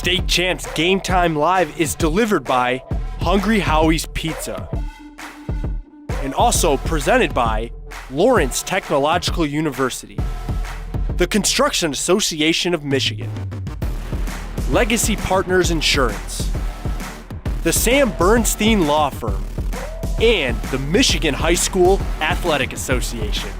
State Champs Game Time Live is delivered by Hungry Howie's Pizza. And also presented by Lawrence Technological University, the Construction Association of Michigan, Legacy Partners Insurance, the Sam Bernstein Law Firm, and the Michigan High School Athletic Association.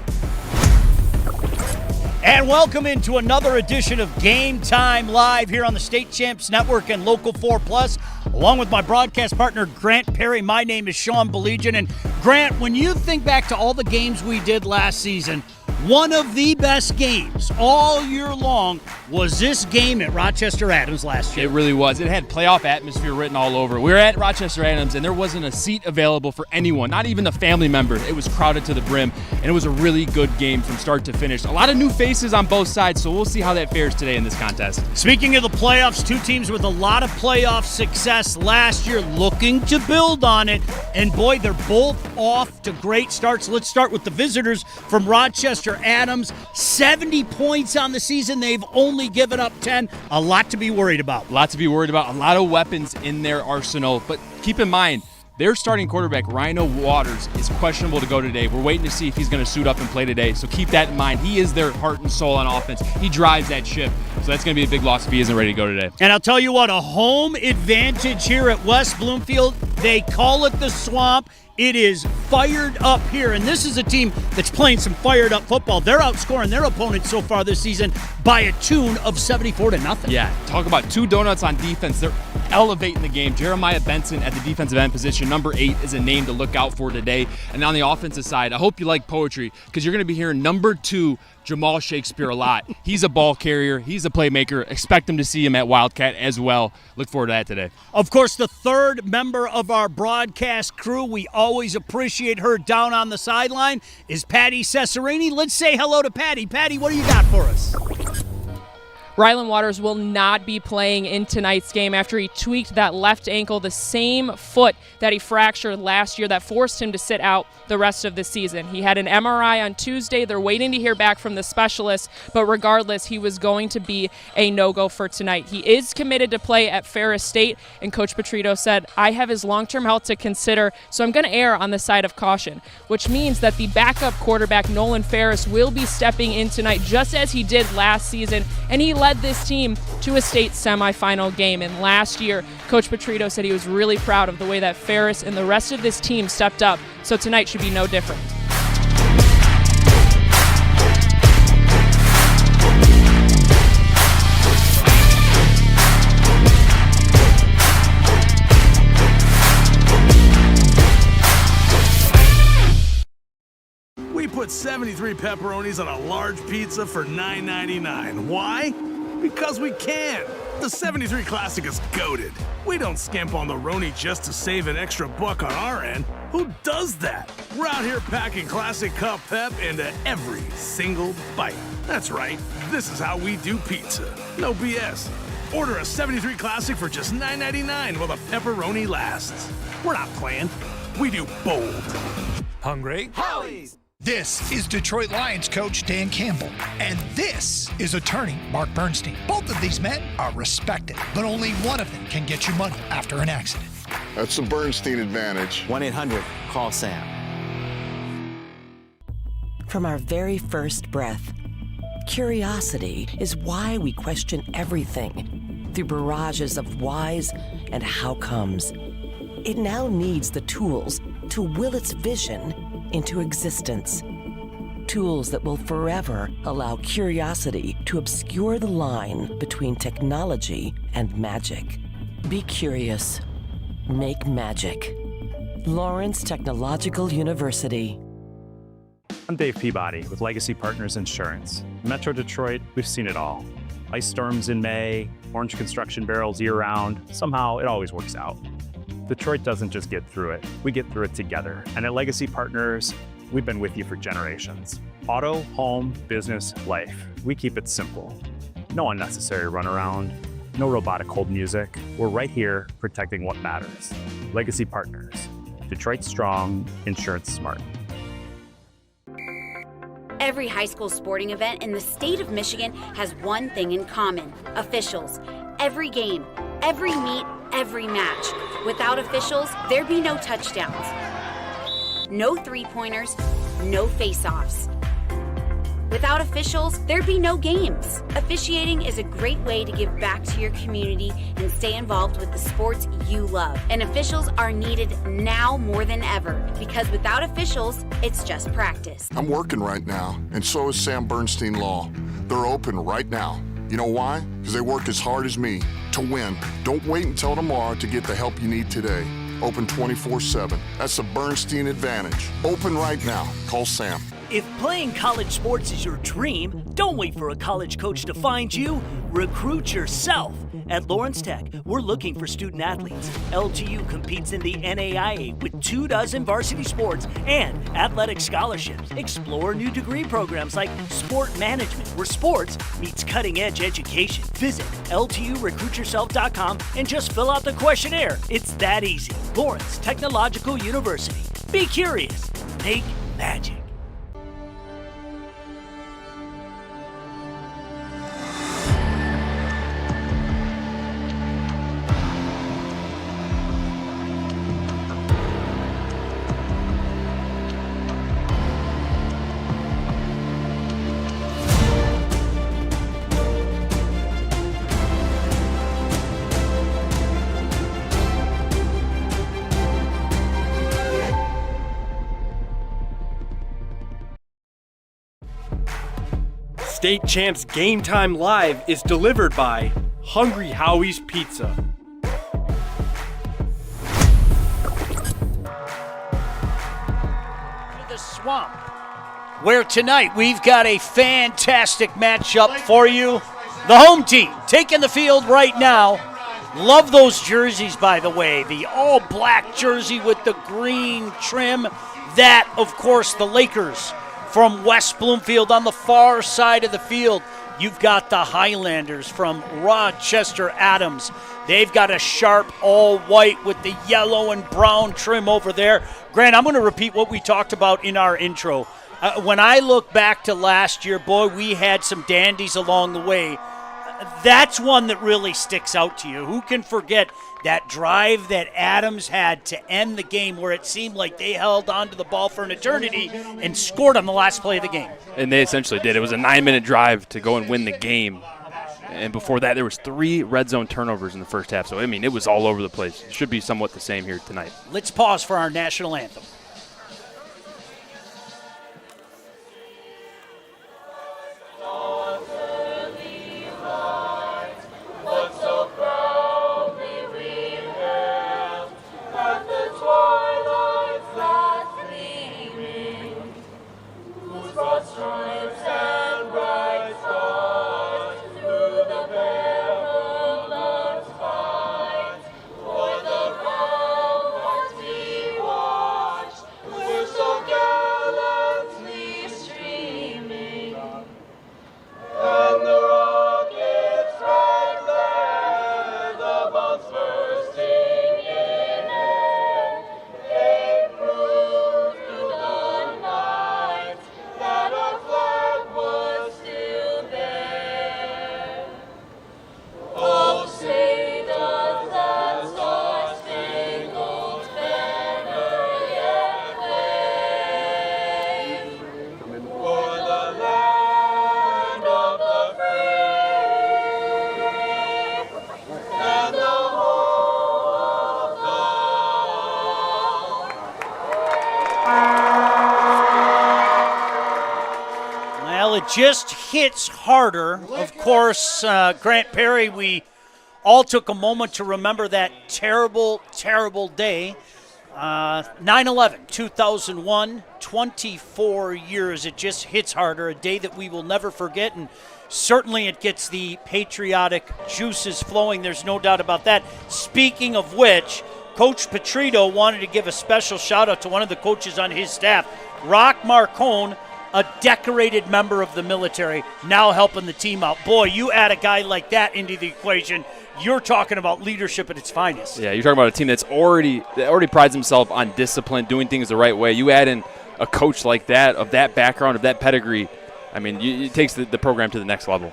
And welcome into another edition of Game Time Live here on the State Champs Network and Local 4 Plus, along with my broadcast partner, Grant Perry. My name is Sean Belegian. And Grant, when you think back to all the games we did last season, one of the best games all year long was this game at Rochester Adams last year. It really was. It had playoff atmosphere written all over. We were at Rochester Adams, and there wasn't a seat available for anyone, not even the family member. It was crowded to the brim, and it was a really good game from start to finish. A lot of new faces on both sides, so we'll see how that fares today in this contest. Speaking of the playoffs, two teams with a lot of playoff success last year looking to build on it, and boy, they're both off to great starts. Let's start with the visitors from Rochester Adams. 70 points on the season. They've only given up 10. A lot to be worried about. A lot to be worried about. A lot of weapons in their arsenal. But keep in mind, their starting quarterback, Rhino Waters, is questionable to go today. We're waiting to see if he's going to suit up and play today. So keep that in mind. He is their heart and soul on offense. He drives that ship. So that's going to be a big loss if he isn't ready to go today. And I'll tell you what, a home advantage here at West Bloomfield. They call it the Swamp. It is fired up here, and this is a team that's playing some fired up football. They're outscoring their opponents so far this season by a tune of 74-0. Yeah, talk about two donuts on defense. They're elevating the game. Jeremiah Benson at the defensive end position, number 8, is a name to look out for today. And on the offensive side, I hope you like poetry, because you're going to be hearing number 2, Jamal Shakespeare, a lot. He's a ball carrier. He's a playmaker. Expect him to see him at Wildcat as well. Look forward to that today. Of course, the third member of our broadcast crew, we always appreciate her down on the sideline, is Patty Cesarini. Let's say hello to Patty. Patty, what do you got for us? Rylan Waters will not be playing in tonight's game after he tweaked that left ankle, the same foot that he fractured last year that forced him to sit out the rest of the season. He had an MRI on Tuesday. They're waiting to hear back from the specialist, but regardless, he was going to be a no-go for tonight. He is committed to play at Ferris State, and Coach Petrito said, I have his long-term health to consider, so I'm going to err on the side of caution, which means that the backup quarterback, Nolan Ferris, will be stepping in tonight just as he did last season, and he led this team to a state semifinal game. And last year, Coach Petrito said he was really proud of the way that Ferris and the rest of this team stepped up. So tonight should be no different. We put 73 pepperonis on a large pizza for $9.99. Why? Because we can. The 73 Classic is goated. We don't skimp on the Roni just to save an extra buck on our end. Who does that? We're out here packing Classic Cup Pep into every single bite. That's right. This is how we do pizza. No BS. Order a 73 Classic for just $9.99 while the pepperoni lasts. We're not playing. We do bold. Hungry? Howie's! This is Detroit Lions coach Dan Campbell, and this is attorney Mark Bernstein. Both of these men are respected, but only one of them can get you money after an accident. That's the Bernstein advantage. 1-800-CALL-SAM. From our very first breath, curiosity is why we question everything through barrages of whys and how comes. It now needs the tools to will its vision into existence. Tools that will forever allow curiosity to obscure the line between technology and magic. Be curious. Make magic. Lawrence Technological University. I'm Dave Peabody with Legacy Partners Insurance. In Metro Detroit, we've seen it all. Ice storms in May, orange construction barrels year-round. Somehow, it always works out. Detroit doesn't just get through it, we get through it together. And at Legacy Partners, we've been with you for generations. Auto, home, business, life. We keep it simple. No unnecessary runaround, no robotic hold music. We're right here protecting what matters. Legacy Partners. Detroit strong, insurance smart. Every high school sporting event in the state of Michigan has one thing in common: officials. every game, every meet, every match. Without officials, there'd be no touchdowns, no three-pointers, no face-offs. Without officials, there'd be no games. Officiating is a great way to give back to your community and stay involved with the sports you love. And officials are needed now more than ever, because without officials, it's just practice. I'm working right now, and so is Sam Bernstein Law. They're open right now. You know why? Because they work as hard as me to win. Don't wait until tomorrow to get the help you need today. Open 24/7. That's the Bernstein advantage. Open right now. Call Sam. If playing college sports is your dream, don't wait for a college coach to find you. Recruit yourself. At Lawrence Tech, we're looking for student athletes. LTU competes in the NAIA with 24 varsity sports and athletic scholarships. Explore new degree programs like sport management, where sports meets cutting-edge education. Visit LTURecruitYourself.com and just fill out the questionnaire. It's that easy. Lawrence Technological University. Be curious. Make magic. State Champs Game Time Live is delivered by Hungry Howie's Pizza. The Swamp, where tonight we've got a fantastic matchup for you. The home team taking the field right now. Love those jerseys, by the way. The all-black jersey with the green trim. That, of course, the Lakers from West Bloomfield on the far side of the field. You've got the Highlanders from Rochester Adams. They've got a sharp all-white with the yellow and brown trim over there. Grant, I'm going to repeat what we talked about in our intro. When I look back to last year, boy, we had some dandies along the way. That's one that really sticks out to you. Who can forget that drive that Adams had to end the game where it seemed like they held onto the ball for an eternity and scored on the last play of the game? And they essentially did. It was a 9-minute drive to go and win the game. And before that, there was 3 red zone turnovers in the first half. So, I mean, it was all over the place. It should be somewhat the same here tonight. Let's pause for our national anthem. Just hits harder. Of course, Grant Perry, we all took a moment to remember that terrible, terrible day. 9/11, 2001, 24 years. It just hits harder, a day that we will never forget, and certainly it gets the patriotic juices flowing. There's no doubt about that. Speaking of which, Coach Petrito wanted to give a special shout-out to one of the coaches on his staff, Rock Marcone, a decorated member of the military, now helping the team out. Boy, you add a guy like that into the equation, you're talking about leadership at its finest. Yeah, you're talking about a team that already prides himself on discipline, doing things the right way. You add in a coach like that, of that background, of that pedigree, I mean, it takes the program to the next level.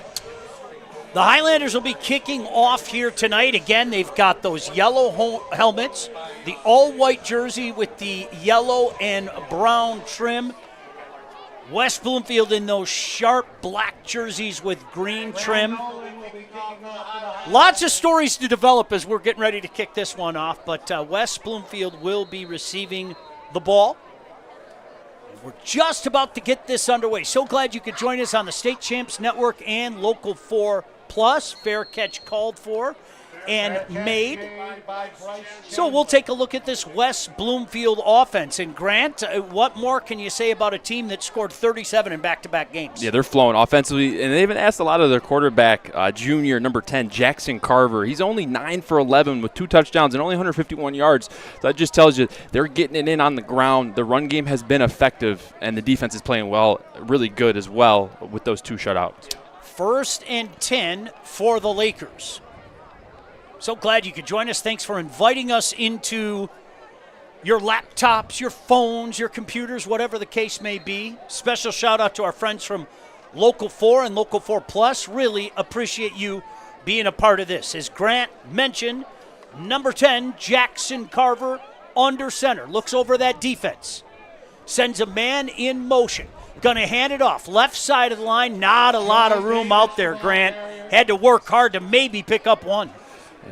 The Highlanders will be kicking off here tonight. Again, they've got those yellow helmets, the all-white jersey with the yellow and brown trim. West Bloomfield in those sharp black jerseys with green trim. Lots of stories to develop as we're getting ready to kick this one off, but West Bloomfield will be receiving the ball. We're just about to get this underway. So glad you could join us on the State Champs Network and Local 4 Plus. Fair catch called for and made. So we'll take a look at this West Bloomfield offense. And Grant, what more can you say about a team that scored 37 in back-to-back games? Yeah, they're flowing offensively, and they even asked a lot of their quarterback, junior, number 10, Jackson Carver. He's only 9 for 11 with 2 touchdowns and only 151 yards. So that just tells you they're getting it in on the ground. The run game has been effective, and the defense is playing well, really good as well with those 2 shutouts. 1st and 10 for the Lakers. So glad you could join us. Thanks for inviting us into your laptops, your phones, your computers, whatever the case may be. Special shout out to our friends from Local 4 and Local 4 Plus. Really appreciate you being a part of this. As Grant mentioned, number 10, Jackson Carver, under center. Looks over that defense. Sends a man in motion. Going to hand it off. Left side of the line. Not a lot of room out there, Grant. Had to work hard to maybe pick up one.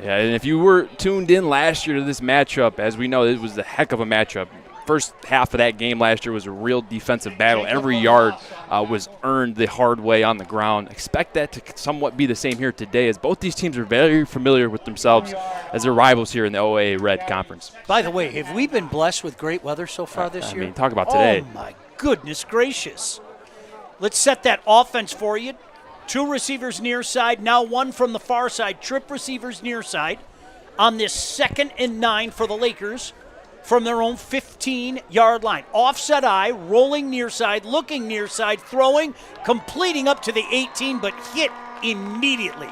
Yeah, and if you were tuned in last year to this matchup, as we know, it was a heck of a matchup. First half of that game last year was a real defensive battle. Every yard was earned the hard way on the ground. Expect that to somewhat be the same here today, as both these teams are very familiar with themselves as their rivals here in the OAA Red Conference. By the way, have we been blessed with great weather so far this year? I mean, talk about today. Oh, my goodness gracious. Let's set that offense for you. 2 receivers near side, now 1 from the far side. Trip receivers near side on this 2nd and 9 for the Lakers from their own 15-yard line. Offset eye, rolling near side, looking near side, throwing, completing up to the 18, but hit immediately.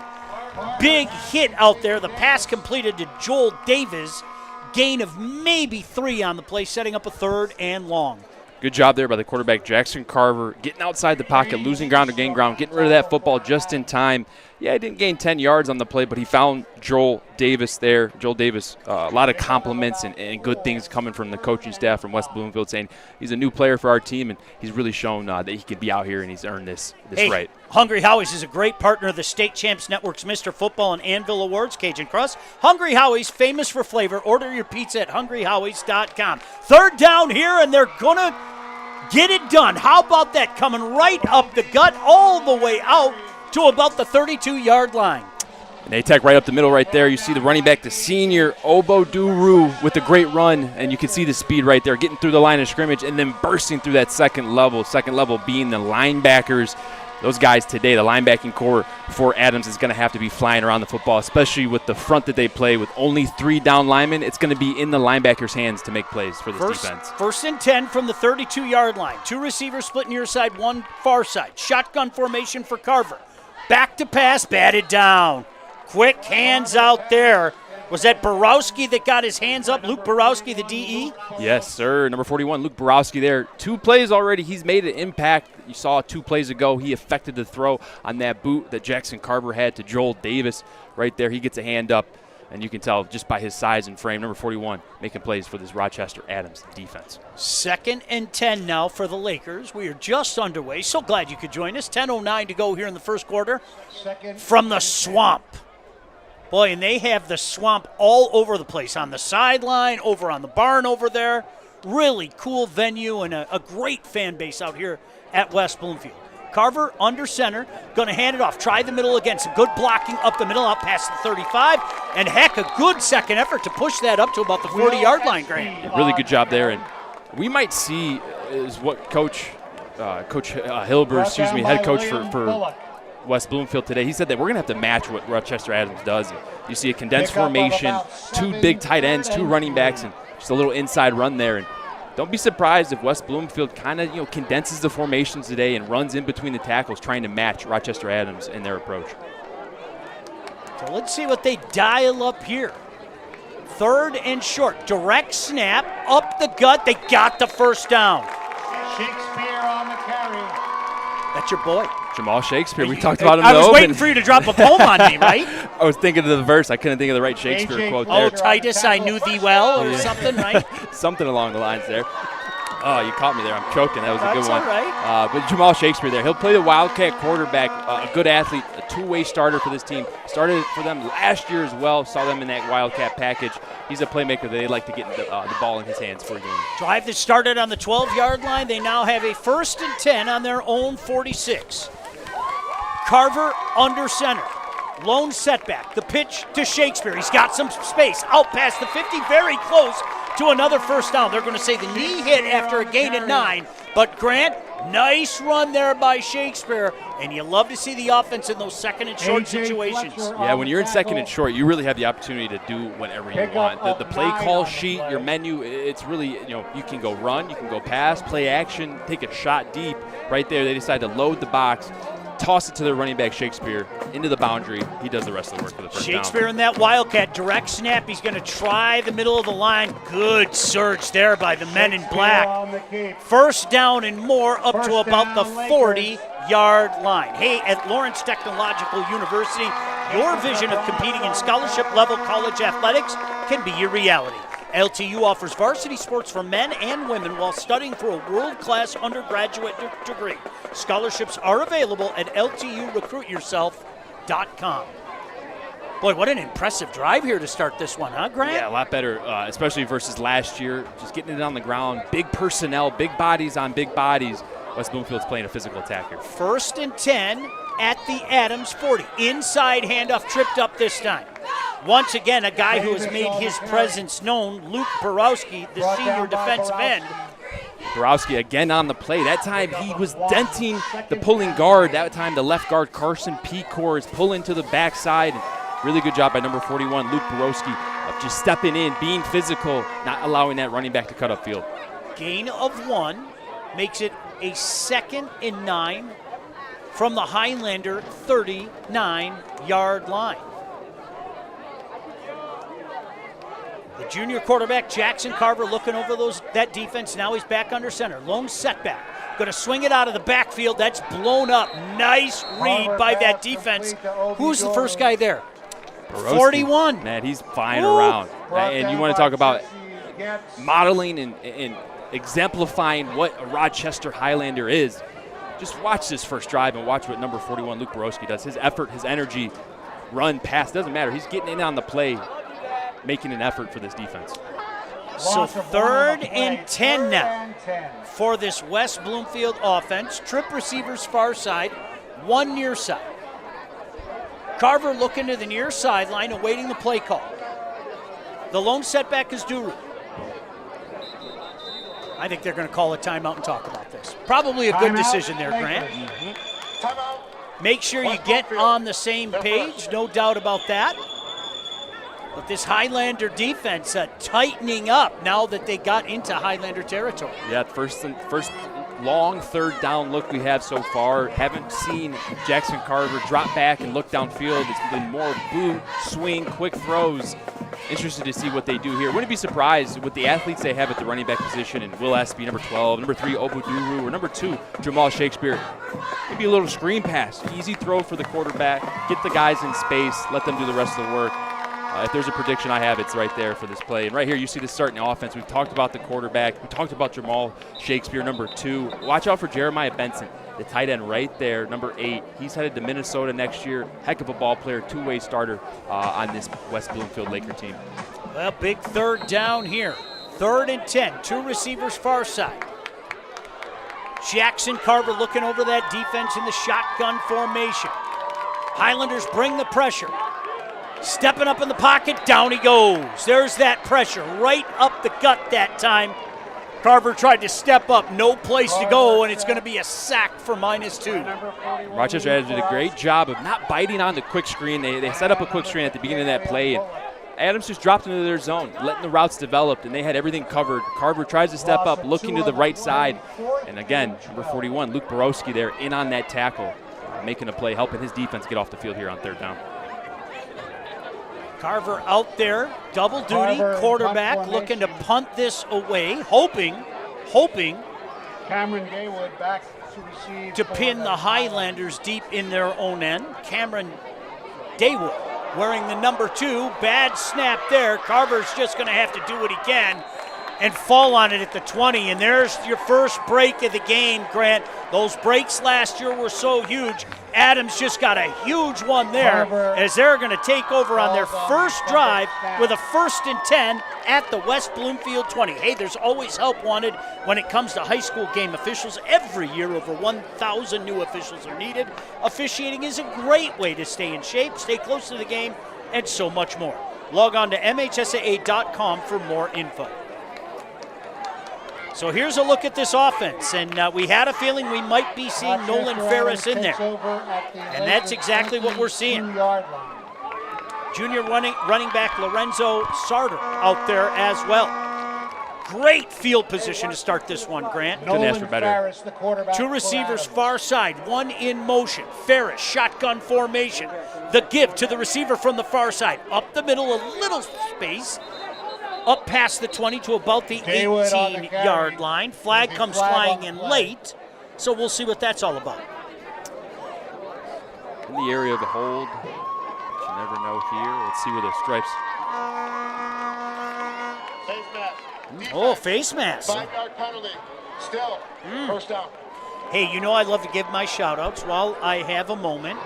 Big hit out there. The pass completed to Joel Davis. Gain of maybe 3 on the play, setting up a 3rd and long. Good job there by the quarterback, Jackson Carver, getting outside the pocket, losing ground to gain ground, getting rid of that football just in time. Yeah, he didn't gain 10 yards on the play, but he found Joel Davis there. Joel Davis, a lot of compliments and good things coming from the coaching staff from West Bloomfield, saying he's a new player for our team, and he's really shown that he can be out here and he's earned this right. Hungry Howie's is a great partner of the State Champs Network's Mr. Football and Anvil Awards, Cajun Crust. Hungry Howie's, famous for flavor. Order your pizza at hungryhowies.com. 3rd down here, and they're going to get it done. How about that? Coming right up the gut, all the way out to about the 32-yard line. And they attack right up the middle right there. You see the running back, the senior, Obo Duru, with a great run, and you can see the speed right there, getting through the line of scrimmage and then bursting through that second level being the linebackers. Those guys today, the linebacking core for Adams is going to have to be flying around the football, especially with the front that they play with only 3 down linemen. It's going to be in the linebackers' hands to make plays for this defense. 1st and 10 from the 32-yard line. 2 receivers split near side, 1 far side. Shotgun formation for Carver. Back to pass, batted down. Quick hands out there. Was that Borowski that got his hands up? Luke Borowski, the DE? Yes, sir. Number 41, Luke Borowski there. 2 plays already. He's made an impact. You saw 2 plays ago. He effected the throw on that boot that Jackson Carver had to Joel Davis right there. He gets a hand up, and you can tell just by his size and frame. Number 41 making plays for this Rochester Adams defense. 2nd and 10 now for the Lakers. We are just underway. So glad you could join us. 10:09 to go here in the first quarter from the swamp. Boy, and they have the swamp all over the place, on the sideline, over on the barn over there. Really cool venue and a great fan base out here at West Bloomfield. Carver under center, going to hand it off. Try the middle again. Some good blocking up the middle, out past the 35. And heck, a good second effort to push that up to about the 40-yard line, Grant. Yeah, really good job there. And we might see is what Coach Hilber, head coach for West Bloomfield today, he said that we're going to have to match what Rochester Adams does. You see a condensed formation, 2 big tight ends, 2 running backs, and just a little inside run there. And don't be surprised if West Bloomfield kind of condenses the formations today and runs in between the tackles, trying to match Rochester Adams in their approach. So let's see what they dial up here. 3rd and short, direct snap, up the gut. They got the 1st down. Shakespeare on the carry. That's your boy. Jamal Shakespeare. We talked about him. I was waiting for you to drop a poem on me, right? I was thinking of the verse. I couldn't think of the right Shakespeare quote there. Oh, Titus, I knew thee well, or something, right? Something along the lines there. Oh, you caught me there. I'm choking. That was a good one. That's all right. But Jamal Shakespeare there. He'll play the Wildcat quarterback, a good athlete, a two-way starter for this team. Started for them last year as well. Saw them in that Wildcat package. He's a playmaker that they like to get the ball in his hands for a game. Drive that started on the 12-yard line. They now have a 1st and 10 on their own 46. Carver under center. Lone setback. The pitch to Shakespeare. He's got some space. Out past the 50. Very close to another first down. They're going to say the knee hit after a gain of 9. But Grant, nice run there by Shakespeare. And you love to see the offense in those second and short situations. Yeah, when you're in second and short, you really have the opportunity to do whatever you want. The play call sheet, your menu, it's really, you can go run, you can go pass, play action, take a shot deep. Right there, they decide to load the box, toss it to their running back, Shakespeare, into the boundary. He does the rest of the work for the first down. Shakespeare in that Wildcat, direct snap. He's going to try the middle of the line. Good surge there by the men in black. First down and more up to about the 40-yard line. Hey, at Lawrence Technological University, your vision of competing in scholarship-level college athletics can be your reality. LTU offers varsity sports for men and women while studying for a world-class undergraduate degree. Scholarships are available at LTURecruitYourself.com. Boy, what an impressive drive here to start this one, huh, Grant? Yeah, a lot better, especially versus last year. Just getting it on the ground, big personnel, big bodies on big bodies. West Bloomfield's playing a physical attack here. 1st and 10 at the Adams 40. Inside handoff, tripped up this time. Once again, a guy who has made his presence known, Luke Borowski, the senior defensive end. Borowski again on the play. That time he was denting the pulling guard. That time the left guard, Carson Pecor, is pulling to the backside. Really good job by number 41, Luke Borowski, of just stepping in, being physical, not allowing that running back to cut upfield. Gain of 1 makes it a 2nd and 9 from the Highlander 39-yard line. The junior quarterback, Jackson Carver, looking over that defense. Now he's back under center. Lone setback. Going to swing it out of the backfield. That's blown up. Nice read by that defense. Who's the first guy there? Borowski. 41. Man, he's flying around. And you want to talk about modeling and exemplifying what a Rochester Highlander is. Just watch this first drive and watch what number 41, Luke Borowski, does. His effort, his energy, run, pass, doesn't matter. He's getting in on the play, making an effort for this defense. So 3rd and 10 now for this West Bloomfield offense. Trip receivers far side, 1 near side. Carver looking to the near sideline, awaiting the play call. The lone setback is Duru. I think they're going to call a timeout and talk about this. Probably a good decision there, Grant. Make sure you get on the same page, no doubt about that. But this Highlander defense tightening up now that they got into Highlander territory. Yeah, first long 3rd down look we have so far. Haven't seen Jackson Carver drop back and look downfield. It's been more boot, swing, quick throws. Interested to see what they do here. Wouldn't be surprised with the athletes they have at the running back position, and Will Espy, number 12, number 3, Obuduru, or number 2, Jamal Shakespeare. Maybe a little screen pass, easy throw for the quarterback, get the guys in space, let them do the rest of the work. If there's a prediction I have, it's right there for this play. And right here, you see the starting offense. We've talked about the quarterback. We talked about Jamal Shakespeare, number 2. Watch out for Jeremiah Benson, the tight end right there, number 8. He's headed to Minnesota next year. Heck of a ball player, two-way starter on this West Bloomfield Laker team. Well, big 3rd down here. 3rd and 10, 2 receivers far side. Jackson Carver looking over that defense in the shotgun formation. Highlanders bring the pressure. Stepping up in the pocket, down he goes. There's that pressure right up the gut that time. Carver tried to step up, no place to go, and it's going to be a sack for -2. Rochester did a great job of not biting on the quick screen. They set up a quick screen at the beginning of that play, and Adams just dropped into their zone, letting the routes develop, and they had everything covered. Carver tries to step up, looking to the right side. And again, number 41, Luke Borowski there in on that tackle, making a play, helping his defense get off the field here on 3rd down. Carver out there, double duty, quarterback looking to punt this away, hoping Cameron Gaywood back to receive. To pin the Highlanders deep in their own end. Cameron Gaywood wearing the number 2. Bad snap there. Carver's just going to have to do what he can and fall on it at the 20. And there's your first break of the game, Grant. Those breaks last year were so huge. Adams just got a huge one there as they're going to take over on their first drive with a 1st and 10 at the West Bloomfield 20. Hey, there's always help wanted when it comes to high school game officials. Every year, over 1,000 new officials are needed. Officiating is a great way to stay in shape, stay close to the game, and so much more. Log on to MHSAA.com for more info. So here's a look at this offense, and we had a feeling we might be seeing Nolan Ferris in there, and that's exactly what we're seeing. Junior running back Lorenzo Sarter out there as well. Great field position to start this one, Grant. Couldn't ask for better. 2 receivers far side, 1 in motion. Ferris, shotgun formation. The give to the receiver from the far side. Up the middle, a little space. Up past the 20 to about the 18-yard line. Flag comes flying in late, so we'll see what that's all about. In the area of the hold, but you never know here. Let's see where the stripes. Face mask. 5-yard penalty. Still, first down. Hey, you know I love to give my shout-outs while I have a moment.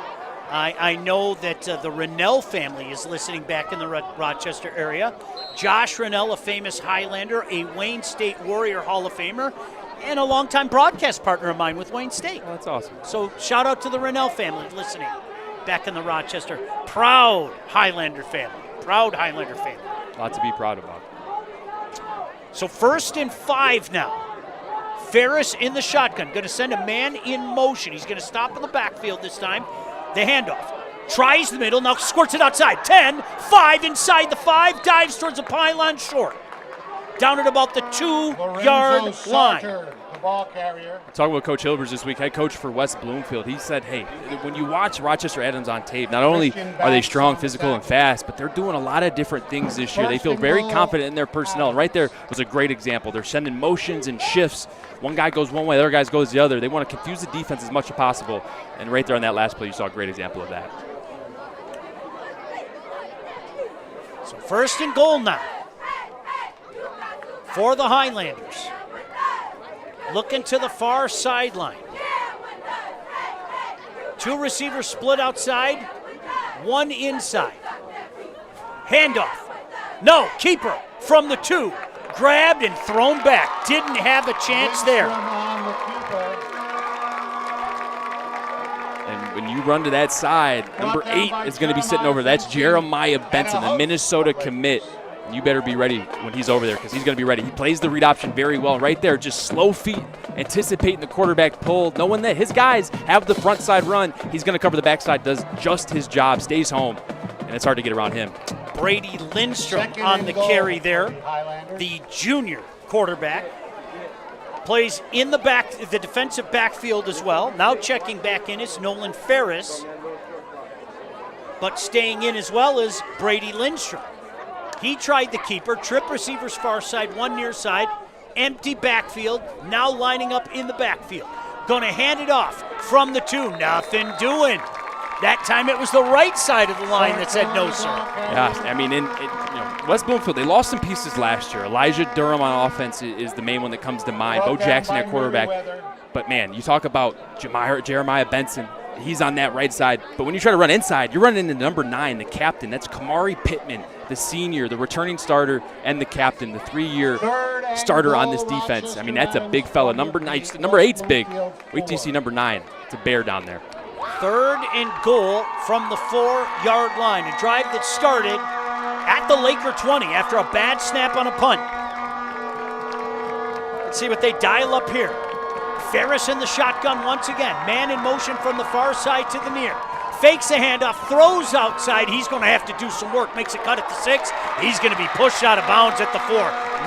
I know that the Rennell family is listening back in the Rochester area. Josh Rennell, a famous Highlander, a Wayne State Warrior Hall of Famer, and a longtime broadcast partner of mine with Wayne State. Oh, that's awesome. So shout out to the Rennell family listening back in the Rochester. Proud Highlander family. Proud Highlander family. A lot to be proud about. So 1st and 5 now. Ferris in the shotgun. Going to send a man in motion. He's going to stop in the backfield this time. The handoff. Tries the middle, now squirts it outside. 10, 5 inside the 5, dives towards the pylon short. Down at about the 2-yard line. The ball carrier. Talking with Coach Hilbers this week, head coach for West Bloomfield. He said, hey, when you watch Rochester Adams on tape, not only are they strong, physical, and fast, but they're doing a lot of different things this year. They feel very confident in their personnel. And right there was a great example. They're sending motions and shifts. One guy goes one way, the other guy goes the other. They want to confuse the defense as much as possible. And right there on that last play, you saw a great example of that. So 1st and goal now for the Highlanders. Looking to the far sideline. 2 receivers split outside, 1 inside. Handoff. No, keeper from the 2. Grabbed and thrown back. Didn't have a chance there. And when you run to that side, number 8 is going to be sitting over. That's Jeremiah Benson, the Minnesota commit. You better be ready when he's over there because he's going to be ready. He plays the read option very well right there. Just slow feet, anticipating the quarterback pull, knowing that his guys have the front side run. He's going to cover the backside, does just his job, stays home, and it's hard to get around him. Brady Lindstrom on the carry there. The junior quarterback plays in the defensive backfield as well. Now checking back in is Nolan Ferris, but staying in as well as Brady Lindstrom. He tried the keeper, trip receivers far side, 1 near side, empty backfield, now lining up in the backfield. Going to hand it off from the 2, nothing doing. That time it was the right side of the line that said no, sir. Yeah, I mean, West Bloomfield, they lost some pieces last year. Elijah Durham on offense is the main one that comes to mind. Bo Jackson at quarterback. But, man, you talk about Jeremiah Benson. He's on that right side. But when you try to run inside, you're running into number 9, the captain. That's Kamari Pittman, the senior, the returning starter, and the captain, the 3-year starter on this defense. I mean, that's a big fella. Number 8's big. Wait till you see number 9. It's a bear down there. 3rd and goal from the 4-yard line. A drive that started at the Laker 20 after a bad snap on a punt. Let's see what they dial up here. Ferris in the shotgun once again. Man in motion from the far side to the near. Fakes a handoff, throws outside. He's going to have to do some work. Makes a cut at the 6. He's going to be pushed out of bounds at the 4.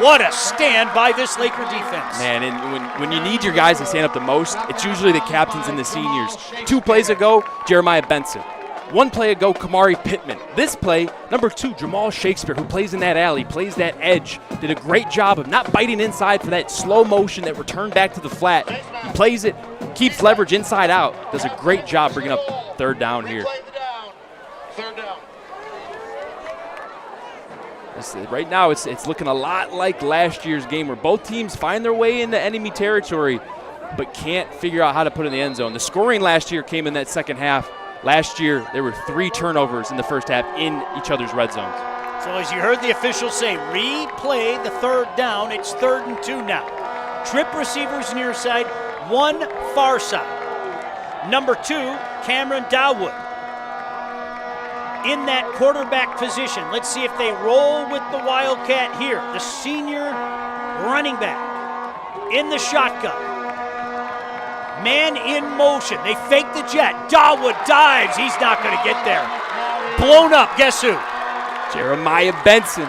What a stand by this Laker defense. Man, and when you need your guys to stand up the most, it's usually the captains and the seniors. 2 plays ago, Jeremiah Benson. One play ago, Kamari Pittman. This play, number 2, Jamal Shakespeare, who plays in that alley, plays that edge, did a great job of not biting inside for that slow motion that returned back to the flat. He plays it, keeps leverage inside out, does a great job bringing up third down here. Third down. Right now, it's looking a lot like last year's game where both teams find their way into enemy territory but can't figure out how to put it in the end zone. The scoring last year came in that second half. Last year, there were 3 turnovers in the first half in each other's red zones. So as you heard the officials say, replay the third down. It's 3rd and 2 now. Trip receivers near side, 1 far side. Number 2, Cameron Dawood in that quarterback position. Let's see if they roll with the Wildcat here. The senior running back in the shotgun. Man in motion. They fake the jet. Dawood dives. He's not going to get there. Blown up. Guess who? Jeremiah Benson,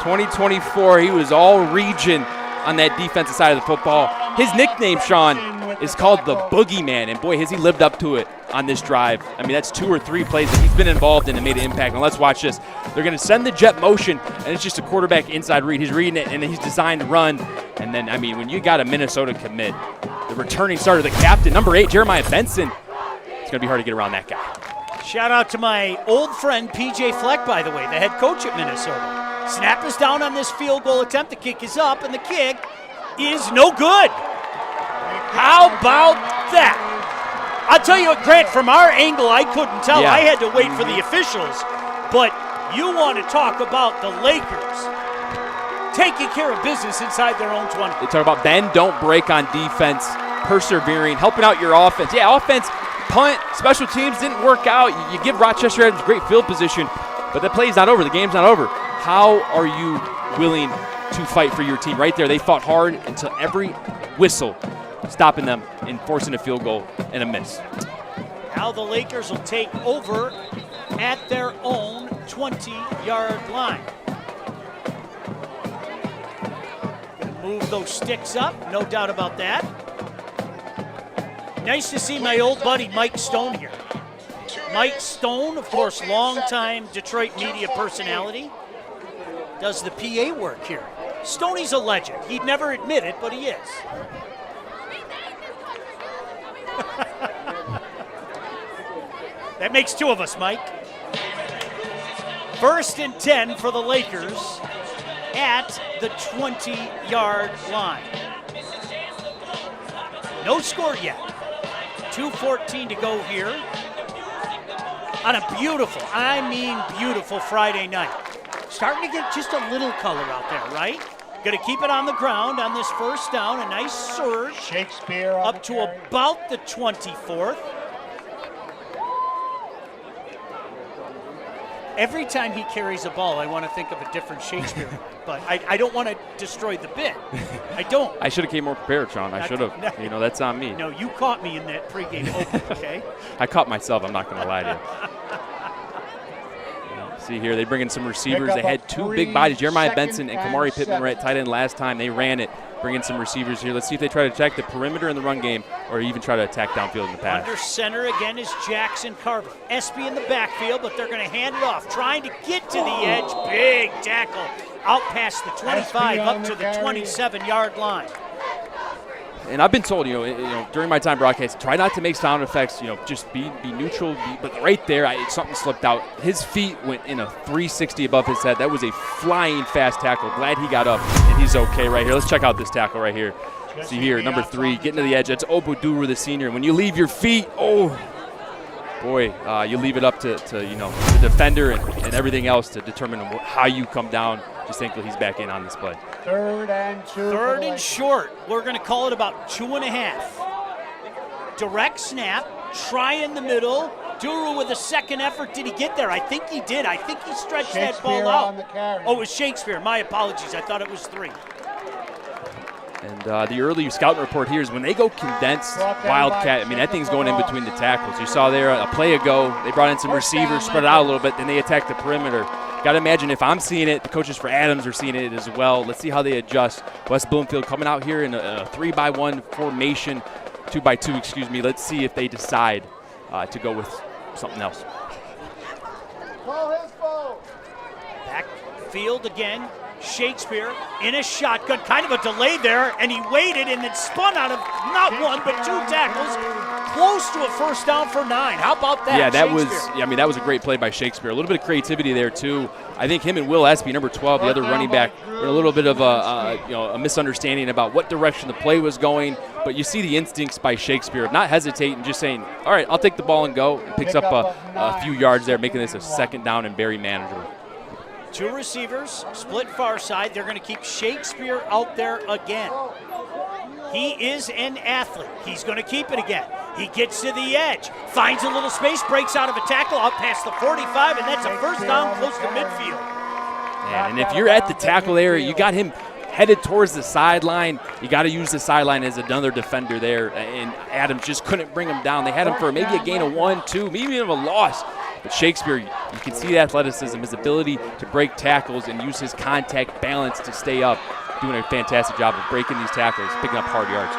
2024. He was all region on that defensive side of the football. His nickname, Sean, is called the Boogeyman, and boy, has he lived up to it on this drive. I mean, that's 2 or 3 plays that he's been involved in and made an impact. Now let's watch this. They're going to send the jet motion, and it's just a quarterback inside read. He's reading it, and he's designed to run. And then, I mean, when you got a Minnesota commit, the returning starter, the captain, number 8, Jeremiah Benson, it's going to be hard to get around that guy. Shout out to my old friend, PJ Fleck, by the way, the head coach at Minnesota. Snap is down on this field goal attempt. The kick is up, and the kick is no good. How about that? I'll tell you what, Grant, from our angle, I couldn't tell. Yeah. I had to wait for the officials. But you want to talk about the Lakers taking care of business inside their own 20. They talk about bend, don't break on defense, persevering, helping out your offense. Yeah, offense, punt, special teams didn't work out. You give Rochester Adams great field position, but the play's not over. The game's not over. How are you willing to fight for your team? Right there, they fought hard until every whistle stopping them and forcing a field goal and a miss. Now the Lakers will take over at their own 20-yard line. Gonna move those sticks up, no doubt about that. Nice to see my old buddy Mike Stone here. Mike Stone, of course, longtime Detroit media personality, does the PA work here. Stoney's a legend. He'd never admit it, but he is. That makes 2 of us, Mike. 1st and 10 for the Lakers at the 20-yard line. No score yet. 2:14 to go here on a beautiful, I mean beautiful Friday night. Starting to get just a little color out there, right? Going to keep it on the ground on this first down. A nice surge. Shakespeare up to about the 24th. Every time he carries a ball, I want to think of a different Shakespeare. But I don't want to destroy the bit. I don't. I should have came more prepared, Sean. I should have. You know, that's on me. No, you caught me in that pregame open, okay? I caught myself. I'm not going to lie to you. See here, they bring in some receivers. They had 2 big bodies. Jeremiah Benson and Kamari Pittman were at tight end last time. They ran it. Bring in some receivers here. Let's see if they try to attack the perimeter in the run game or even try to attack downfield in the pass. Under center again is Jackson Carver. Espy in the backfield, but they're going to hand it off. Trying to get to the edge. Big tackle. Out past the 25, up to the 27-yard line. And I've been told, you know, during my time broadcast, try not to make sound effects. You know, just be neutral. But right there, something slipped out. His feet went in a 360 above his head. That was a flying fast tackle. Glad he got up and he's okay right here. Let's check out this tackle right here. See here, number 3, getting to the edge. That's Obuduru, the senior. When you leave your feet, oh boy, you leave it up to you know, the defender and everything else to determine how you come down. Just thankfully he's back in on this play. 3rd and 2. 3rd and short. We're going to call it about 2.5. Direct snap. Try in the middle. Duru with a second effort. Did he get there? I think he did. I think he stretched that ball out. Oh, it was Shakespeare. My apologies. I thought it was 3. And the early scouting report here is when they go condensed Wildcat, I mean, that thing's going in between the tackles. You saw there a play ago, they brought in some receivers, spread it out a little bit, then they attacked the perimeter. Got to imagine if I'm seeing it, the coaches for Adams are seeing it as well. Let's see how they adjust. West Bloomfield coming out here in a 3-by-1 formation, 2-by-2, excuse me. Let's see if they decide to go with something else. Backfield again. Shakespeare in a shotgun, kind of a delay there, and he waited and then spun out of not one but 2 tackles, close to a first down for 9. How about that? Yeah, that was a great play by Shakespeare. A little bit of creativity there too. I think him and Will Espy, number 12, the other running back, were a little bit of a misunderstanding about what direction the play was going. But you see the instincts by Shakespeare of not hesitating, just saying, "All right, I'll take the ball and go." And picks up a few yards there, making this a second down and very manageable. 2 receivers, split far side. They're going to keep Shakespeare out there again. He is an athlete. He's going to keep it again. He gets to the edge, finds a little space, breaks out of a tackle, out past the 45, and that's a first down close to midfield. And if you're at the tackle area, you got him headed towards the sideline. You got to use the sideline as another defender there, and Adams just couldn't bring him down. They had him for maybe a gain of 1, 2, maybe even a loss. But Shakespeare, you can see the athleticism, his ability to break tackles and use his contact balance to stay up. Doing a fantastic job of breaking these tackles, picking up hard yards.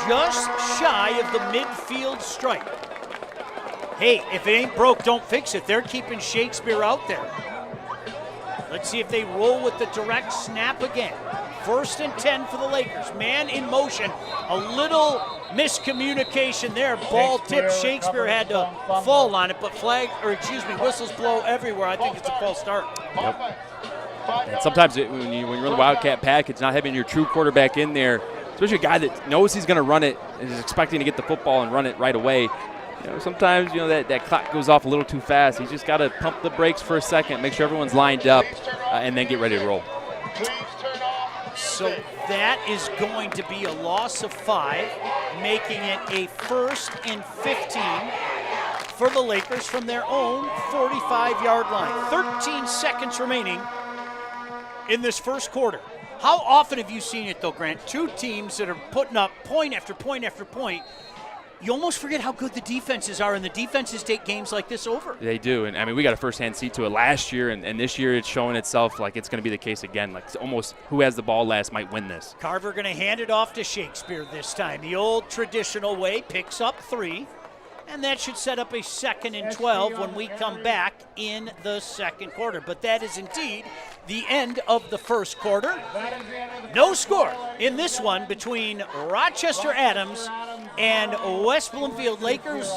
Just shy of the midfield stripe. Hey, if it ain't broke, don't fix it. They're keeping Shakespeare out there. Let's see if they roll with the direct snap again. 1st and 10 for the Lakers. Man in motion. A little miscommunication there. Ball tipped. Shakespeare had to fall on it, but whistles blow everywhere. I think it's a false start. Yep. And sometimes when you're in the Wildcat package, not having your true quarterback in there, especially a guy that knows he's going to run it and is expecting to get the football and run it right away, sometimes that clock goes off a little too fast. He's just got to pump the brakes for a second, make sure everyone's lined up, and then get ready to roll. So that is going to be a loss of 5, making it a 1st and 15 for the Lakers from their own 45-yard line. 13 seconds remaining in this first quarter. How often have you seen it, though, Grant? 2 teams that are putting up point after point after point. You almost forget how good the defenses are, and the defenses take games like this over. They do, and we got a first-hand seat to it last year, and this year it's showing itself like it's going to be the case again. Like almost who has the ball last might win this. Carver going to hand it off to Shakespeare this time. The old traditional way, picks up 3, and that should set up a 2nd and 12 when we come back in the second quarter. But that is indeed the end of the first quarter. No score in this one between Rochester Adams and West Bloomfield Lakers.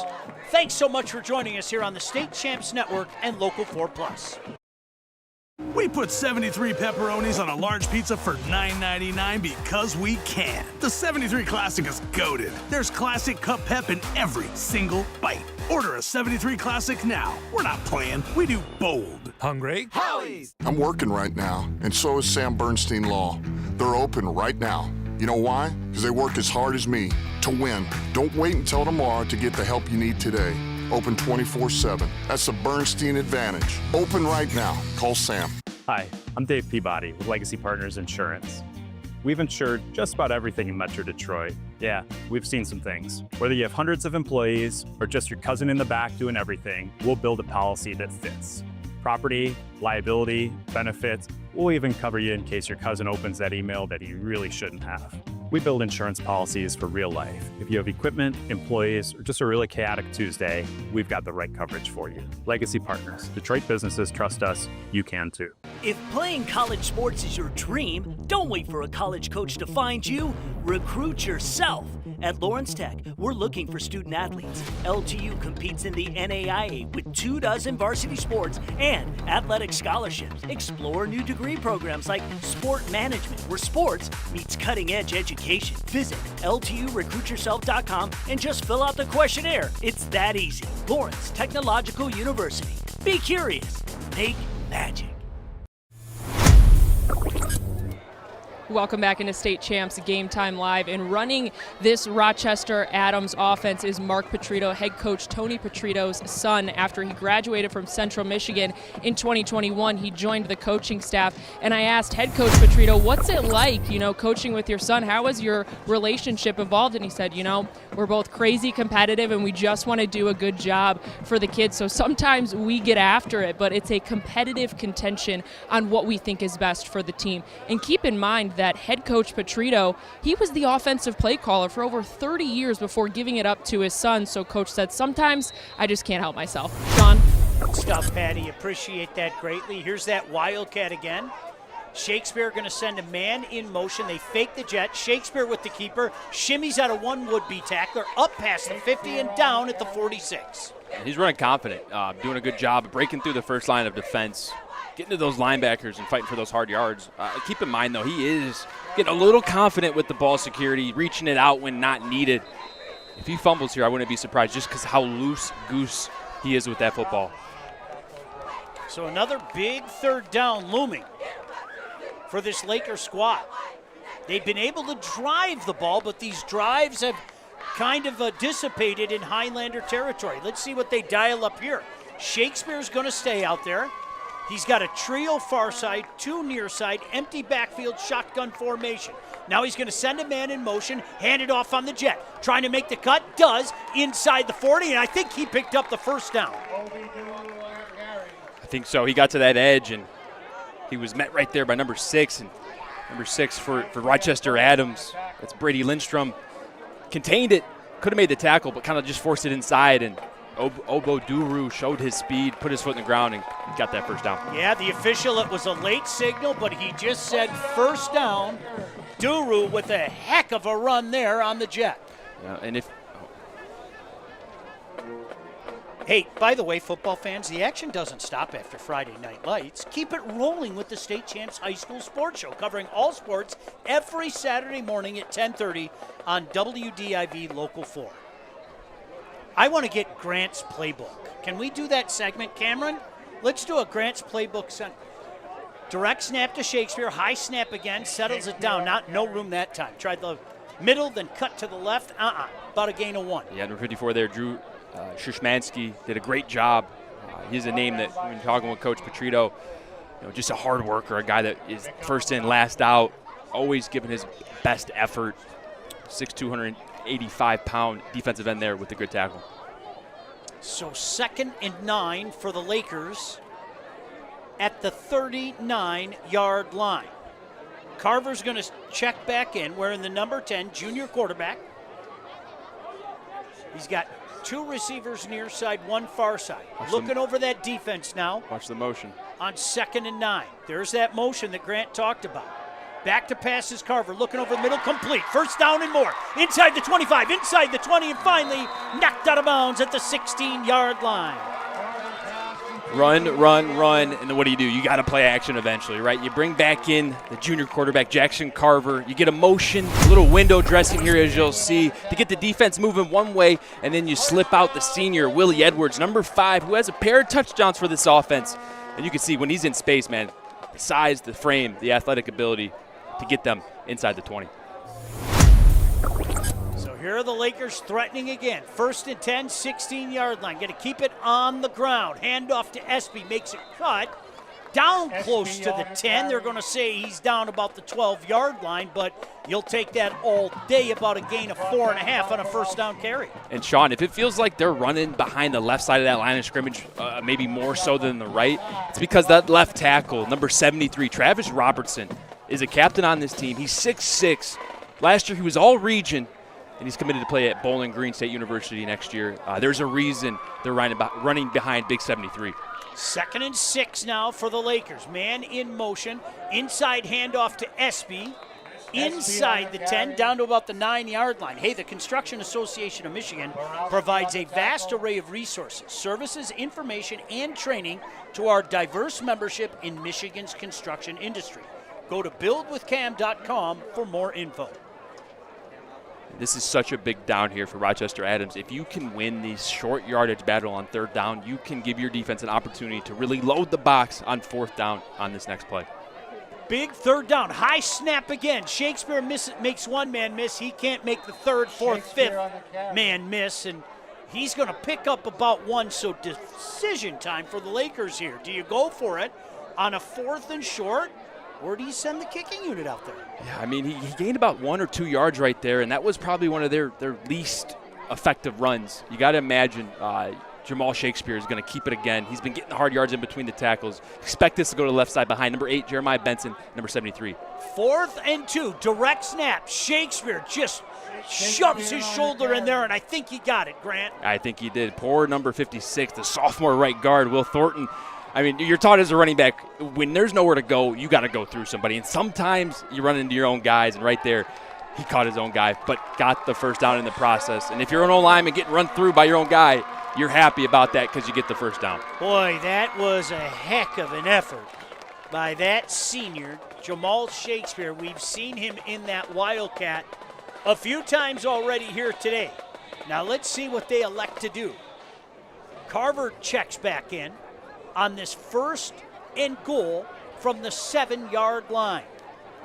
Thanks so much for joining us here on the State Champs Network and Local 4+. We put 73 pepperonis on a large pizza for $9.99 because we can. The 73 Classic is goated. There's classic cup pep in every single bite. Order a 73 Classic now. We're not playing, we do bold. Hungry? Howie's! I'm working right now, and so is Sam Bernstein Law. They're open right now. You know why? Because they work as hard as me to win. Don't wait until tomorrow to get the help you need today. Open 24/7. That's the Bernstein advantage. Open right now. Call Sam. Hi, I'm Dave Peabody with Legacy Partners Insurance. We've insured just about everything in Metro Detroit. Yeah, we've seen some things. Whether you have hundreds of employees or just your cousin in the back doing everything, we'll build a policy that fits. Property, liability, benefits, we'll even cover you in case your cousin opens that email that he really shouldn't have. We build insurance policies for real life. If you have equipment, employees, or just a really chaotic Tuesday, we've got the right coverage for you. Legacy Partners. Detroit businesses trust us. You can too. If playing college sports is your dream, don't wait for a college coach to find you. Recruit yourself. At Lawrence Tech, we're looking for student athletes. LTU competes in the NAIA with 24 varsity sports and athletic scholarships. Explore new degree programs like sport management, where sports meets cutting-edge education. Visit LTURecruitYourself.com and just fill out the questionnaire. It's that easy. Lawrence Technological University. Be curious. Make magic. Welcome back into State Champs Game Time Live. And running this Rochester Adams offense is Mark Petrito, head coach Tony Petrito's son. After he graduated from Central Michigan in 2021, he joined the coaching staff. And I asked head coach Petrito, what's it like, coaching with your son? How has your relationship evolved? And he said, we're both crazy competitive and we just want to do a good job for the kids. So sometimes we get after it, but it's a competitive contention on what we think is best for the team. And keep in mind that head coach Petrito, he was the offensive play caller for over 30 years before giving it up to his son. So coach said, sometimes I just can't help myself. Sean? Good stuff, Patty. Appreciate that greatly. Here's that Wildcat again. Shakespeare going to send a man in motion. They fake the jet. Shakespeare with the keeper. Shimmies out of one would-be tackler. Up past the 50 and down at the 46. He's running confident, doing a good job of breaking through the first line of defense, getting to those linebackers and fighting for those hard yards. Keep in mind, though, he is getting a little confident with the ball security, reaching it out when not needed. If he fumbles here, I wouldn't be surprised just because how loose-goose he is with that football. So another big third down looming for this Laker squad. They've been able to drive the ball, but these drives have kind of dissipated in Highlander territory. Let's see what they dial up here. Shakespeare's going to stay out there. He's got a trio far side, two near side, empty backfield, shotgun formation. Now he's going to send a man in motion, hand it off on the jet. Trying to make the cut, does, inside the 40, and I think he picked up the first down. I think so. He got to that edge, and he was met right there by number 6. And number 6 for Rochester Adams. That's Brady Lindstrom. Contained it, could have made the tackle, but kind of just forced it inside, and Obo Duru showed his speed, put his foot in the ground, and got that first down. Yeah, the official, it was a late signal, but he just said first down. Duru with a heck of a run there on the jet. Yeah, and if Hey, by the way, football fans, the action doesn't stop after Friday Night Lights. Keep it rolling with the State Champs High School Sports Show, covering all sports every Saturday morning at 10:30 on WDIV Local 4. I want to get Grant's playbook. Can we do that segment, Cameron? Let's do a Grant's playbook. Direct snap to Shakespeare, high snap again, settles it down. No room that time. Tried the middle, then cut to the left. About a gain of 1. Yeah, number 54 there, Drew Szymanski did a great job. He's a name that, when talking with Coach Petrito, just a hard worker, a guy that is first in, last out, always giving his best effort. 6'2", 285-pound defensive end there with a good tackle. So 2nd and 9 for the Lakers at the 39-yard line. Carver's going to check back in, wearing the number 10, junior quarterback. He's got 2 receivers near side, 1 far side. Looking over that defense now. Watch the motion. On 2nd and 9. There's that motion that Grant talked about. Back to passes Carver, looking over the middle, complete. First down and more. Inside the 25, inside the 20, and finally knocked out of bounds at the 16-yard line. Run, and then what do? You got to play action eventually, right? You bring back in the junior quarterback, Jackson Carver. You get a motion, a little window dressing here, as you'll see, to get the defense moving one way, and then you slip out the senior, Willie Edwards, number 5, who has a pair of touchdowns for this offense. And you can see when he's in space, man, the size, the frame, the athletic ability to get them inside the 20. So here are the Lakers threatening again. 1st and 10, 16-yard line. Going to keep it on the ground. Hand off to Espy. Makes a cut. Down close to the 10. They're going to say he's down about the 12-yard line, but you'll take that all day, about a gain of 4.5 on a first down carry. And, Sean, if it feels like they're running behind the left side of that line of scrimmage, maybe more so than the right, it's because that left tackle, number 73, Travis Robertson, is a captain on this team. He's 6'6". Last year he was all-region, and he's committed to play at Bowling Green State University next year. There's a reason they're running behind Big 73. 2nd and 6 now for the Lakers. Man in motion. Inside handoff to Espy. Inside the 10, down to about the 9-yard line. Hey, the Construction Association of Michigan provides a vast array of resources, services, information, and training to our diverse membership in Michigan's construction industry. Go to buildwithcam.com for more info. This is such a big down here for Rochester Adams. If you can win these short yardage battle on 3rd down, you can give your defense an opportunity to really load the box on 4th down on this next play. Big 3rd down. High snap again. Shakespeare makes one man miss. He can't make the 3rd, 4th, 5th man miss, and he's going to pick up about 1, so decision time for the Lakers here. Do you go for it on a 4th and short, or do you send the kicking unit out there? Yeah, I mean, he gained about 1 or 2 yards right there, and that was probably one of their least effective runs. You got to imagine Jamal Shakespeare is going to keep it again. He's been getting the hard yards in between the tackles. Expect this to go to the left side behind number 8, Jeremiah Benson, number 73. 4th and 2, direct snap. Shakespeare just shoves his shoulder in there, and I think he got it, Grant. I think he did. Poor number 56, the sophomore right guard, Will Thornton. I mean, you're taught as a running back, when there's nowhere to go, you got to go through somebody. And sometimes you run into your own guys, and right there, he caught his own guy, but got the first down in the process. And if you're an O-lineman getting run through by your own guy, you're happy about that because you get the first down. Boy, that was a heck of an effort by that senior, Jamal Shakespeare. We've seen him in that Wildcat a few times already here today. Now let's see what they elect to do. Carver checks back in on this 1st and goal from the 7-yard line.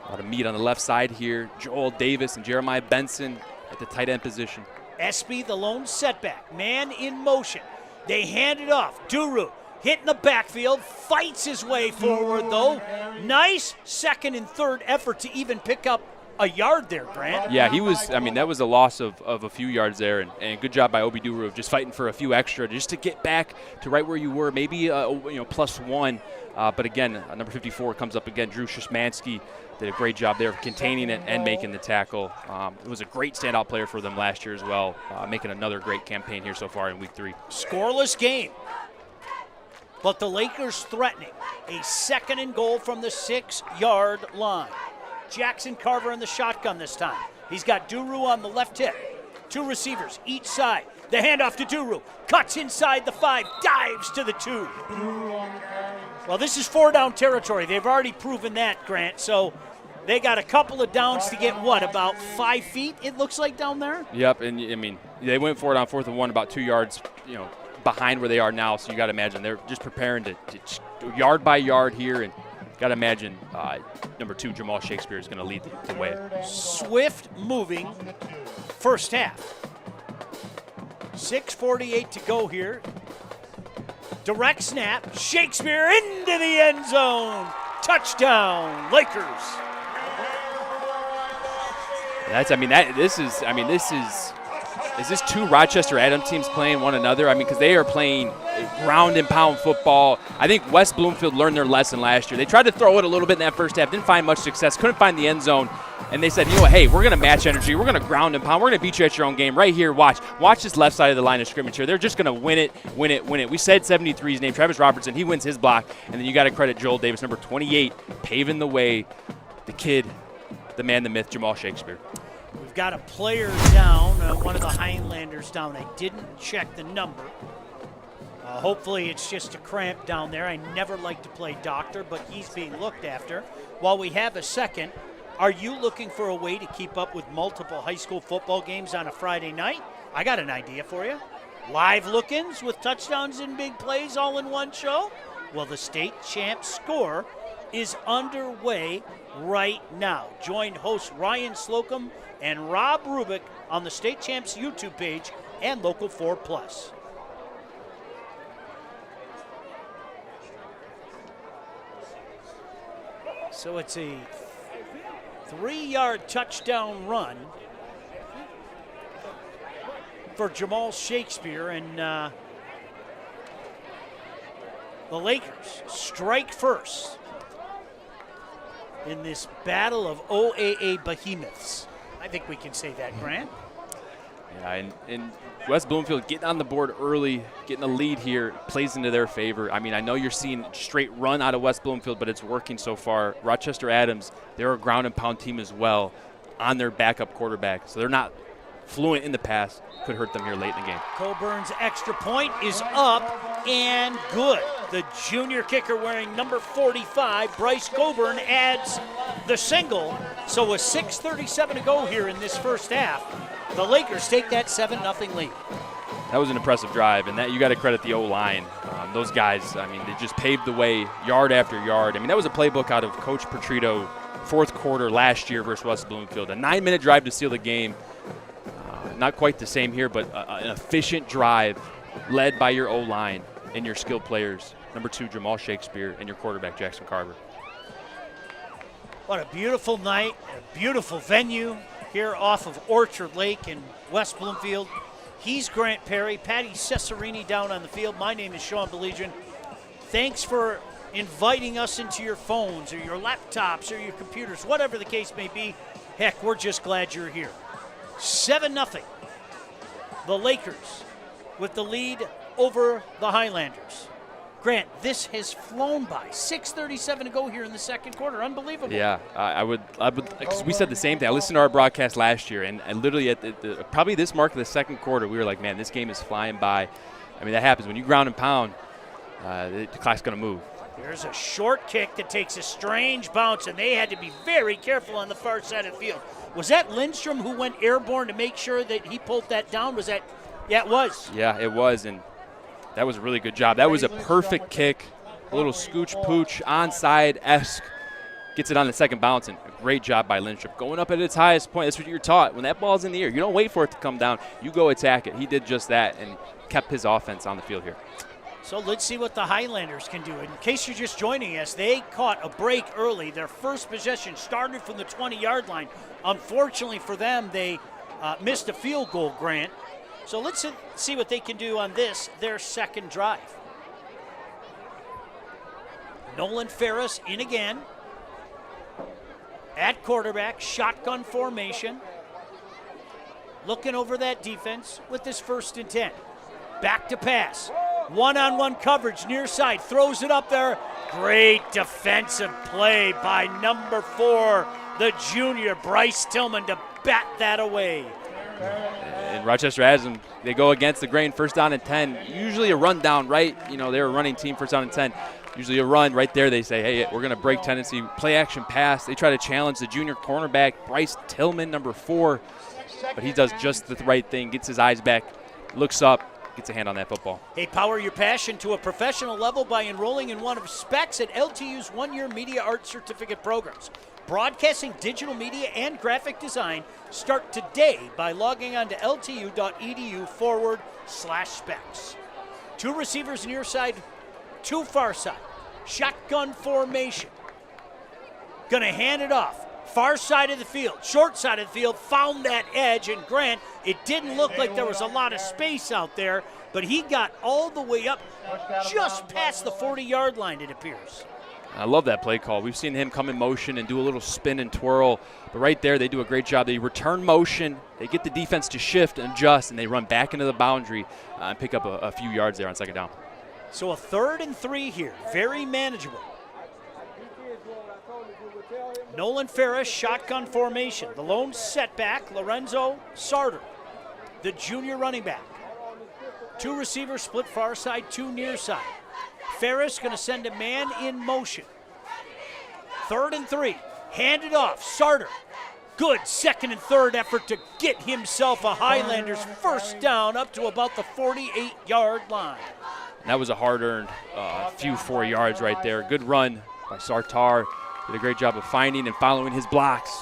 A lot of meat on the left side here. Joel Davis and Jeremiah Benson at the tight end position. Espy, the lone setback, man in motion. They hand it off. Duru hitting the backfield, fights his way forward though. Nice 2nd and 3rd effort to even pick up a yard there, Grant. Yeah, he was, I mean, that was a loss of a few yards there, and good job by Obi Duru of just fighting for a few extra just to get back to right where you were, maybe +1. But again, number 54 comes up again. Drew Szymanski did a great job there of containing it and making the tackle. It was a great standout player for them last year as well, making another great campaign here so far in week 3. Scoreless game, but the Lakers threatening a 2nd and goal from the 6-yard line. Jackson Carver in the shotgun this time. He's got Duru on the left hip. 2 receivers each side. The handoff to Duru. Cuts inside the 5. Dives to the 2. Well, this is 4-down territory. They've already proven that, Grant. So they got a couple of downs to get what, about 5 feet, it looks like, down there? Yep, and I mean, they went for it on 4th and 1, about 2 yards, behind where they are now. So you got to imagine they're just preparing to yard by yard here, and got to imagine number 2, Jamal Shakespeare, is going to lead the way. Swift moving first half. 6:48 to go here. Direct snap. Shakespeare into the end zone. Touchdown, Lakers. Is this 2 Rochester Adams teams playing one another? I mean, because they are playing ground and pound football. I think West Bloomfield learned their lesson last year. They tried to throw it a little bit in that first half, didn't find much success, couldn't find the end zone. And they said, hey, we're going to match energy. We're going to ground and pound. We're going to beat you at your own game right here. Watch this left side of the line of scrimmage here. They're just going to win it. We said 73's name, Travis Robertson. He wins his block. And then you got to credit Joel Davis, number 28, paving the way. The kid, the man, the myth, Jamal Shakespeare. We've got a player down, one of the Highlanders down. I didn't check the number. Hopefully it's just a cramp down there. I never like to play doctor, but he's being looked after. While we have a second, are you looking for a way to keep up with multiple high school football games on a Friday night? I got an idea for you. Live look-ins with touchdowns and big plays all in one show? Well, the State Champs Score is underway right now. Join hosts Ryan Slocum and Rob Rubik on the State Champs YouTube page and Local 4+. So it's a 3-yard touchdown run for Jamal Shakespeare, and the Lakers strike first in this battle of OAA behemoths. I think we can say that, Grant. Yeah, and West Bloomfield getting on the board early, getting a lead here, plays into their favor. I mean, I know you're seeing straight run out of West Bloomfield, but it's working so far. Rochester Adams, they're a ground and pound team as well on their backup quarterback, so they're not fluent in the pass. Could hurt them here late in the game. Coburn's extra point is up and good. The junior kicker wearing number 45, Bryce Coburn, adds the single. So with 6:37 to go here in this first half, the Lakers take that 7-0 lead. That was an impressive drive, and that you got to credit the O-line. Those guys, I mean, they just paved the way yard after yard. I mean, that was a playbook out of Coach Petrito, fourth quarter last year versus West Bloomfield. A 9-minute drive to seal the game. Not quite the same here, but an efficient drive led by your O-line and your skilled players. Number 2, Jamal Shakespeare, and your quarterback, Jackson Carver. What a beautiful night, a beautiful venue here off of Orchard Lake in West Bloomfield. He's Grant Perry, Patty Cesarini down on the field. My name is Sean Belegian. Thanks for inviting us into your phones or your laptops or your computers, whatever the case may be. Heck, we're just glad you're here. 7-0. The Lakers with the lead over the Highlanders. Grant, this has flown by. 6:37 to go here in the second quarter. Unbelievable. Yeah, I would, because we said the same thing. I listened to our broadcast last year, and literally at probably this mark of the second quarter, we were like, man, this game is flying by. I mean, that happens. When you ground and pound, the clock's going to move. There's a short kick that takes a strange bounce, and they had to be very careful on the far side of the field. Was that Lindstrom who went airborne to make sure that he pulled that down? Was that? Yeah, it was. Yeah, it was, and that was a really good job. That was a perfect kick, a little scooch pooch, onside-esque. Gets it on the second bounce, and a great job by Lindstrom. Going up at its highest point, that's what you're taught. When that ball's in the air, you don't wait for it to come down. You go attack it. He did just that and kept his offense on the field here. So let's see what the Highlanders can do. In case you're just joining us, they caught a break early. Their first possession started from the 20-yard line. Unfortunately for them, they missed a field goal, Grant. So let's see what they can do on this, their second drive. Nolan Ferris in again. At quarterback, shotgun formation. Looking over that defense with this 1st and 10. Back to pass. One-on-one coverage near side. Throws it up there. Great defensive play by number 4, the junior, Bryce Tillman, to bat that away. And Rochester has them. They go against the grain, 1st down and 10. Usually a run down, right? You know, they're a running team, 1st down and 10. Usually a run right there. They say, hey, we're going to break tendency. Play action pass. They try to challenge the junior cornerback, Bryce Tillman, number 4. But he does just the right thing, gets his eyes back, looks up, gets a hand on that football. Hey, power your passion to a professional level by enrolling in one of Specs at LTU's one-year media arts certificate programs. Broadcasting, digital media, and graphic design start today by logging on to ltu.edu/specs. 2 receivers near side, 2 far side. Shotgun formation. Gonna hand it off. Far side of the field, short side of the field, found that edge, and Grant, it didn't look like there was a lot of space out there, but he got all the way up just past the 40-yard line, it appears. I love that play call. We've seen him come in motion and do a little spin and twirl, but right there they do a great job. They return motion, they get the defense to shift and adjust, and they run back into the boundary and pick up a few yards there on 2nd down. So a 3rd and 3 here, very manageable. Nolan Ferris, shotgun formation. The lone setback, Lorenzo Sarter, the junior running back. 2 receivers split far side, 2 near side. Ferris going to send a man in motion. 3rd and 3, hand it off, Sarter. Good 2nd and 3rd effort to get himself a Highlanders 1st down up to about the 48-yard line. And that was a hard-earned few 4 yards right there. Good run by Sartar. Did a great job of finding and following his blocks,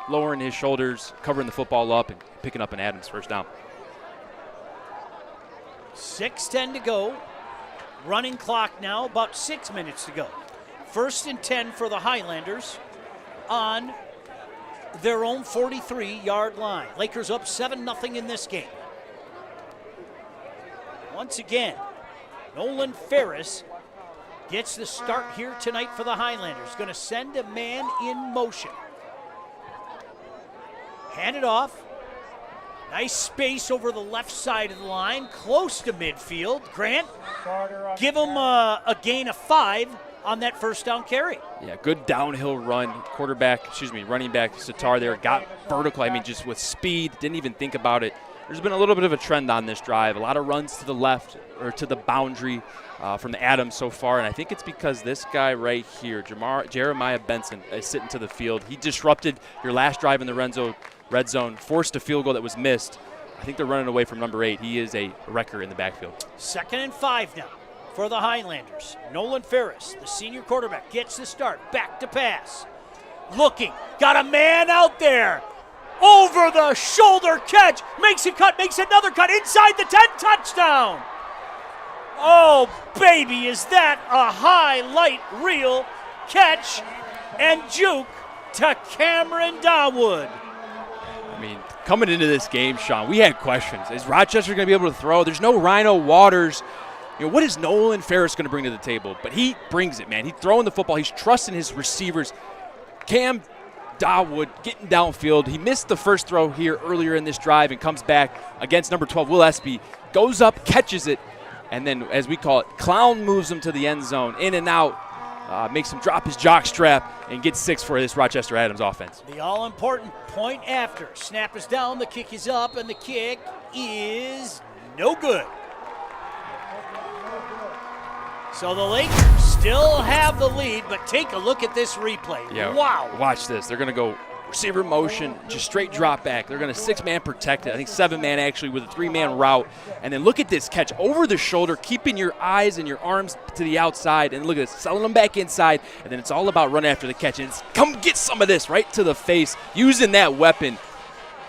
lowering his shoulders, covering the football up, and picking up an Adams 1st down. 6:10 to go. Running clock now, about 6 minutes to go. 1st and 10 for the Highlanders on their own 43-yard line. Lakers up 7-0 in this game. Once again, Nolan Ferris gets the start here tonight for the Highlanders. Going to send a man in motion. Hand it off. Nice space over the left side of the line, close to midfield. Grant, give him a gain of 5 on that 1st down carry. Yeah, good downhill run. Running back Sitar there got vertical. I mean, just with speed, didn't even think about it. There's been a little bit of a trend on this drive. A lot of runs to the left or to the boundary from the Adams so far, and I think it's because this guy right here, Jeremiah Benson, is sitting to the field. He disrupted your last drive in the red zone, forced a field goal that was missed. I think they're running away from number 8. He is a wrecker in the backfield. 2nd and 5 now for the Highlanders. Nolan Ferris, the senior quarterback, gets the start. Back to pass. Looking, got a man out there. Over the shoulder catch, makes a cut, makes another cut, inside the 10, touchdown. Oh, baby, is that a highlight reel catch and juke to Cameron Dawood. mean, coming into this game, Sean, we had questions. Is Rochester going to be able to throw? There's no Rhino Waters. You know, what is Nolan Ferris going to bring to the table? But he brings it, man. He's throwing the football. He's trusting his receivers. Cam Dawood getting downfield. He missed the first throw here earlier in this drive and comes back against number 12, Will Espy. Goes up, catches it, and then, as we call it, clown moves him to the end zone, in and out. Makes him drop his jock strap and gets 6 for this Rochester Adams offense. The all-important point after. Snap is down, the kick is up, and the kick is no good. So the Lakers still have the lead, but take a look at this replay. Yeah, wow. Watch this. They're going to go receiver motion, just straight drop back. They're going to 6-man protect it. I think 7-man actually with a 3-man route. And then look at this catch over the shoulder, keeping your eyes and your arms to the outside. And look at this, selling them back inside. And then it's all about run after the catch. And it's come get some of this right to the face, using that weapon.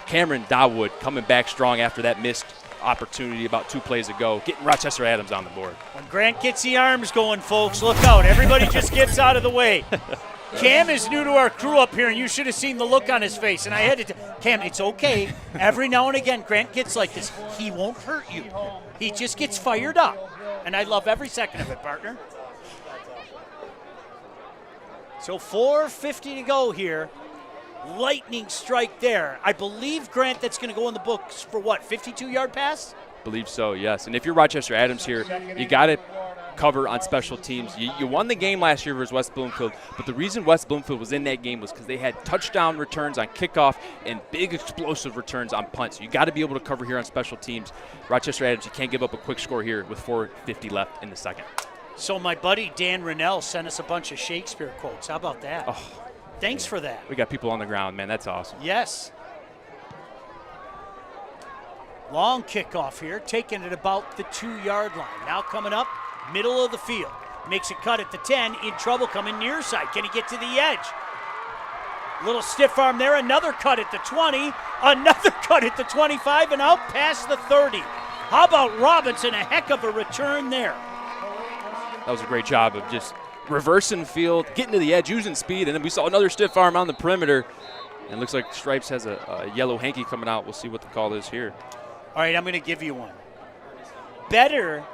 Cameron Dawood coming back strong after that missed opportunity about 2 plays ago, getting Rochester Adams on the board. When Grant gets the arms going, folks, look out. Everybody just gets out of the way. Cam is new to our crew up here, and you should have seen the look on his face. And I had to Cam, it's okay. Every now and again, Grant gets like this. He won't hurt you. He just gets fired up. And I love every second of it, partner. So 4:50 to go here. Lightning strike there. I believe, Grant, that's going to go in the books for what, 52-yard pass? Believe so, yes. And if you're Rochester Adams here, you got to cover on special teams. You won the game last year versus West Bloomfield, but the reason West Bloomfield was in that game was because they had touchdown returns on kickoff and big explosive returns on punts. So you got to be able to cover here on special teams. Rochester Adams, you can't give up a quick score here with 4:50 left in the second. So my buddy Dan Rennell sent us a bunch of Shakespeare quotes. How about that? Oh, thanks for that. We got people on the ground, man. That's awesome. Yes. Long kickoff here, taken at about the 2-yard line. Now coming up, middle of the field. Makes a cut at the 10, in trouble coming near side. Can he get to the edge? Little stiff arm there, another cut at the 20, another cut at the 25, and out past the 30. How about Robinson? A heck of a return there. That was a great job of just reversing field, getting to the edge, using speed, and then we saw another stiff arm on the perimeter. And it looks like Stripes has a yellow hanky coming out. We'll see what the call is here. All right, I'm going to give you one. Better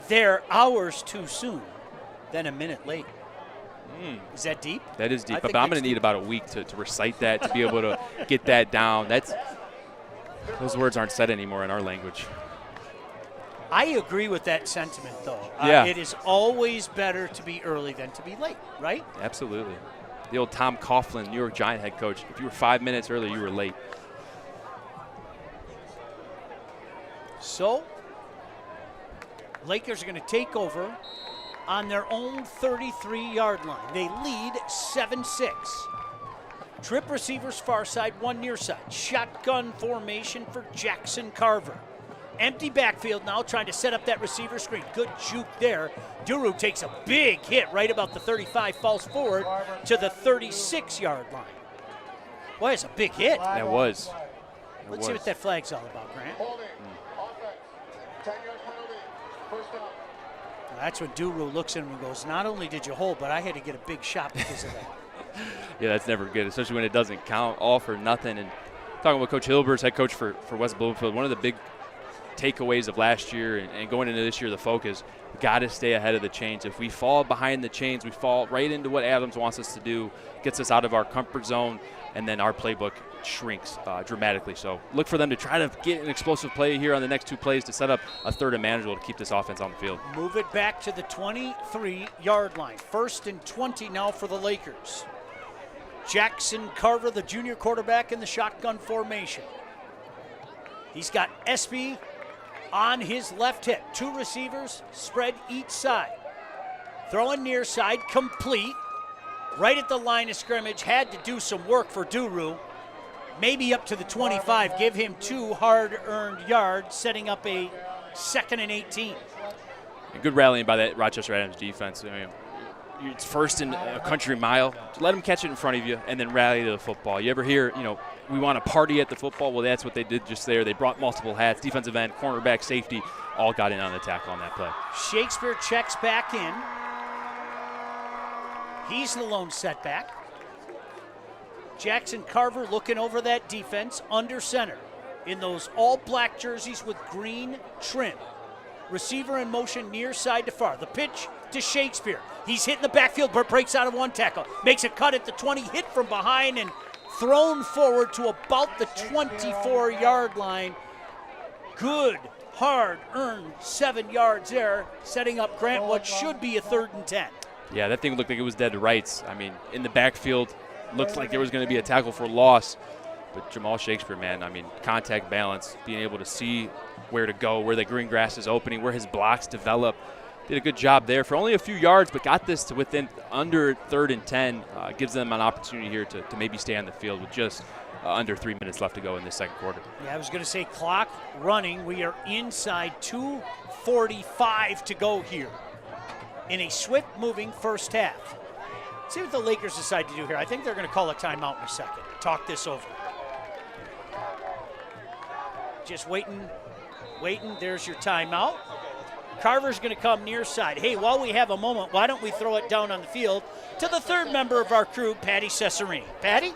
they're hours too soon than a minute late. Is that deep? That is deep, but I'm going to need about a week to recite that, to be able to get that down. Those words aren't said anymore in our language. I agree with that sentiment, though. Yeah. It is always better to be early than to be late, right? Absolutely. The old Tom Coughlin, New York Giant head coach, if you were 5 minutes early, you were late. So, Lakers are going to take over on their own 33-yard line. They lead 7-6. Trip receivers far side, one near side. Shotgun formation for Jackson Carver. Empty backfield now, trying to set up that receiver screen. Good juke there. Duru takes a big hit right about the 35, falls forward to the 36-yard line. Boy, it's a big hit. That was. Let's see what that flag's all about, Grant. That's when Duru looks in and goes, not only did you hold, but I had to get a big shot because of that. Yeah, that's never good, especially when it doesn't count, all for nothing. And talking with Coach Hilbert's head coach for West Bloomfield, one of the big takeaways of last year and going into this year, the focus, we got to stay ahead of the chains. If we fall behind the chains, we fall right into what Adams wants us to do, gets us out of our comfort zone, and then our playbook shrinks dramatically. So look for them to try to get an explosive play here on the next 2 plays to set up a third and manageable to keep this offense on the field. Move it back to the 23-yard line. 1st and 20 now for the Lakers. Jackson Carver, the junior quarterback, in the shotgun formation. He's got Espy on his left hip. 2 receivers spread each side. Throwing near side, complete. Right at the line of scrimmage, had to do some work for Duru. Maybe up to the 25, give him 2 hard-earned yards, setting up a 2nd and 18. And good rallying by that Rochester Adams defense. I mean, it's first in a country mile. Let them catch it in front of you and then rally to the football. You ever hear, we want to party at the football? Well, that's what they did just there. They brought multiple hats, defensive end, cornerback, safety, all got in on the tackle on that play. Shakespeare checks back in. He's the lone setback. Jackson Carver looking over that defense under center in those all-black jerseys with green trim. Receiver in motion near side to far. The pitch to Shakespeare. He's hitting the backfield, but breaks out of one tackle. Makes a cut at the 20, hit from behind, and thrown forward to about the 24-yard line. Good, hard-earned 7 yards there, setting up Grant what should be a 3rd and 10. Yeah, that thing looked like it was dead to rights. I mean, in the backfield, looked like there was going to be a tackle for loss. But Jamal Shakespeare, man, I mean, contact balance, being able to see where to go, where the green grass is opening, where his blocks develop. Did a good job there for only a few yards, but got this to within under 3rd and 10. Gives them an opportunity here to maybe stay on the field with just under 3 minutes left to go in this second quarter. Yeah, I was going to say clock running. We are inside 2:45 to go here in a swift-moving first half. See what the Lakers decide to do here. I think they're going to call a timeout in a second. Talk this over. Just waiting. There's your timeout. Carver's going to come near side. Hey, while we have a moment, why don't we throw it down on the field to the 3rd member of our crew, Patty Cesarini. Patty?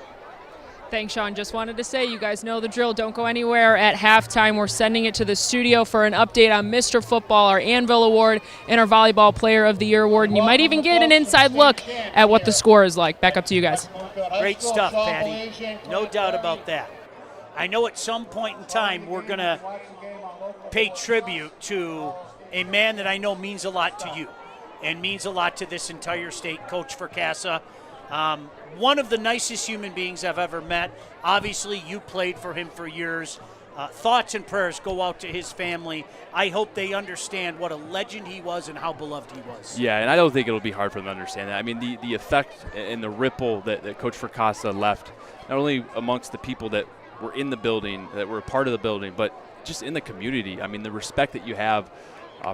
Thanks, Sean. Just wanted to say, you guys know the drill. Don't go anywhere at halftime. We're sending it to the studio for an update on Mr. Football, our Anvil Award, and our Volleyball Player of the Year award. And you might even get an inside look at what the score is like. Back up to you guys. Great stuff, Patty. No doubt about that. I know at some point in time we're going to pay tribute to a man that I know means a lot to you and means a lot to this entire state, Coach Fracassa. One of the nicest human beings I've ever met. Obviously, you played for him for years. Thoughts and prayers go out to his family. I hope they understand what a legend he was and how beloved he was. Yeah, and I don't think it'll be hard for them to understand that. I mean, the effect and the ripple that Coach Fracassa left, not only amongst the people that were in the building, that were a part of the building, but just in the community. I mean, the respect that you have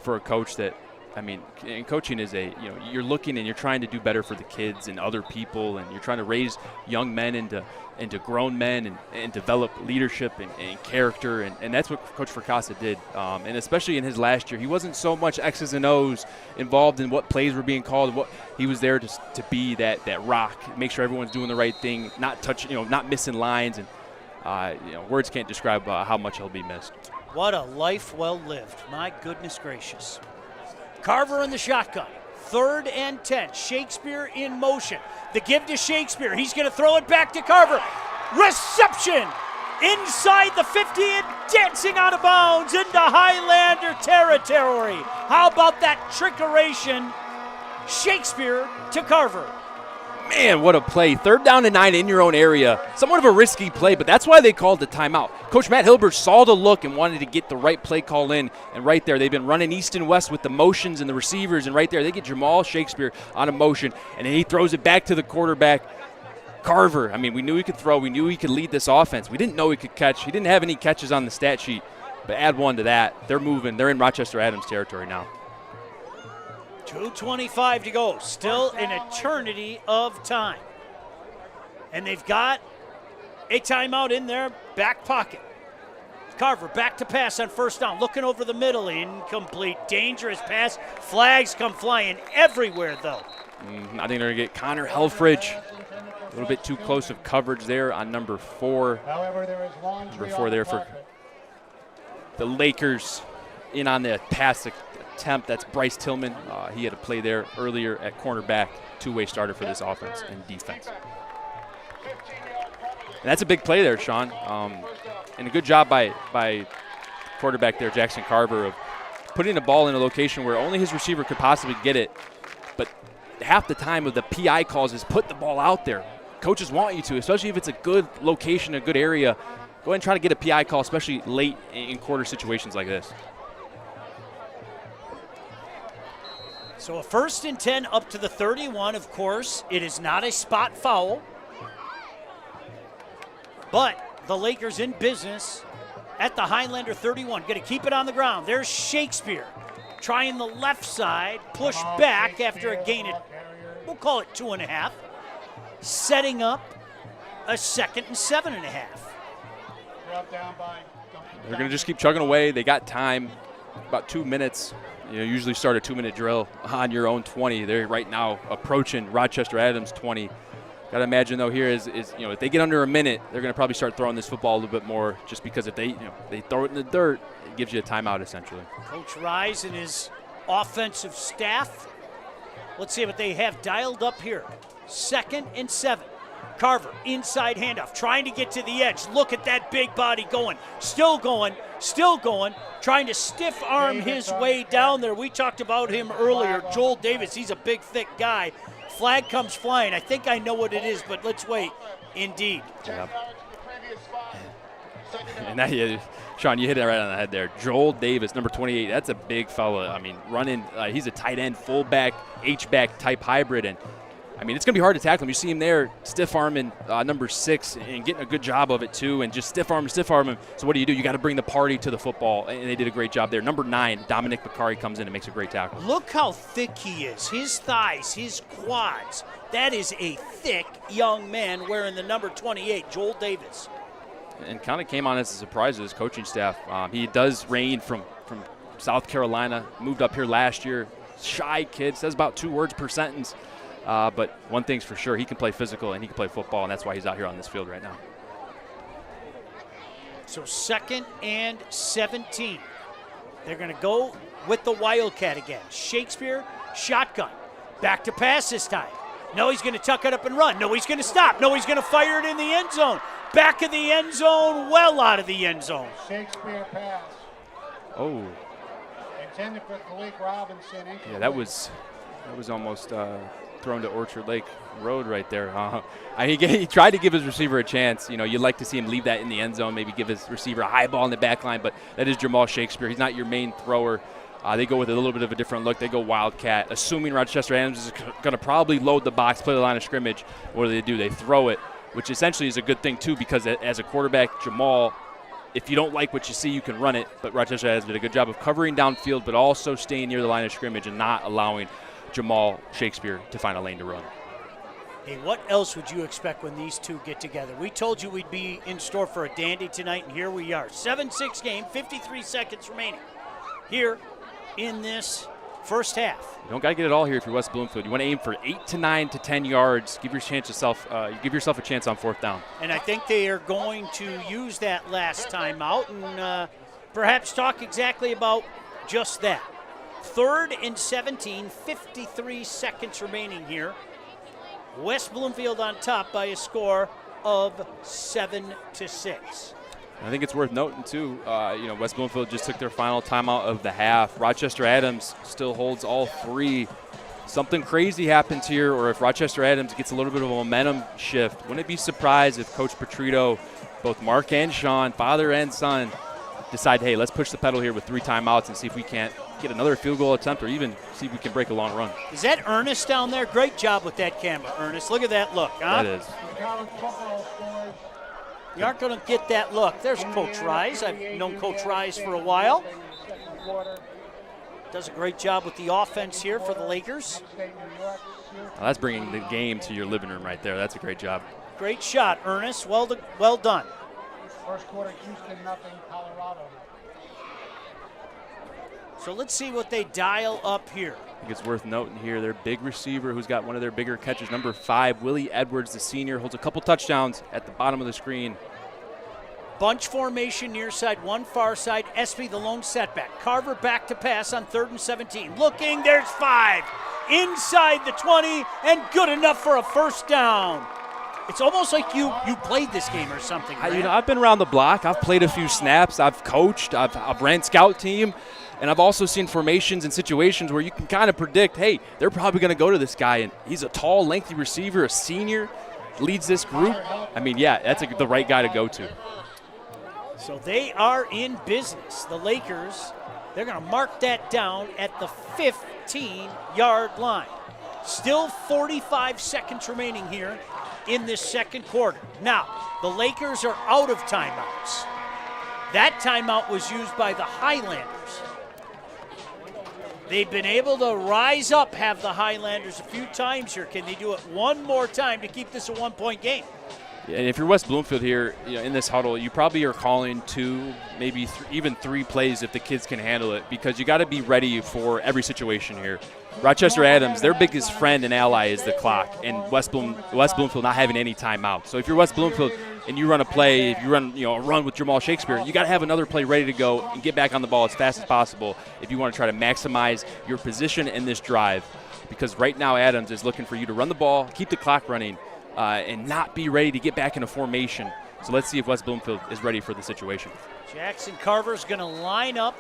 for a coach that, I mean, and coaching is you're looking and you're trying to do better for the kids and other people, and you're trying to raise young men into grown men and develop leadership and character, and that's what Coach Fracassa did. And especially in his last year, he wasn't so much X's and O's involved in what plays were being called. What he was there to be that rock, make sure everyone's doing the right thing, not missing lines, and words can't describe how much he'll be missed. What a life well lived. My goodness gracious. Carver in the shotgun. 3rd and 10. Shakespeare in motion. The give to Shakespeare. He's going to throw it back to Carver. Reception inside the 50 and dancing out of bounds into Highlander territory. How about that trickeration? Shakespeare to Carver. Man, what a play. 3rd down and 9 in your own area. Somewhat of a risky play, but that's why they called the timeout. Coach Matt Hilbert saw the look and wanted to get the right play call in, and right there, they've been running east and west with the motions and the receivers, and right there, they get Jamal Shakespeare on a motion, and then he throws it back to the quarterback. Carver, I mean, we knew he could throw. We knew he could lead this offense. We didn't know he could catch. He didn't have any catches on the stat sheet, but add one to that. They're moving. They're in Rochester Adams territory now. 2:25 to go. Still an eternity of time. And they've got a timeout in their back pocket. Carver back to pass on 1st down. Looking over the middle. Incomplete. Dangerous pass. Flags come flying everywhere, though. I think they're going to get Connor Helfrich. A little bit too close of coverage there on number 4. However, there is Number 4 there for the Lakers in on the pass attempt. That's Bryce Tillman. He had a play there earlier at cornerback. Two-way starter for this offense and defense. And that's a big play there, Sean. And a good job by quarterback there, Jackson Carver, of putting the ball in a location where only his receiver could possibly get it. But half the time of the PI calls is put the ball out there. Coaches want you to, especially if it's a good location, a good area. Go ahead and try to get a PI call, especially late in quarter situations like this. So a 1st and 10 up to the 31. Of course, it is not a spot foul. But the Lakers in business at the Highlander 31. Going to keep it on the ground. There's Shakespeare trying the left side. Push back after a gain of, we'll call it 2.5. Setting up a 2nd and 7.5. They're going to just keep chugging away. They got time, about 2 minutes. You usually start a 2-minute drill on your own 20. They're right now approaching Rochester Adams 20. Got to imagine, though, here is if they get under a minute, they're going to probably start throwing this football a little bit more, just because if they throw it in the dirt, it gives you a timeout, essentially. Coach Rise and his offensive staff. Let's see what they have dialed up here. 2nd and 7. Carver, inside handoff, trying to get to the edge. Look at that big body going, still going, trying to stiff arm his way down there. We talked about him earlier. Joel Davis, he's a big, thick guy. Flag comes flying. I think I know what it is, but let's wait. Indeed. Yep. And that, Sean, you hit it right on the head there. Joel Davis, number 28, that's a big fella. I mean, running, he's a tight end, fullback, H-back type hybrid, and I mean, it's going to be hard to tackle him. You see him there, stiff arming number 6 and getting a good job of it too, and just stiff arm him. So what do? You got to bring the party to the football, and they did a great job there. Number 9, Dominic McCarry comes in and makes a great tackle. Look how thick he is. His thighs, his quads. That is a thick young man wearing the number 28, Joel Davis. And kind of came on as a surprise to his coaching staff. He does reign from South Carolina, moved up here last year. Shy kid, says about 2 words per sentence. But one thing's for sure, he can play physical and he can play football, and that's why he's out here on this field right now. So 2nd and 17. They're going to go with the Wildcat again. Shakespeare, shotgun. Back to pass this time. No, he's going to tuck it up and run. No, he's going to stop. No, he's going to fire it in the end zone. Back of the end zone, well out of the end zone. Shakespeare pass. Oh. Intended for Khalik Robinson. Yeah, that was almost thrown to Orchard Lake Road right there. He tried to give his receiver a chance. You'd like to see him leave that in the end zone, maybe give his receiver a high ball in the back line, but that is Jamal Shakespeare. He's not your main thrower. They go with a little bit of a different look. They go Wildcat, assuming Rochester Adams is going to probably load the box, play the line of scrimmage. What do? They throw it, which essentially is a good thing, too, because as a quarterback, Jamal, if you don't like what you see, you can run it. But Rochester Adams did a good job of covering downfield, but also staying near the line of scrimmage and not allowing Jamal Shakespeare to find a lane to run. Hey, what else would you expect when these two get together? We told you we'd be in store for a dandy tonight, and here we are. 7-6 game, 53 seconds remaining here in this first half. You don't got to get it all here if you're West Bloomfield. You want to aim for 8 to 9 to 10 yards. Give yourself a chance on 4th down. And I think they are going to use that last timeout and perhaps talk exactly about just that. 3rd and 17, 53 seconds remaining here. West Bloomfield on top by a score of 7-6. I think it's worth noting, too, West Bloomfield just took their final timeout of the half. Rochester Adams still holds all 3. Something crazy happens here, or if Rochester Adams gets a little bit of a momentum shift, wouldn't it be surprised if Coach Petrito, both Mark and Sean, father and son, decide, hey, let's push the pedal here with 3 timeouts and see if we can't get another field goal attempt or even see if we can break a long run. Is that Ernest down there? Great job with that camera, Ernest. Look at that look, huh? That is. You aren't going to get that look. There's Coach Rise. I've known Coach Rise for a while. Does a great job with the offense here for the Lakers. Well, that's bringing the game to your living room right there. That's a great job. Great shot, Ernest. Well done. First quarter, Houston nothing, Colorado. So let's see what they dial up here. I think it's worth noting here, their big receiver who's got one of their bigger catches, number 5, Willie Edwards, the senior, holds a couple touchdowns at the bottom of the screen. Bunch formation near side, one far side. Espy the lone setback. Carver back to pass on 3rd and 17. Looking, there's 5. Inside the 20 and good enough for a first down. It's almost like you played this game or something, right? I've been around the block. I've played a few snaps. I've coached. I've ran scout team. And I've also seen formations and situations where you can kind of predict, hey, they're probably going to go to this guy. And he's a tall, lengthy receiver, a senior, leads this group. I mean, yeah, that's the right guy to go to. So they are in business. The Lakers, they're going to mark that down at the 15-yard line. Still 45 seconds remaining here in this second quarter. Now, the Lakers are out of timeouts. That timeout was used by the Highlanders. They've been able to rise up, have the Highlanders a few times here. Can they do it one more time to keep this a one-point game? And if you're West Bloomfield here, in this huddle, you probably are calling 2, maybe even 3 plays if the kids can handle it, because you got to be ready for every situation here. Rochester Adams, their biggest friend and ally is the clock, and West Bloomfield not having any timeout. So if you're West Bloomfield and you run a play, if you run a run with Jamal Shakespeare, you got to have another play ready to go and get back on the ball as fast as possible if you want to try to maximize your position in this drive, because right now Adams is looking for you to run the ball, keep the clock running, and not be ready to get back into formation. So let's see if West Bloomfield is ready for the situation. Jackson Carver's going to line up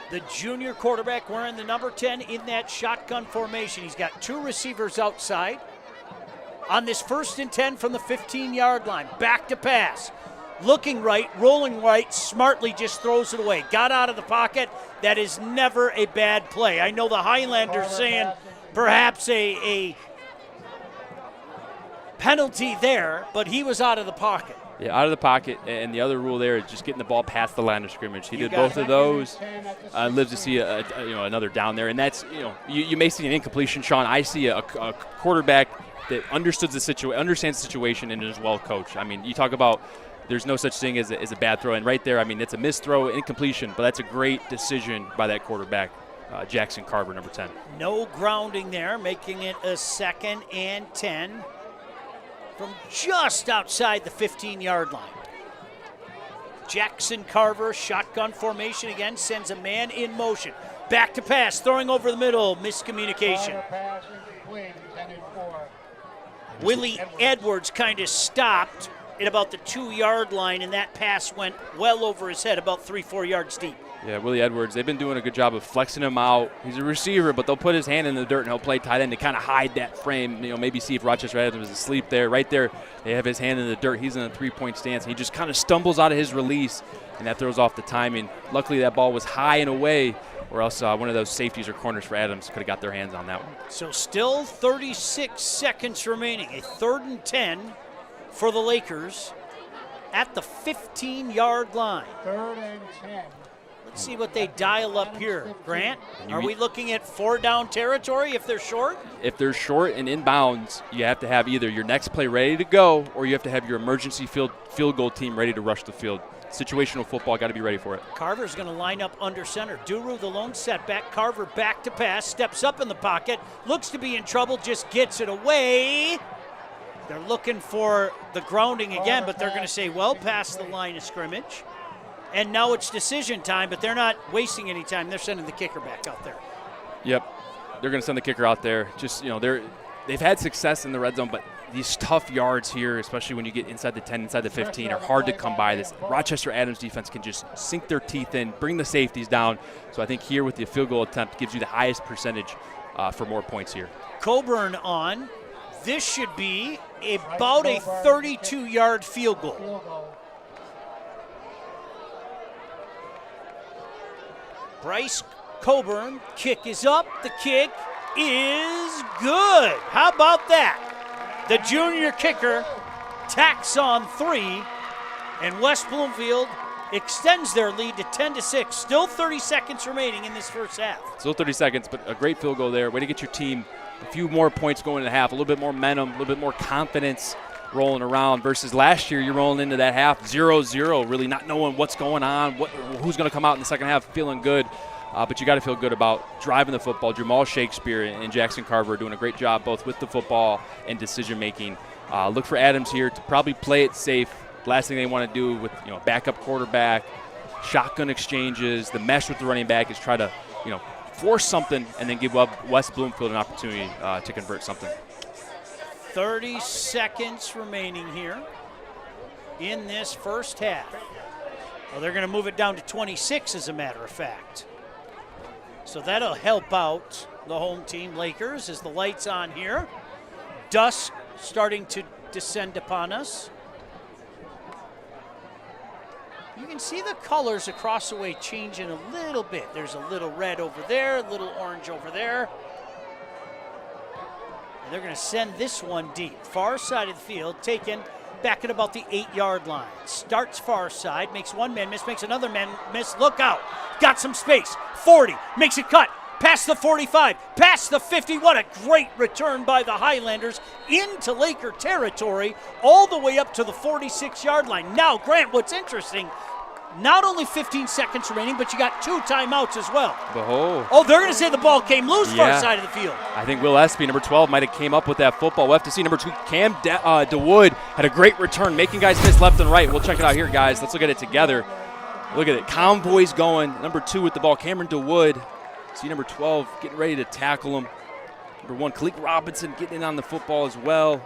the junior quarterback wearing the number 10 in that shotgun formation. He's got 2 receivers outside. On this 1st and 10 from the 15-yard line, back to pass. Looking right, rolling right, smartly just throws it away. Got out of the pocket. That is never a bad play. I know the Highlanders saying perhaps a penalty there, but he was out of the pocket. Yeah, out of the pocket, and the other rule there is just getting the ball past the line of scrimmage. He did both of those. Lives to see another down there, and that's you may see an incompletion, Sean. I see a quarterback that understands the situation and is well coached. I mean, you talk about there's no such thing as a bad throw, and right there, I mean, it's a missed throw, incompletion, but that's a great decision by that quarterback, Jackson Carver, number 10. No grounding there, making it a 2nd and 10. From just outside the 15-yard line. Jackson Carver, shotgun formation again, sends a man in motion. Back to pass, throwing over the middle, miscommunication. Willie Edwards kind of stopped at about the 2-yard line, and that pass went well over his head, about 3-4 yards deep. Yeah, Willie Edwards, they've been doing a good job of flexing him out. He's a receiver, but they'll put his hand in the dirt and he'll play tight end to kind of hide that frame, maybe see if Rochester Adams is asleep there. Right there, they have his hand in the dirt. He's in a 3-point stance. He just kind of stumbles out of his release, and that throws off the timing. Luckily, that ball was high and away, or else one of those safeties or corners for Adams could have got their hands on that one. So still 36 seconds remaining. A 3rd and 10 for the Lakers at the 15-yard line. 3rd and 10. Let's see what they dial up here. Grant, are we looking at 4-down territory if they're short? If they're short and inbounds, you have to have either your next play ready to go or you have to have your emergency field goal team ready to rush the field. Situational football, got to be ready for it. Carver's going to line up under center. Duru, the lone setback. Carver back to pass, steps up in the pocket, looks to be in trouble, just gets it away. They're looking for the grounding again, but they're going to say well past the line of scrimmage. And now it's decision time, but they're not wasting any time. They're sending the kicker back out there. Yep, they're going to send the kicker out there. Just, they've had success in the red zone, but these tough yards here, especially when you get inside the 10, inside the 15, are hard to come by. This Rochester Adams defense can just sink their teeth in, bring the safeties down. So I think here with the field goal attempt gives you the highest percentage for more points here. Coburn on. This should be about a 32-yard field goal. Bryce Coburn, kick is up. The kick is good. How about that? The junior kicker tacks on 3, and West Bloomfield extends their lead to 10-6. Still 30 seconds remaining in this first half. Still 30 seconds, but a great field goal there. Way to get your team a few more points going in the half, a little bit more momentum, a little bit more confidence rolling around versus last year you're rolling into that half 0-0, really not knowing what's going on, who's going to come out in the second half feeling good. But you got to feel good about driving the football. Jamal Shakespeare and Jackson Carver are doing a great job both with the football and decision-making. Look for Adams here to probably play it safe. Last thing they want to do with backup quarterback, shotgun exchanges, the mesh with the running back is try to force something and then give West Bloomfield an opportunity to convert something. 30 seconds remaining here in this first half. Well, they're going to move it down to 26 as a matter of fact. So that'll help out the home team, Lakers, as the light's on here. Dusk starting to descend upon us. You can see the colors across the way changing a little bit. There's a little red over there, a little orange over there. And they're going to send this one deep. Far side of the field, taken back at about the 8-yard line. Starts far side, makes one man miss, makes another man miss. Look out. Got some space. 40, makes it cut. past the 45, past the 50. What a great return by the Highlanders into Laker territory, all the way up to the 46-yard line. Now, Grant, what's interesting, not only 15 seconds remaining, but you got 2 timeouts as well. Oh, they're going to say the ball came loose far side of the field. I think Will Espy, number 12, might have came up with that football. We'll have to see. Number 2, Cam DeWood had a great return, making guys miss left and right. We'll check it out here, guys. Let's look at it together. Look at it. Convoy's going. Number 2 with the ball, Cameron DeWood. See number 12 getting ready to tackle him. Number 1, Kalik Robinson getting in on the football as well.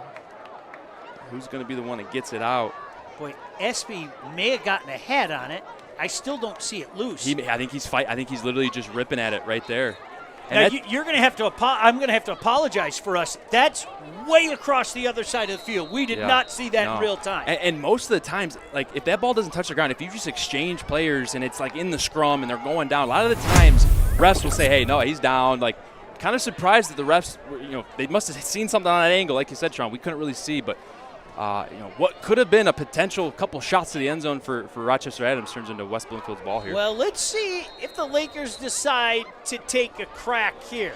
Who's going to be the one that gets it out? Boy, Espy may have gotten a head on it. I still don't see it loose. I think he's literally just ripping at it right there. And now you're going to have to. I'm going to have to apologize for us. That's way across the other side of the field. We did not see that in real time. And most of the times, like if that ball doesn't touch the ground, if you just exchange players and it's like in the scrum and they're going down, a lot of the times refs will say, "Hey, no, he's down." Like, kind of surprised that the refs, they must have seen something on that angle, like you said, Sean. We couldn't really see, but. What could have been a potential couple shots to the end zone for Rochester Adams turns into West Bloomfield's ball here. Well, let's see if the Lakers decide to take a crack here.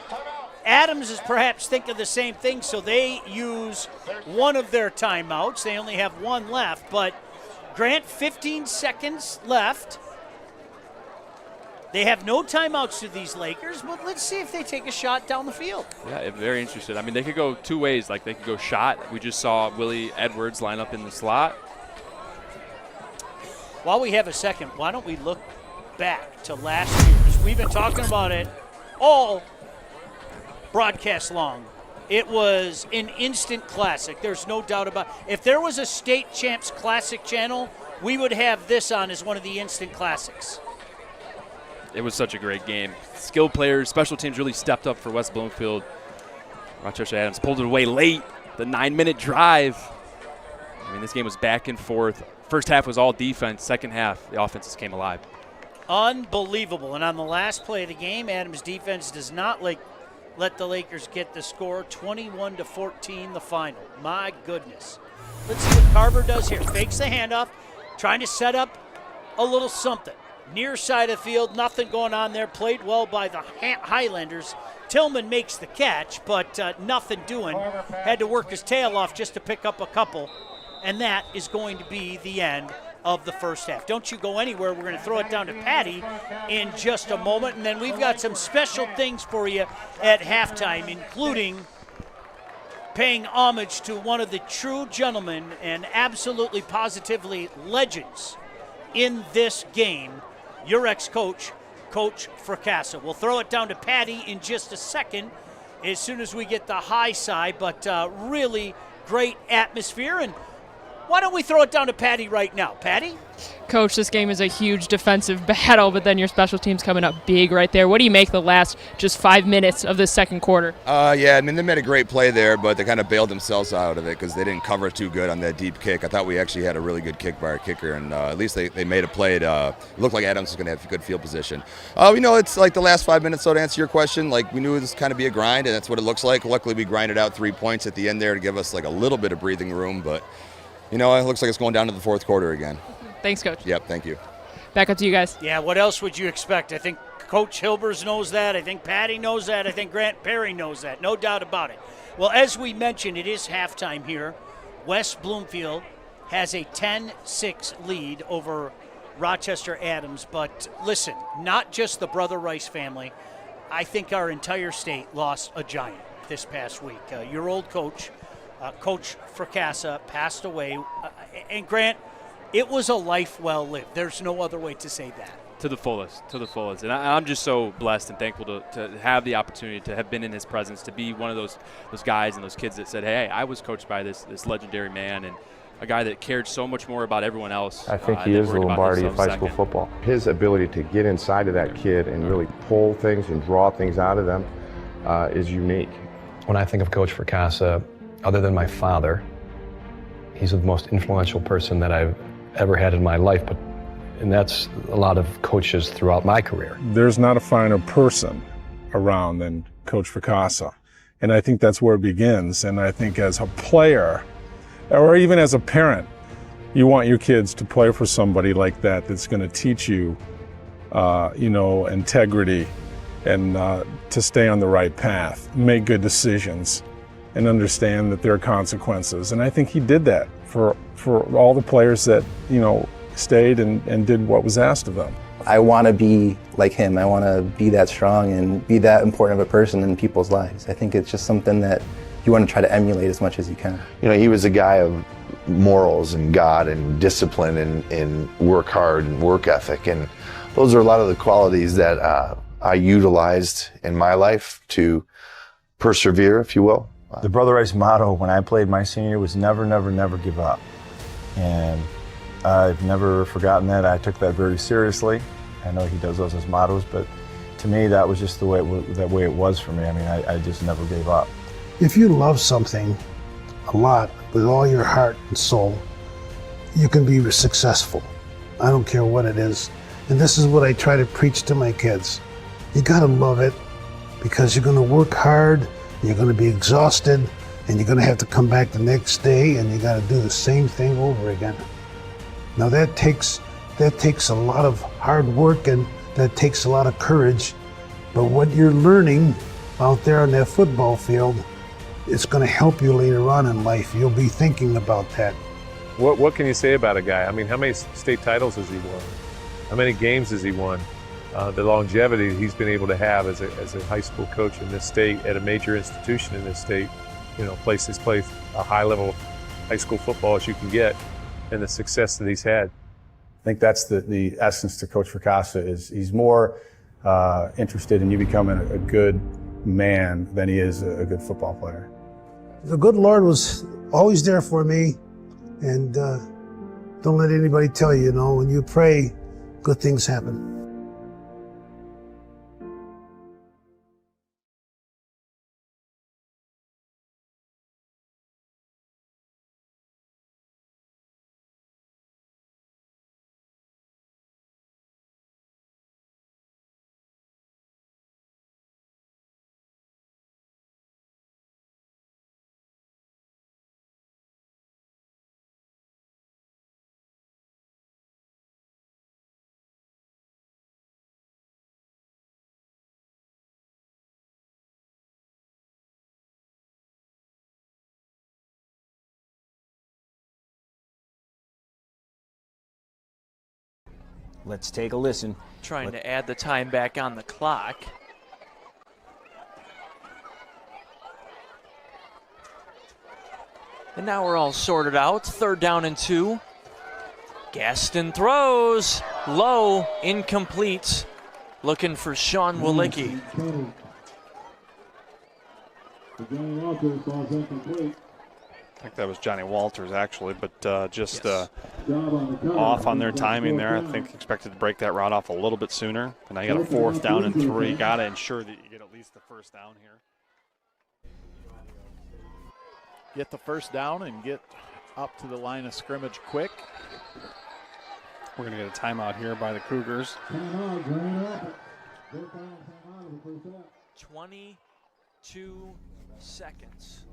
Adams is perhaps thinking the same thing, so they use one of their timeouts. They only have 1 left, but Grant, 15 seconds left. They have no timeouts to these Lakers, but let's see if they take a shot down the field. Yeah, very interested. I mean, they could go 2 ways. Like, they could go shot. We just saw Willie Edwards line up in the slot. While we have a second, why don't we look back to last year's? We've been talking about it all broadcast long. It was an instant classic. There's no doubt about it. If there was a State Champs Classic channel, we would have this on as one of the instant classics. It was such a great game. Skilled players, special teams really stepped up for West Bloomfield. Rochester Adams pulled it away late. The 9-minute drive. I mean, this game was back and forth. First half was all defense. Second half, the offenses came alive. Unbelievable. And on the last play of the game, Adams' defense does not let the Lakers get the score. 21-14, the final. My goodness. Let's see what Carver does here. Fakes the handoff, trying to set up a little something. Near side of the field, nothing going on there. Played well by the Highlanders. Tillman makes the catch, but nothing doing. Had to work his tail off just to pick up a couple. And that is going to be the end of the first half. Don't you go anywhere. We're going to throw it down to Patty in just a moment. And then we've got some special things for you at halftime, including paying homage to one of the true gentlemen and absolutely positively legends in this game, your ex-coach, Coach Fracassa. We'll throw it down to Patty in just a second as soon as we get the high side, but really great atmosphere. And why don't we throw it down to Patty right now? Patty? Coach, this game is a huge defensive battle, but then your special teams coming up big right there. What do you make the last just 5 minutes of the second quarter? Yeah, I mean, they made a great play there, but they kind of bailed themselves out of it because they didn't cover too good on that deep kick. I thought we actually had a really good kick by our kicker, and at least they made a play. It looked like Adams was going to have good field position. It's like the last 5 minutes, so to answer your question, like we knew this kind of be a grind, and that's what it looks like. Luckily, we grinded out 3 points at the end there to give us like a little bit of breathing room, but it looks like it's going down to the fourth quarter again. Thanks, Coach. Yep, thank you. Back up to you guys. Yeah, what else would you expect? I think Coach Hilbers knows that. I think Patty knows that. I think Grant Perry knows that. No doubt about it. Well, as we mentioned, it is halftime here. West Bloomfield has a 10-6 lead over Rochester Adams. But listen, not just the Brother Rice family. I think our entire state lost a giant this past week. Your old coach, Coach Fracassa, passed away. And Grant, it was a life well lived. There's no other way to say that. To the fullest. And I'm just so blessed and thankful to have the opportunity to have been in his presence, to be one of those guys and those kids that said, hey, I was coached by this legendary man, and a guy that cared so much more about everyone else. I think he is the Lombardi of high school football. His ability to get inside of that kid and really pull things and draw things out of them is unique. When I think of Coach Fracassa, other than my father, he's the most influential person that I've ever had in my life, and that's a lot of coaches throughout my career. There's not a finer person around than Coach Fracassa, and I think that's where it begins. And I think as a player, or even as a parent, you want your kids to play for somebody like that that's going to teach you, integrity and to stay on the right path, make good decisions, and understand that there are consequences. And I think he did that for all the players that, you know, stayed and did what was asked of them. I want to be like him. I want to be that strong and be that important of a person in people's lives. I think it's just something that you want to try to emulate as much as you can. You know, he was a guy of morals and God and discipline and work hard and work ethic. And those are a lot of the qualities that I utilized in my life to persevere, if you will. The Brother Rice motto when I played my senior year was never, never, never give up. And I've never forgotten that. I took that very seriously. I know he does those as mottos, but to me, that was just the way it was for me. I mean, I just never gave up. If you love something a lot with all your heart and soul, you can be successful. I don't care what it is. And this is what I try to preach to my kids. You gotta love it, because you're gonna work hard, you're gonna be exhausted, and you're gonna have to come back the next day and you gotta do the same thing over again. Now that takes a lot of hard work and that takes a lot of courage, but what you're learning out there on that football field, it's gonna help you later on in life. You'll be thinking about that. What can you say about a guy? I mean, how many state titles has he won? How many games has he won? The longevity he's been able to have as a high school coach in this state at a major institution in this state, you know, plays a high level high school football as you can get, and the success that he's had. I think that's the essence to Coach Fracassa is he's more interested in you becoming a good man than he is a good football player. The good Lord was always there for me, and don't let anybody tell you, you know, when you pray, good things happen. Let's take a listen. Trying to add the time back on the clock. And now we're all sorted out. 3rd down and 2. Gaston throws. Low, incomplete. Looking for Sean Walicki. I think that was Johnny Walters, actually, but just off on their timing there. I think expected to break that route off a little bit sooner. And now you got a 4th down and 3. Got to ensure that you get at least the 1st down here. Get the 1st down and get up to the line of scrimmage quick. We're going to get a timeout here by the Cougars. 22 seconds.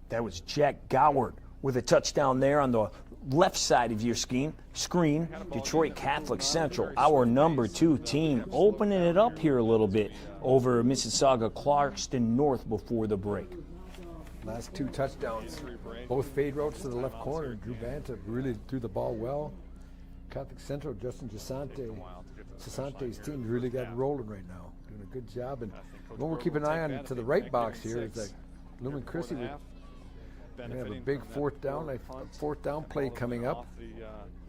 That was Jack Goward with a touchdown there on the left side of your screen. Detroit Catholic Central, our number 2 team, opening it up here a little bit over Mississauga Clarkston North before the break. Last 2 touchdowns, both fade routes to the left corner. Drew Banta really threw the ball well. Catholic Central, Justin Sasante's team really got rolling right now, doing a good job. And when we're keeping an eye on to the right box here, it's like Lumen Chrissy. We're going to have a big 4th down play coming up.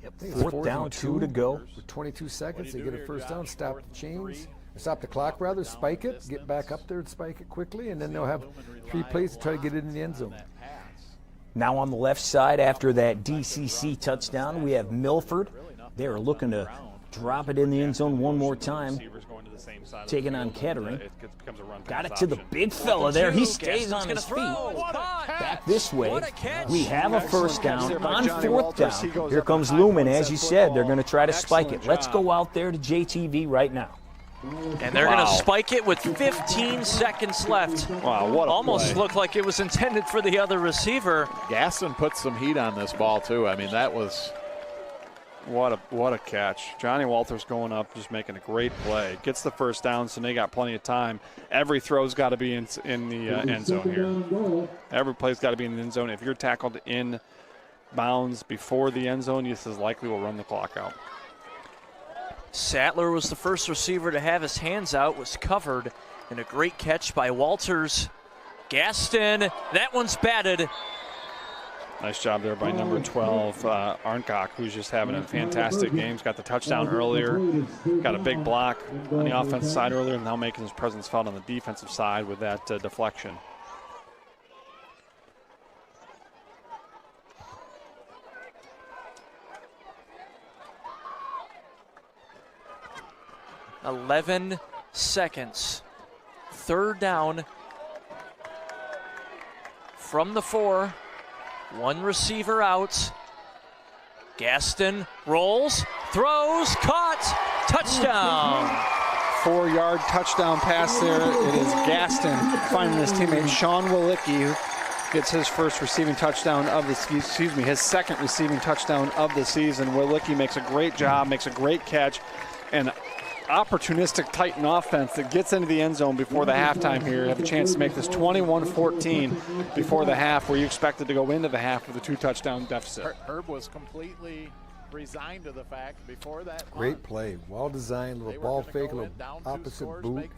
Yep, 4th down, 2 to go. With 22 seconds, they get a 1st down, stop the chains. Stop the clock, rather, spike it, get back up there and spike it quickly, and then they'll have 3 plays to try to get it in the end zone. Now on the left side, after that DCC touchdown, we have Milford. They are looking to drop it in the end zone one more time. Taking on Kettering. Got it to the big fella there. He stays on his feet. Back this way. We have a 1st down on 4th down. Here comes Lumen. As you said, they're going to try to spike it. Let's go out there to JTV right now. And they're going to spike it with 15 seconds left. Wow, what a Almost play. looked like it was intended for the other receiver. Gaston put some heat on this ball, too. I mean, that was What a catch. Johnny Walters going up, just making a great play. Gets the first down, so they got plenty of time. Every throw's got to be in the end zone here. Every play's got to be in the end zone. If you're tackled in bounds before the end zone, just as likely will run the clock out. Sattler was the first receiver to have his hands out, was covered, and a great catch by Walters. Gaston, that one's batted. Nice job there by number 12, Arncock, who's just having a fantastic game. He's got the touchdown earlier, got a big block on the offensive side earlier, and now making his presence felt on the defensive side with that deflection. "11 seconds. Third down from the 4. One receiver out. Gaston rolls, throws, caught, touchdoachdown. 4-yard touchdown pass there. It is Gaston finding his teammate Sean Walicki, who gets his first receiving touchdown of the his second receiving touchdown of the season. Walicki makes a great job, makes a great catch, and opportunistic Titan offense that gets into the end zone before the halftime here. Have a chance to make this 21-14 before the half, where you expected to go into the half with a 2-touchdown deficit. Herb was completely resigned to the fact before that. Great play, well designed, little ball fake, little opposite boot,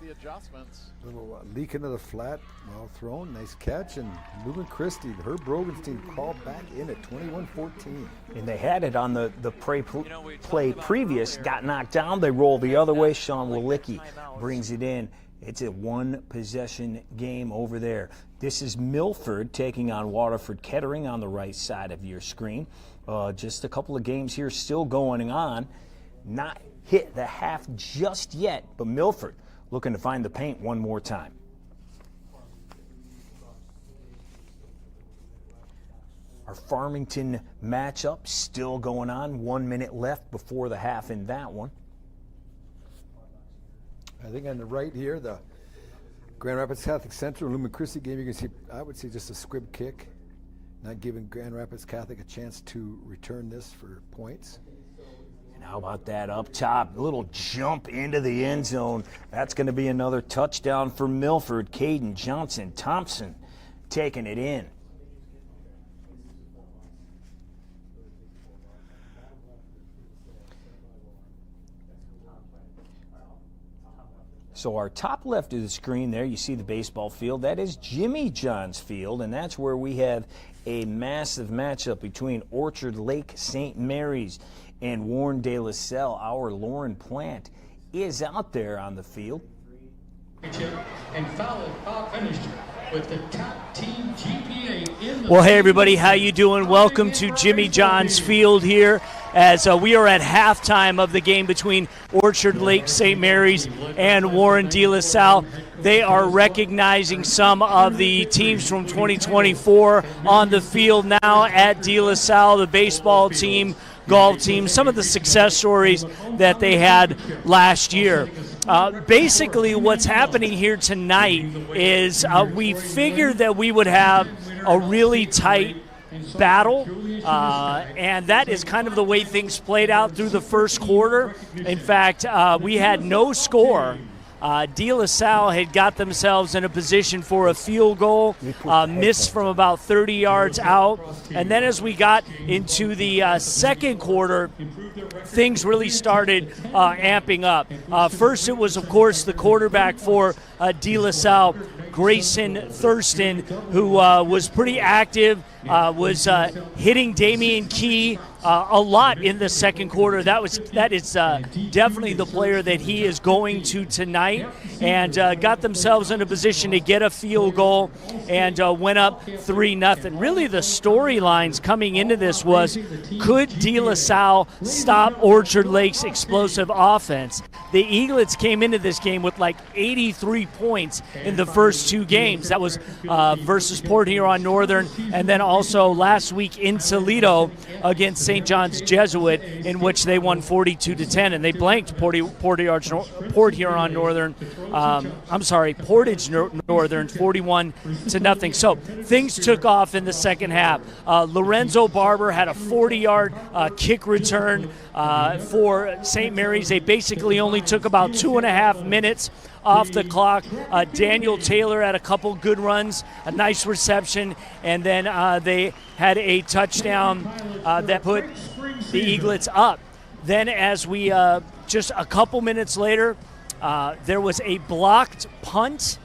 little leak into the flat, well thrown, nice catch, and Lumen Christie, Herb Brogan's team called back in at 21-14. And they had it on the play previous, got knocked down, they roll the other way. Sean Walicki brings it in. It's a one-possession game over there. This is Milford taking on Waterford Kettering on the right side of your screen. Just a couple of games here still going on. Not hit the half just yet, but Milford looking to find the paint one more time. Our Farmington matchup still going on. 1 minute left before the half in that one. I think on the right here, the Grand Rapids Catholic Central Lumen Christie game, you can see, I would say, just a squib kick, not giving Grand Rapids Catholic a chance to return this for points. And how about that up top? A little jump into the end zone. That's going to be another touchdown for Milford. Caden Johnson Thompson taking it in. So our top left of the screen there, you see the baseball field. That is Jimmy John's Field, and that's where we have a massive matchup between Orchard Lake St. Mary's and Warren De La Salle. Our Lauren Plant is out there on the field. And followed Bob finished with the top team GPA in the Well, hey everybody, how you doing? Welcome to Jimmy John's Field here as we are at halftime of the game between Orchard Lake St. Mary's and Warren De La Salle. They are recognizing some of the teams from 2024 on the field now at De La Salle, the baseball team, golf team, some of the success stories that they had last year. Basically, what's happening here tonight is we figured that we would have a really tight battle, and that is kind of the way things played out through the first quarter. In fact, we had no score. De La Salle had got themselves in a position for a field goal, missed from about 30 yards out. And then as we got into the second quarter, things really started amping up. First, it was, of course, the quarterback for De La Salle, Grayson Thurston, who was pretty active, was hitting Damian Key a lot in the second quarter. That is definitely the player that he is going to tonight, and got themselves in a position to get a field goal and went up 3-0. Really, the storylines coming into this was, could De La Salle stop Orchard Lake's explosive offense? The Eaglets came into this game with like 83 points in the first 2 games. That was versus Port Huron Northern, and then also last week in Toledo against St. John's Jesuit, in which they won 42-10, and they blanked Portage Northern. Portage Northern 41-0. So things took off in the second half. Lorenzo Barber had a 40-yard kick return for St. Mary's. They basically only took about 2.5 minutes off the clock. Daniel Taylor had a couple good runs, a nice reception, and then they had a touchdown that put the Eaglets up. Then as we, just a couple minutes later, there was a blocked punt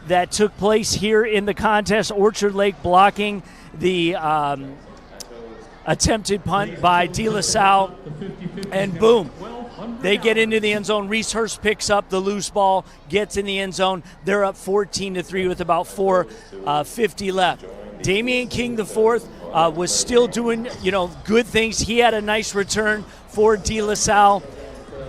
that took place here in the contest. Orchard Lake blocking the attempted punt by De La Salle, and boom, they get into the end zone. Reese Hurst picks up the loose ball, gets in the end zone. They're up 14-3 with about 4:50 left. Damian King IV was still doing, good things. He had a nice return for De La Salle.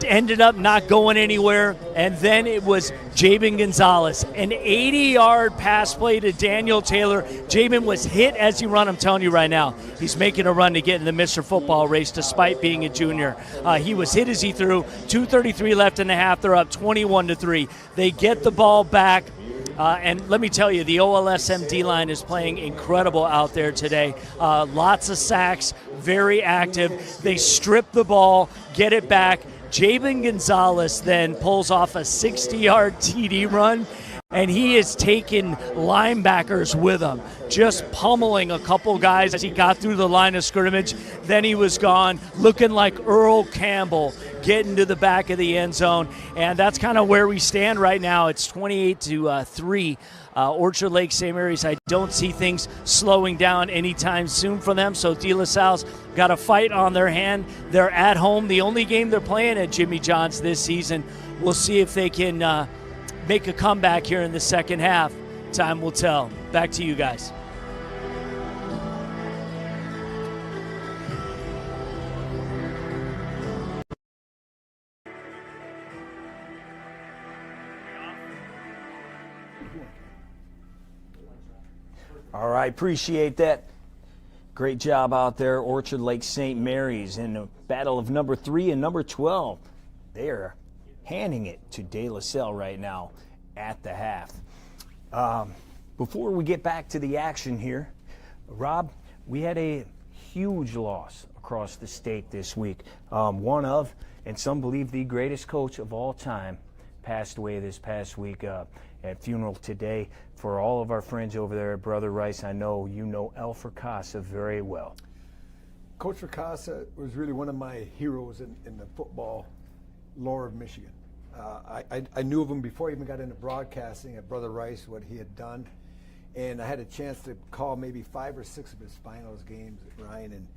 Ended up not going anywhere, and then it was Jabin Gonzalez, an 80-yard pass play to Daniel Taylor. Jabin was hit as he run. I'm telling you right now, he's making a run to get in the Mr. Football race despite being a junior. He was hit as he threw. 2:33 left in the half. They're up 21-3. They get the ball back. And let me tell you, the OLSM D-line is playing incredible out there today. Lots of sacks, very active. They strip the ball, get it back. Jabin Gonzalez then pulls off a 60-yard TD run, and he is taking linebackers with him, just pummeling a couple guys as he got through the line of scrimmage. Then he was gone, looking like Earl Campbell, getting to the back of the end zone. And that's kind of where we stand right now. It's 28-3. Orchard Lake St. Mary's, I don't see things slowing down anytime soon for them. So De La Salle's got a fight on their hand. They're at home, the only game they're playing at Jimmy John's this season. We'll see if they can make a comeback here in the second half. Time will tell. Back to you guys. All right, appreciate that. Great job out there, Orchard Lake St. Mary's in the battle of number 3 and number 12. They are handing it to De La Salle right now at the half. Before we get back to the action here, Rob, we had a huge loss across the state this week. One of, and some believe the greatest coach of all time, passed away this past week at funeral today. For all of our friends over there at Brother Rice, I know you know El Fracassa very well. Coach Fracassa was really one of my heroes in the football lore of Michigan. I knew of him before he even got into broadcasting at Brother Rice, what he had done. And I had a chance to call maybe 5 or 6 of his finals games at Ryan. And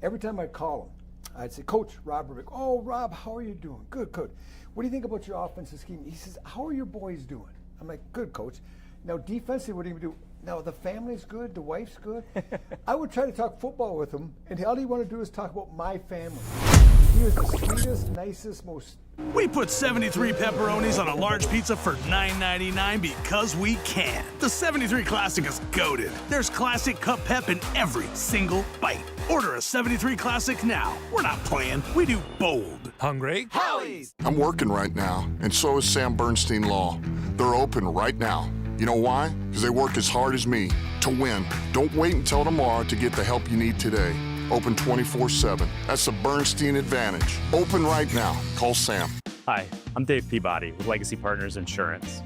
every time I'd call him, I'd say, Coach, Rob Rubick. Oh, Rob, how are you doing? Good, Coach. What do you think about your offensive scheme? He says, how are your boys doing? I'm like, good, Coach. Now, defensively, what do you do? Now, the family's good, the wife's good. I would try to talk football with him, and all he wanted to do is talk about my family. He was the sweetest, nicest, most... We put 73 pepperonis on a large pizza for $9.99 because we can. The 73 Classic is goated. There's classic cup pep in every single bite. Order a 73 Classic now. We're not playing, we do bold. Hungry? Howie's! I'm working right now, and so is Sam Bernstein Law. They're open right now. You know why? Because they work as hard as me to win. Don't wait until tomorrow to get the help you need today. Open 24/7. That's the Bernstein advantage. Open right now. Call Sam. Hi, I'm Dave Peabody with Legacy Partners Insurance.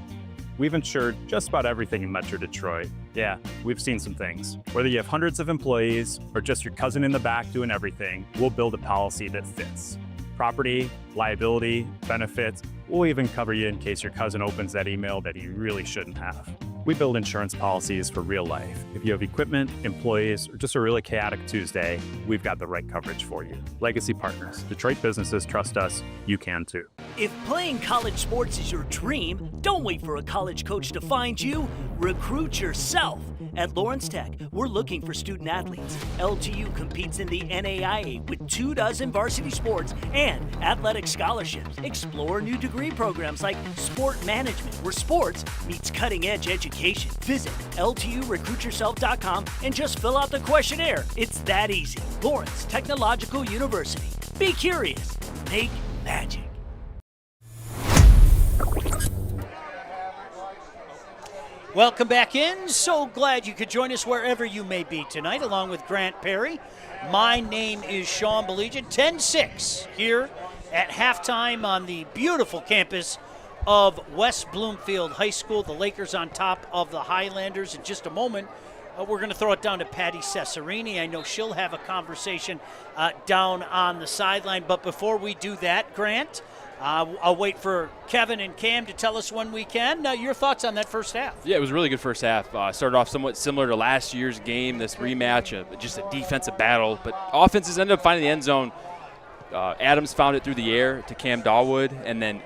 We've insured just about everything in Metro Detroit. Yeah, we've seen some things. Whether you have hundreds of employees or just your cousin in the back doing everything, we'll build a policy that fits. Property, liability, benefits, we'll even cover you in case your cousin opens that email that he really shouldn't have. We build insurance policies for real life. If you have equipment, employees, or just a really chaotic Tuesday, we've got the right coverage for you. Legacy Partners. Detroit businesses trust us. You can too. If playing college sports is your dream, don't wait for a college coach to find you. Recruit yourself. At Lawrence Tech, we're looking for student athletes. LTU competes in the NAIA with 24 varsity sports and athletic scholarships. Explore new degree programs like sport management, where sports meets cutting-edge education. Visit LTURecruitYourself.com and just fill out the questionnaire. It's that easy. Lawrence Technological University. Be curious. Make magic. Welcome back in. So glad you could join us wherever you may be tonight, along with Grant Perry. My name is Sean Belegian. 10-6 here at halftime on the beautiful campus of West Bloomfield High School. The Lakers on top of the Highlanders. In just a moment, we're going to throw it down to Patty Cesarini. I know she'll have a conversation down on the sideline. But before we do that, Grant, I'll wait for Kevin and Cam to tell us when we can. Your thoughts on that first half? Yeah, it was a really good first half. Started off somewhat similar to last year's game, this rematch, just a defensive battle. But offenses ended up finding the end zone. Adams found it through the air to Cam Dawood, and then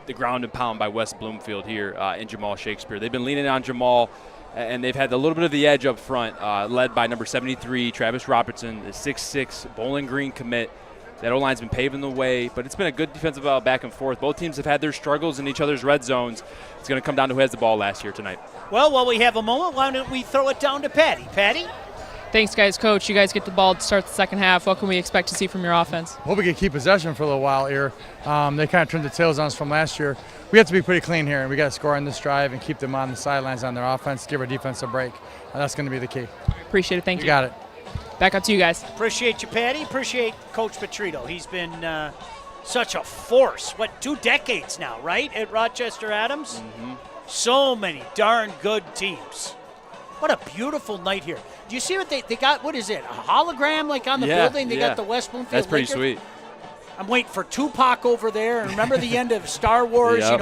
the ground and pound by West Bloomfield here in Jamal Shakespeare. They've been leaning on Jamal, and they've had a little bit of the edge up front, led by number 73, Travis Robertson, the 6'6", Bowling Green commit. That O-line's been paving the way, but it's been a good defensive battle back and forth. Both teams have had their struggles in each other's red zones. It's going to come down to who has the ball last year tonight. Well, while we have a moment, why don't we throw it down to Patty? Patty? Thanks, guys. Coach, you guys get the ball to start the second half. What can we expect to see from your offense? Hope we can keep possession for a little while here. They kind of turned the tails on us from last year. We have to be pretty clean here, and we got to score on this drive and keep them on the sidelines on their offense, give our defense a break. That's going to be the key. Appreciate it. Thank you. You got it. Back up to you guys. Appreciate you, Patty. Appreciate Coach Petrito. He's been such a force. 2 decades now, right, at Rochester Adams? Mm-hmm. So many darn good teams. What a beautiful night here. Do you see what they got? What is it, a hologram like on the building? They got the West Bloomfield That's pretty Lakers. Sweet. I'm waiting for Tupac over there. And remember the end of Star Wars, Yep.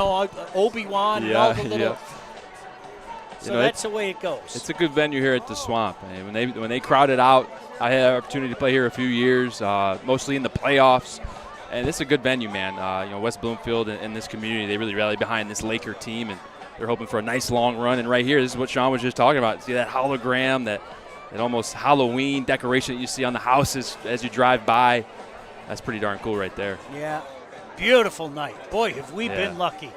Obi-Wan and all the little... So that's the way it goes. It's a good venue here at the Swamp. And when they crowded out, I had an opportunity to play here a few years, mostly in the playoffs. And this is a good venue, man. West Bloomfield and this community, they really rally behind this Laker team, and they're hoping for a nice long run. And right here, this is what Sean was just talking about. See that hologram, that almost Halloween decoration that you see on the houses as you drive by. That's pretty darn cool right there. Yeah, beautiful night. Boy, have we been lucky.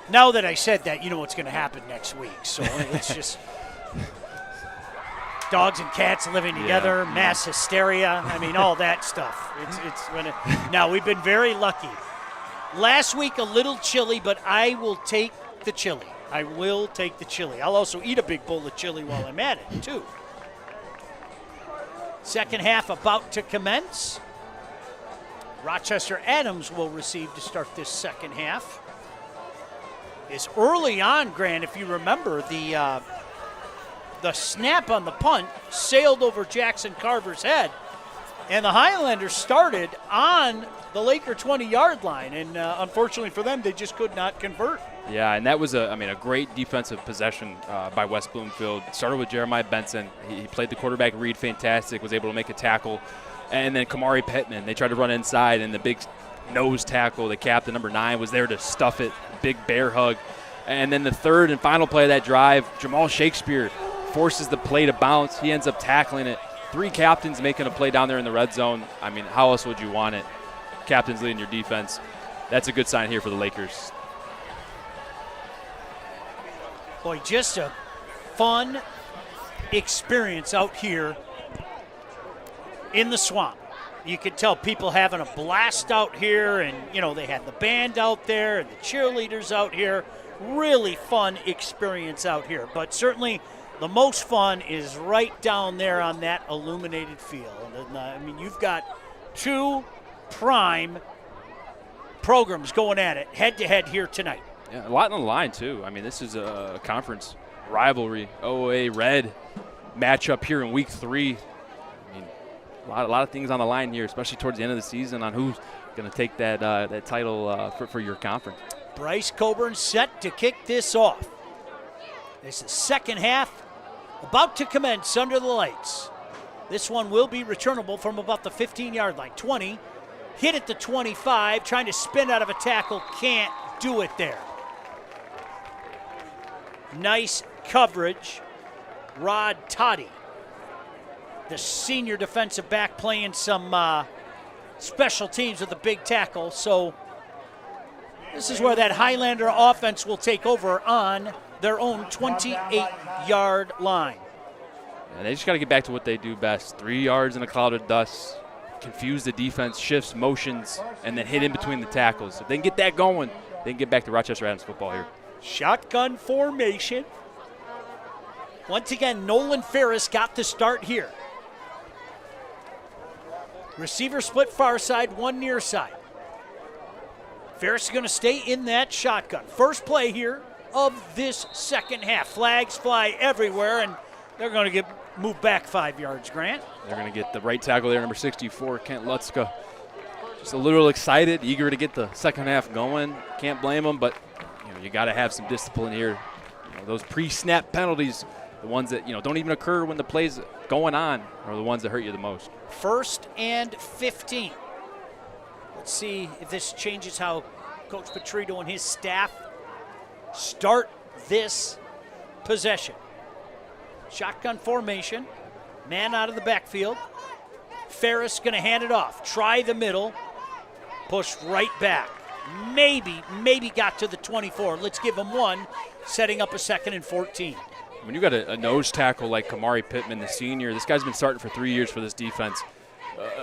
Now that I said that, you know what's going to happen next week. So it's just dogs and cats living together, mass hysteria. I mean, all that stuff. Now, we've been very lucky. Last week, a little chilly, but I will take the chili. I will take the chili. I'll also eat a big bowl of chili while I'm at it, too. Second half about to commence. Rochester Adams will receive to start this second half. Is early on, Grant, if you remember, the snap on the punt sailed over Jackson Carver's head, and the Highlanders started on the Laker 20-yard line, and unfortunately for them, they just could not convert. Yeah, and that was a great defensive possession by West Bloomfield. It started with Jeremiah Benson. He played the quarterback read fantastic, was able to make a tackle, and then Kamari Pittman. They tried to run inside, and the big nose tackle, the captain, number 9, was there to stuff it, big bear hug. And then the third and final play of that drive, Jamal Shakespeare forces the play to bounce. He ends up tackling it. 3 captains making a play down there in the red zone. I mean, how else would you want it? Captains leading your defense. That's a good sign here for the Lakers. Boy, just a fun experience out here in the Swamp. You could tell people having a blast out here, and, they had the band out there and the cheerleaders out here. Really fun experience out here. But certainly the most fun is right down there on that illuminated field. And, you've got 2 prime programs going at it head-to-head here tonight. Yeah, a lot on the line, too. I mean, this is a conference rivalry, OA Red matchup here in Week 3. A lot of things on the line here, especially towards the end of the season, on who's going to take that title for your conference. Bryce Coburn set to kick this off. This is second half about to commence under the lights. This one will be returnable from about the 15-yard line. 20, hit at the 25, trying to spin out of a tackle, can't do it there. Nice coverage. Rod Toddy, the senior defensive back, playing some special teams with a big tackle. So this is where that Highlander offense will take over on their own 28-yard line. And they just got to get back to what they do best. 3 yards in a cloud of dust, confuse the defense, shifts, motions, and then hit in between the tackles. If they can get that going, they can get back to Rochester Adams football here. Shotgun formation. Once again, Nolan Ferris got the start here. Receiver split far side, one near side. Ferris is going to stay in that shotgun. First play here of this second half. Flags fly everywhere, and they're going to get moved back 5 yards, Grant. They're going to get the right tackle there, number 64, Kent Lutzka. Just a little excited, eager to get the second half going. Can't blame them, but you got to have some discipline here. Those pre-snap penalties, the ones that don't even occur when the play's going on, are the ones that hurt you the most. 1st and 15. Let's see if this changes how Coach Petrito and his staff start this possession. Shotgun formation, man out of the backfield. Ferris going to hand it off. Try the middle, push right back. Maybe got to the 24. Let's give him one, setting up a 2nd and 14. When you got a nose tackle like Kamari Pittman, the senior, this guy's been starting for 3 years for this defense.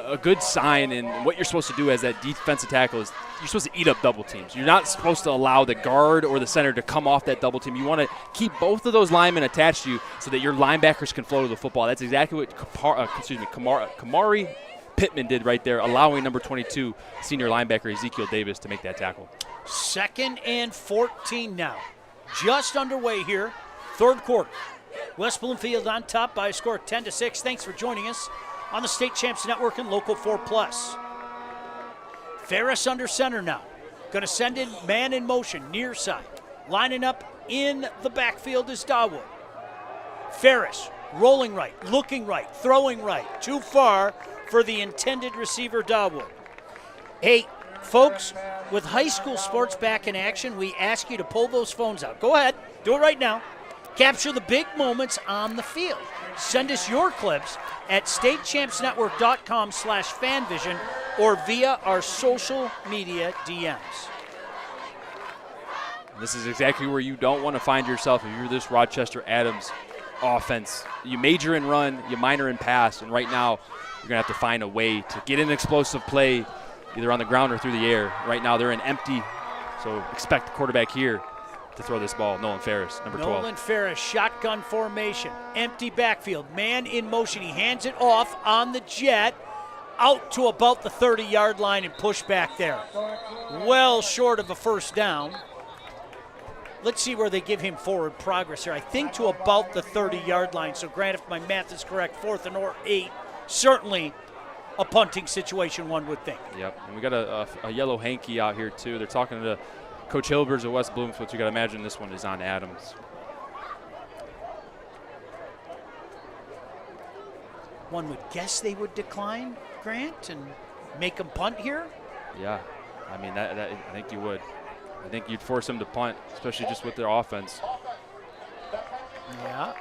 A good sign, and what you're supposed to do as that defensive tackle is you're supposed to eat up double teams. You're not supposed to allow the guard or the center to come off that double team. You want to keep both of those linemen attached to you so that your linebackers can flow to the football. That's exactly what Kamari Pittman did right there, allowing number 22, senior linebacker Ezekiel Davis, to make that tackle. 2nd and 14 now. Just underway here, 3rd quarter. West Bloomfield on top by a score of 10-6. Thanks for joining us on the State Champs Network and Local 4+. Ferris under center now. Going to send in man in motion, near side. Lining up in the backfield is Dawood. Ferris rolling right, looking right, throwing right. Too far for the intended receiver, Dawood. Hey, folks, with high school sports back in action, we ask you to pull those phones out. Go ahead, do it right now. Capture the big moments on the field. Send us your clips at statechampsnetwork.com/fanvision or via our social media DMs. This is exactly where you don't want to find yourself if you're this Rochester Adams offense. You major in run, you minor in pass, and right now you're going to have to find a way to get an explosive play either on the ground or through the air. Right now they're in empty, so expect the quarterback here to throw this ball. Nolan Ferris, number 12. Nolan Ferris, shotgun formation, empty backfield, man in motion. He hands it off on the jet, out to about the 30-yard line and push back there. Well short of a first down. Let's see where they give him forward progress here. I think to about the 30-yard line. So, Grant, if my math is correct, 4th and or 8, certainly a punting situation, one would think. Yep, and we got a yellow hanky out here, too. They're talking to Coach Hilbers of West Bloomfield. You got to imagine this one is on Adams. One would guess they would decline, Grant, and make them punt here? Yeah, I mean, I think you would. I think you'd force them to punt, especially just with their offense. Yeah.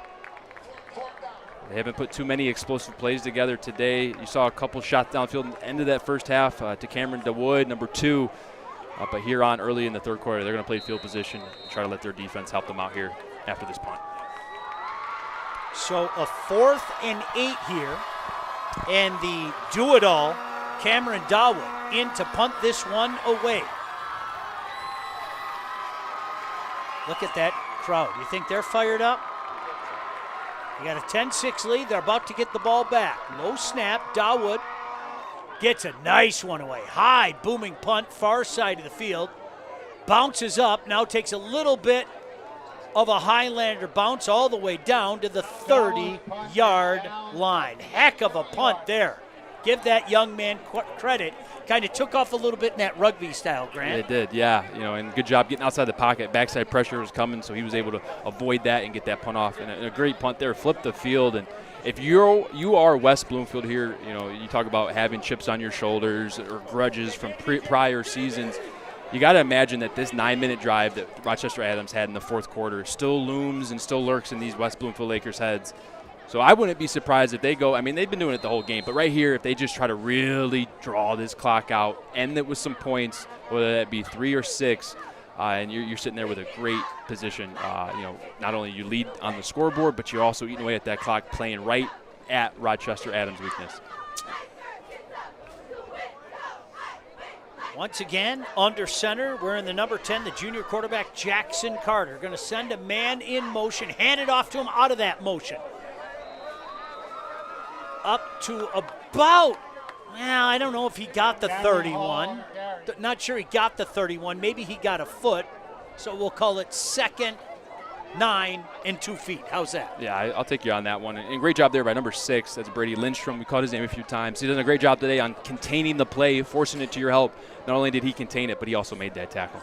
They haven't put too many explosive plays together today. You saw a couple shots downfield at the end of that first half to Cameron DeWood, number 2. But here on early in the 3rd quarter, they're going to play field position and try to let their defense help them out here after this punt. So a 4th and 8 here, and the do-it-all, Cameron Dawood, in to punt this one away. Look at that crowd. You think they're fired up? You got a 10-6 lead. They're about to get the ball back. Low snap. Dawood gets a nice one away. High, booming punt, far side of the field. Bounces up, now takes a little bit of a Highlander bounce all the way down to the 30-yard line. Heck of a punt there. give that young man credit. Kind of took off a little bit in that rugby style, Grant. It did, yeah. And good job getting outside the pocket. Backside pressure was coming, so he was able to avoid that and get that punt off. And a great punt there, flipped the field. And if you are West Bloomfield here, you talk about having chips on your shoulders or grudges from prior seasons. You got to imagine that this 9-minute drive that Rochester Adams had in the fourth quarter still looms and still lurks in these West Bloomfield Lakers' heads. So I wouldn't be surprised if they go. I mean, they've been doing it the whole game, but right here, if they just try to really draw this clock out, end it with some points, whether that be 3 or 6, and you're sitting there with a great position. Not only you lead on the scoreboard, but you're also eating away at that clock, playing right at Rochester Adams' weakness. Once again, under center, wearing the number 10, the junior quarterback, Jackson Carter. Going to send a man in motion, hand it off to him out of that motion. Up to about, I don't know if he got the 31. Not sure he got the 31. Maybe he got a foot. So we'll call it 2nd, 9, and 2 feet. How's that? Yeah, I'll take you on that one. And great job there by number 6. That's Brady Lindstrom. We called his name a few times. He done a great job today on containing the play, forcing it to your help. Not only did he contain it, but he also made that tackle.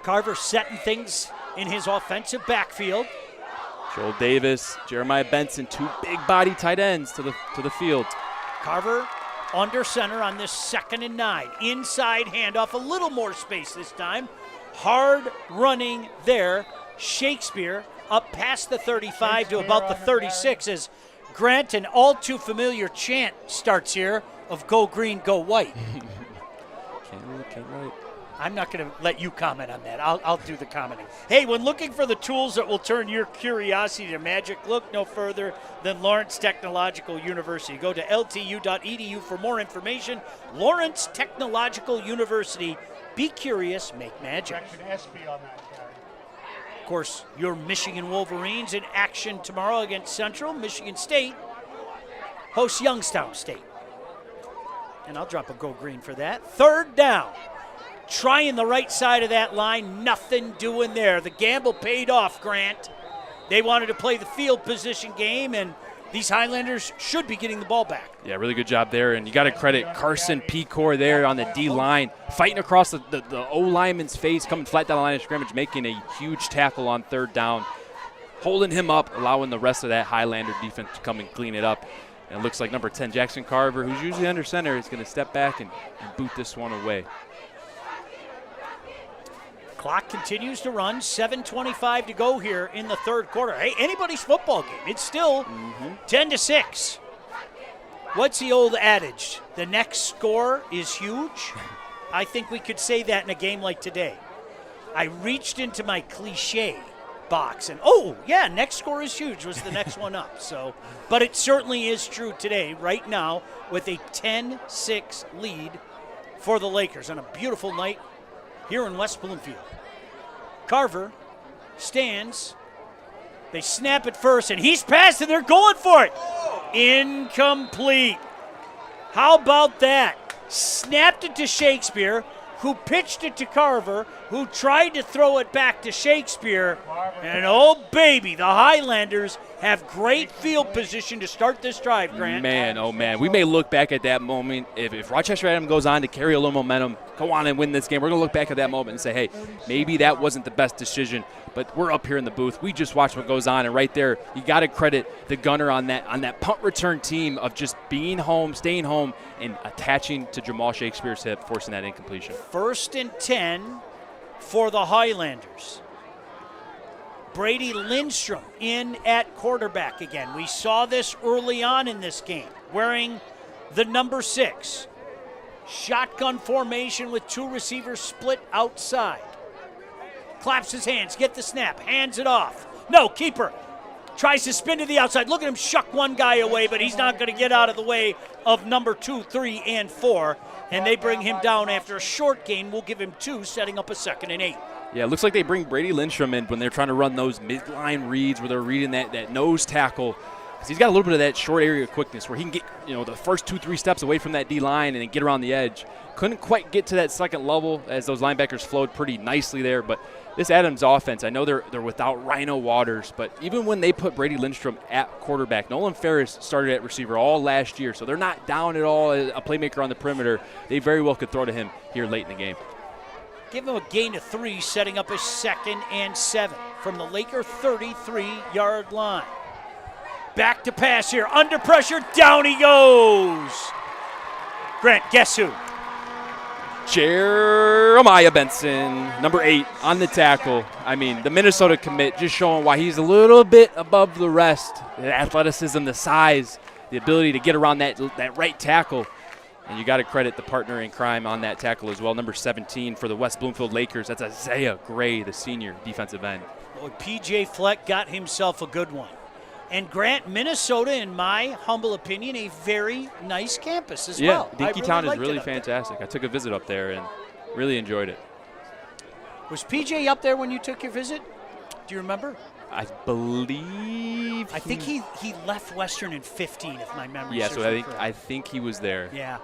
Carver setting things in his offensive backfield. Joel Davis, Jeremiah Benson, 2 big body tight ends to the field. Carver under center on this 2nd and 9. Inside handoff, a little more space this time. Hard running there. Shakespeare up past the 35 to about the 36 as Grant, an all too familiar chant starts here of go green, go white. Can't write. I'm not going to let you comment on that. I'll do the commenting. Hey, when looking for the tools that will turn your curiosity to magic, look no further than Lawrence Technological University. Go to ltu.edu for more information. Lawrence Technological University. Be curious, make magic. Of course, your Michigan Wolverines in action tomorrow against Central. Michigan State hosts Youngstown State. And I'll drop a go green for that. 3rd down. Trying the right side of that line, nothing doing there. The gamble paid off, Grant. They wanted to play the field position game, and these Highlanders should be getting the ball back. Yeah, really good job there, and you got to credit Carson Pecor there on the D-line, fighting across the O-lineman's face, coming flat down the line of scrimmage, making a huge tackle on 3rd down, holding him up, allowing the rest of that Highlander defense to come and clean it up. And it looks like number 10, Jackson Carver, who's usually under center, is going to step back and boot this one away. Clock continues to run, 7:25 to go here in the 3rd quarter. Hey, anybody's football game. It's still 10-6. What's the old adage? The next score is huge. I think we could say that in a game like today. I reached into my cliche box and, next score is huge was the next one up. So, but it certainly is true today, right now, with a 10-6 lead for the Lakers on a beautiful night here in West Bloomfield. Carver stands. They snap it first, and he's passed, and they're going for it. Incomplete. How about that? Snapped it to Shakespeare, who pitched it to Carver, who tried to throw it back to Shakespeare. And, oh, baby, the Highlanders have great field position to start this drive, Grant. Man, oh, man. We may look back at that moment. If Rochester Adams goes on to carry a little momentum, go on and win this game, we're going to look back at that moment and say, hey, maybe that wasn't the best decision, but we're up here in the booth. We just watched what goes on, and right there, you got to credit the gunner on that punt return team of just being home, staying home, and attaching to Jamal Shakespeare's hip, forcing that incompletion. 1st and 10 for the Highlanders. Brady Lindstrom in at quarterback again. We saw this early on in this game, wearing the number 6. Shotgun formation with 2 receivers split outside. Claps his hands, get the snap, hands it off. No, keeper. Tries to spin to the outside. Look at him shuck one guy away, but he's not going to get out of the way of number 2, 3, and 4. And they bring him down after a short gain. We'll give him 2, setting up a 2nd and 8. Yeah, it looks like they bring Brady Lindstrom in when they're trying to run those midline reads where they're reading that nose tackle. because he's got a little bit of that short area quickness where he can get, the first 2-3 steps away from that D-line and then get around the edge. Couldn't quite get to that second level as those linebackers flowed pretty nicely there. But this Adams offense, I know they're without Rhino Waters, but even when they put Brady Lindstrom at quarterback, Nolan Ferris started at receiver all last year, so they're not down at all a playmaker on the perimeter. They very well could throw to him here late in the game. Give him a gain of 3, setting up a 2nd and 7 from the Laker 33-yard line. Back to pass here, under pressure, down he goes. Grant, guess who? Jeremiah Benson, number 8, on the tackle. I mean, the Minnesota commit just showing why he's a little bit above the rest. The athleticism, the size, the ability to get around that right tackle. And you got to credit the partner in crime on that tackle as well. Number 17 for the West Bloomfield Lakers. That's Isaiah Gray, the senior defensive end. Boy, P.J. Fleck got himself a good one. And Grant, Minnesota, in my humble opinion, a very nice campus as well. Yeah, Dinkytown is really fantastic. I took a visit up there and really enjoyed it. Was PJ up there when you took your visit? Do you remember? I believe. I think he left Western in 15, if my memory serves me correct. Yeah, so I think he was there. Yeah.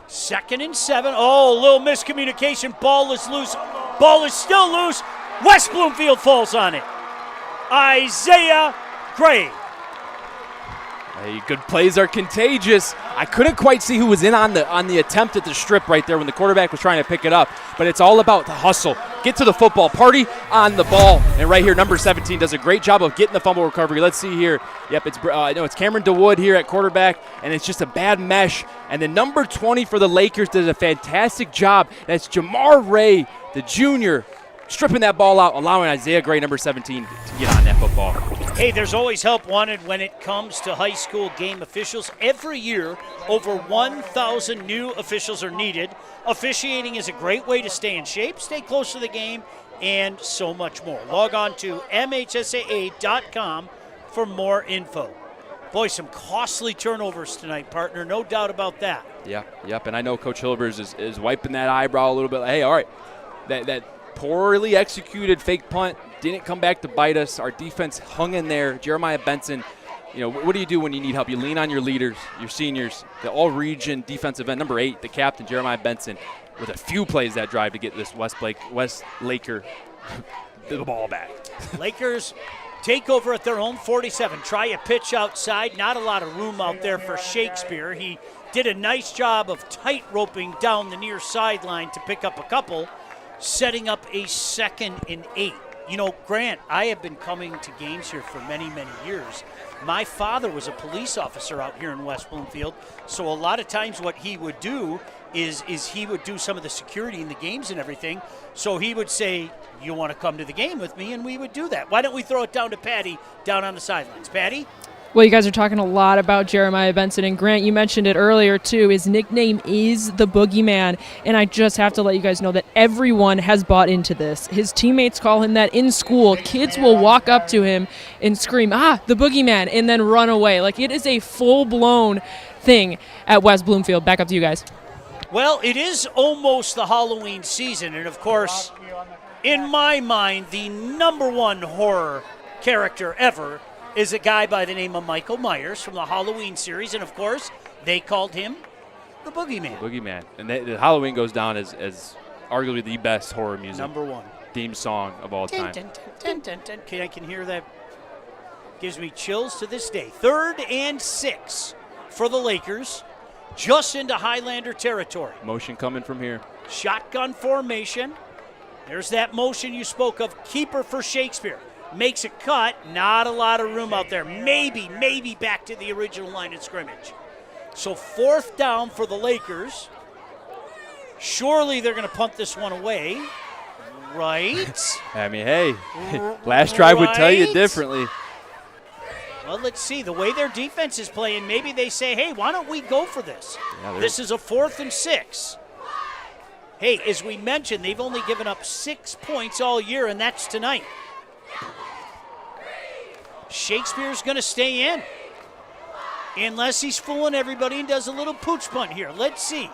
2nd and 7. Oh, a little miscommunication. Ball is loose. Ball is still loose. West Bloomfield falls on it. Isaiah Gray. Hey, good plays are contagious. I couldn't quite see who was in on the attempt at the strip right there when the quarterback was trying to pick it up. But it's all about the hustle. Get to the football. Party on the ball. And right here, number 17 does a great job of getting the fumble recovery. Let's see here. Yep, it's Cameron DeWood here at quarterback, and it's just a bad mesh. And then number 20 for the Lakers does a fantastic job. That's Jamar Ray, the junior, stripping that ball out, allowing Isaiah Gray, number 17, to get on that football. Hey, there's always help wanted when it comes to high school game officials. Every year, over 1,000 new officials are needed. Officiating is a great way to stay in shape, stay close to the game, and so much more. Log on to mhsaa.com for more info. Boy, some costly turnovers tonight, partner. No doubt about that. Yeah, yep, and I know Coach Hilbers is wiping that eyebrow a little bit. Hey, all right, that poorly executed fake punt didn't come back to bite us. Our defense hung in there. Jeremiah Benson, what do you do when you need help? You lean on your leaders, your seniors, the all-region defensive end, number 8, the captain, Jeremiah Benson, with a few plays that drive to get this West Laker the ball back. Lakers take over at their own 47. Try a pitch outside. Not a lot of room out there for Shakespeare. He did a nice job of tight roping down the near sideline to pick up a couple, setting up a 2nd and 8. Grant, I have been coming to games here for many, many years. My father was a police officer out here in West Bloomfield, so a lot of times what he would do is he would do some of the security in the games and everything. So he would say, you want to come to the game with me? And we would do that. Why don't we throw it down to Patty down on the sidelines? Patty? Well, you guys are talking a lot about Jeremiah Benson, and Grant, you mentioned it earlier too. His nickname is the Boogeyman, and I just have to let you guys know that everyone has bought into this. His teammates call him that in school. Kids will walk up to him and scream, the Boogeyman, and then run away. Like, it is a full-blown thing at West Bloomfield. Back up to you guys. Well, it is almost the Halloween season, and of course, in my mind, the number 1 horror character ever is a guy by the name of Michael Myers from the Halloween series, and of course, they called him the Boogeyman. Boogeyman. And the Halloween goes down as arguably the best horror music. Number 1. Theme song of all time. I can hear that. Gives me chills to this day. 3rd and 6 for the Lakers, just into Highlander territory. Motion coming from here. Shotgun formation. There's that motion you spoke of. Keeper for Shakespeare. Makes a cut. Not a lot of room out there. Maybe back to the original line of scrimmage. So 4th down for the Lakers. Surely they're going to punt this one away. Right? I mean, hey, last drive would tell you differently. Well, let's see. The way their defense is playing, maybe they say, hey, why don't we go for this? Yeah, this is a 4th and 6. Hey, as we mentioned, they've only given up 6 points all year, and that's tonight. Shakespeare's going to stay in. Unless he's fooling everybody and does a little pooch punt here. Let's see.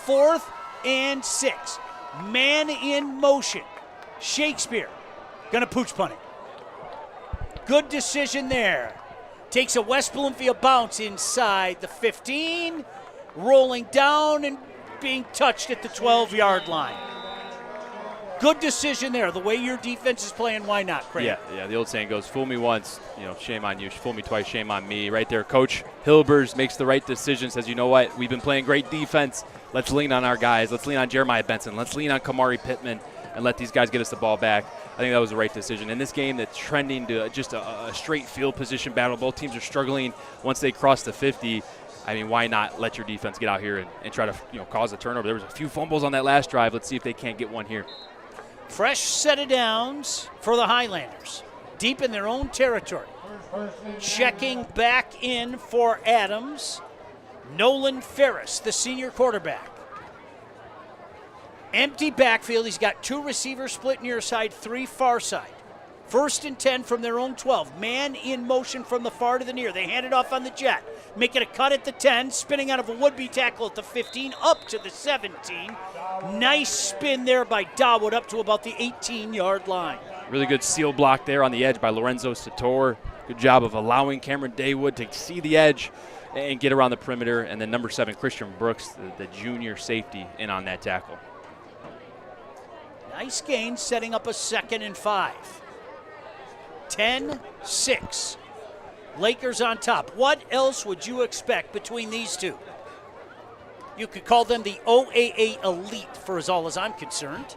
4th and 6. Man in motion. Shakespeare going to pooch punt it. Good decision there. Takes a West Bloomfield bounce inside the 15, rolling down and being touched at the 12-yard line. Good decision there. The way your defense is playing, why not, Craig? Yeah. The old saying goes, fool me once, shame on you. Fool me twice, shame on me. Right there, Coach Hilbers makes the right decision, says, you know what, we've been playing great defense. Let's lean on our guys. Let's lean on Jeremiah Benson. Let's lean on Kamari Pittman and let these guys get us the ball back. I think that was the right decision. In this game that's trending to just a straight field position battle, both teams are struggling once they cross the 50. I mean, why not let your defense get out here and try to cause a turnover? There was a few fumbles on that last drive. Let's see if they can't get one here. Fresh set of downs for the Highlanders, deep in their own territory. Checking back in for Adams, Nolan Ferris, the senior quarterback. Empty backfield. He's got 2 receivers split near side, 3 far side. 1st and 10 from their own 12. Man in motion from the far to the near. They hand it off on the jet. Making a cut at the 10, spinning out of a would-be tackle at the 15, up to the 17. Nice spin there by Dawood up to about the 18-yard line. Really good seal block there on the edge by Lorenzo Sator. Good job of allowing Cameron Daywood to see the edge and get around the perimeter. And then number 7, Christian Brooks, the junior safety, in on that tackle. Nice gain, setting up a 2nd and 5. 10-6. Lakers on top. What else would you expect between these two? You could call them the OAA elite for as all as I'm concerned.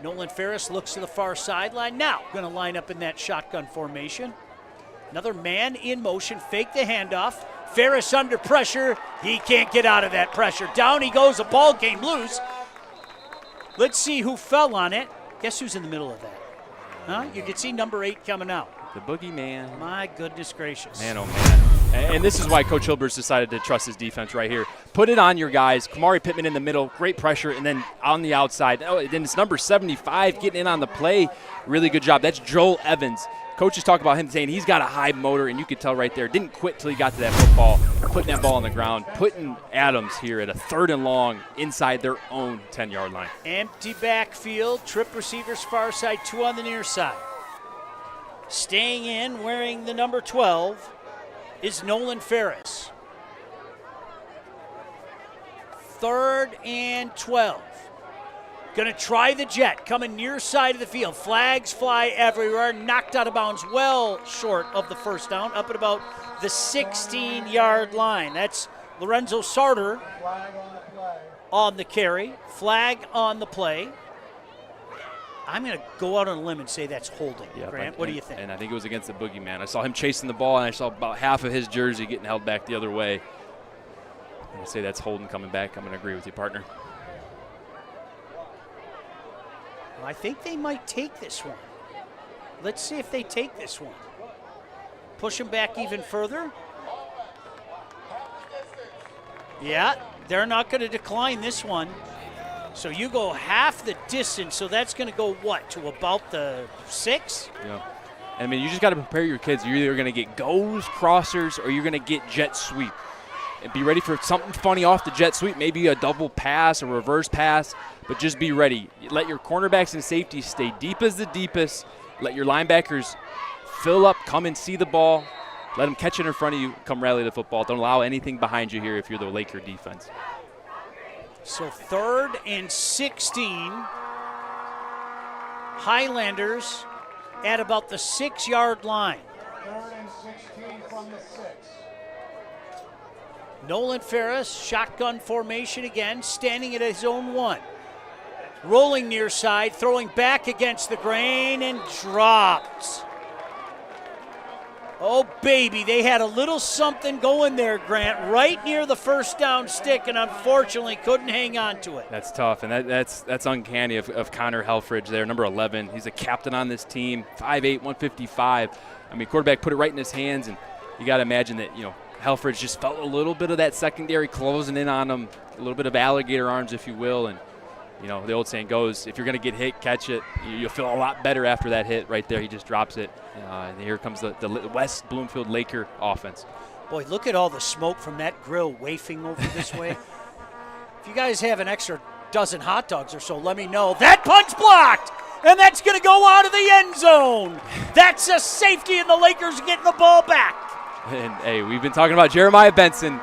Nolan Ferris looks to the far sideline. Now going to line up in that shotgun formation. Another man in motion, fake the handoff. Ferris under pressure. He can't get out of that pressure. Down he goes, a ball game loose. Let's see who fell on it. Guess who's in the middle of that? Huh? You can see number 8 coming out. The boogeyman. My goodness gracious. Man, oh man. And this is why Coach Hilbers decided to trust his defense right here. Put it on your guys. Kamari Pittman in the middle, great pressure, and then on the outside. Oh, then it's number 75 getting in on the play. Really good job. That's Joel Evans. Coaches talk about him saying he's got a high motor, and you could tell right there. Didn't quit till he got to that football, putting that ball on the ground, putting Adams here at a 3rd and long inside their own 10-yard line. Empty backfield, trip receivers far side, 2 on the near side. Staying in, wearing the number 12, is Nolan Ferris. 3rd and 12. Going to try the jet, coming near side of the field. Flags fly everywhere, knocked out of bounds well short of the 1st down, up at about the 16-yard line. That's Lorenzo Sartor on the carry. Flag on the play. I'm going to go out on a limb and say that's holding. Yeah, Grant, what do you think? And I think it was against the boogeyman. I saw him chasing the ball, and I saw about half of his jersey getting held back the other way. I'm going to say that's holding coming back. I'm going to agree with you, partner. Well, I think they might take this one. Let's see if they take this one. Push them back even further. Yeah, they're not going to decline this one. So you go half the distance, so that's going to go what, to about the 6? Yeah. I mean, you just got to prepare your kids. You're either going to get goes, crossers, or you're going to get jet sweep. And be ready for something funny off the jet sweep, maybe a double pass, a reverse pass, but just be ready. Let your cornerbacks and safeties stay deep as the deepest. Let your linebackers fill up, come and see the ball. Let them catch it in front of you, come rally the football. Don't allow anything behind you here if you're the Laker defense. So 3rd and 16. Highlanders at about the 6-yard line. 3rd and 16 from the 6. Nolan Ferris, shotgun formation again, standing at his own 1. Rolling near side, throwing back against the grain, and dropped. Oh, baby, they had a little something going there, Grant, right near the 1st down stick, and unfortunately couldn't hang on to it. That's tough, and that's uncanny of Connor Helfridge there, number 11. He's a captain on this team, 5'8", 155. I mean, quarterback put it right in his hands, and you got to imagine that, Helfridge just felt a little bit of that secondary closing in on him, a little bit of alligator arms, if you will, and the old saying goes, if you're going to get hit, catch it. You'll feel a lot better after that hit right there. He just drops it. And here comes the West Bloomfield Laker offense. Boy, look at all the smoke from that grill wafting over this way. If you guys have an extra dozen hot dogs or so, let me know. That punch blocked! and that's going to go out of the end zone. That's a safety, and the Lakers getting the ball back. And, hey, we've been talking about Jeremiah Benson.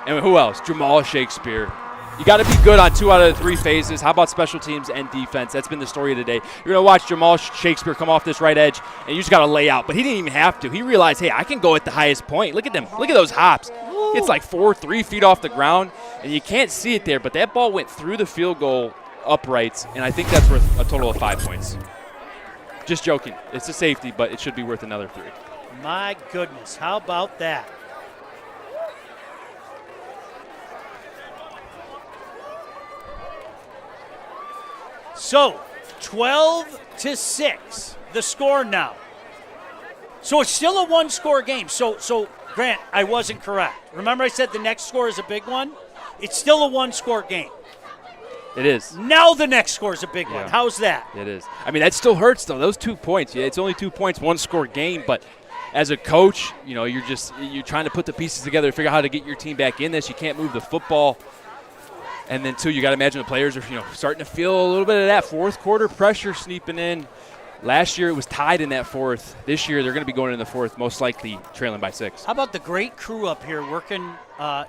And who else? Jamal Shakespeare. You got to be good on 2 out of the 3 phases. How about special teams and defense? That's been the story of the day. You're going to watch Jamal Shakespeare come off this right edge, and you just got to lay out. But he didn't even have to. He realized, hey, I can go at the highest point. Look at them. Look at those hops. It's like 3 feet off the ground, and you can't see it there. But that ball went through the field goal uprights, and I think that's worth a total of 5 points. Just joking. It's a safety, but it should be worth another 3. My goodness. How about that? So, 12-6, the score now. So it's still a 1-score game. So Grant, I wasn't correct. Remember I said the next score is a big one? It's still a 1-score game. It is. Now the next score is a big one. How's that? It is. I mean, that still hurts, though. Those 2 points. Yeah, it's only 2 points, 1-score game. But as a coach, you know, you're trying to put the pieces together to figure out how to get your team back in this. You can't move the football. And then, too, you got to imagine the players are, starting to feel a little bit of that fourth quarter pressure sneaking in. Last year it was tied in that fourth. This year they're going to be going in the fourth, most likely trailing by 6. How about the great crew up here working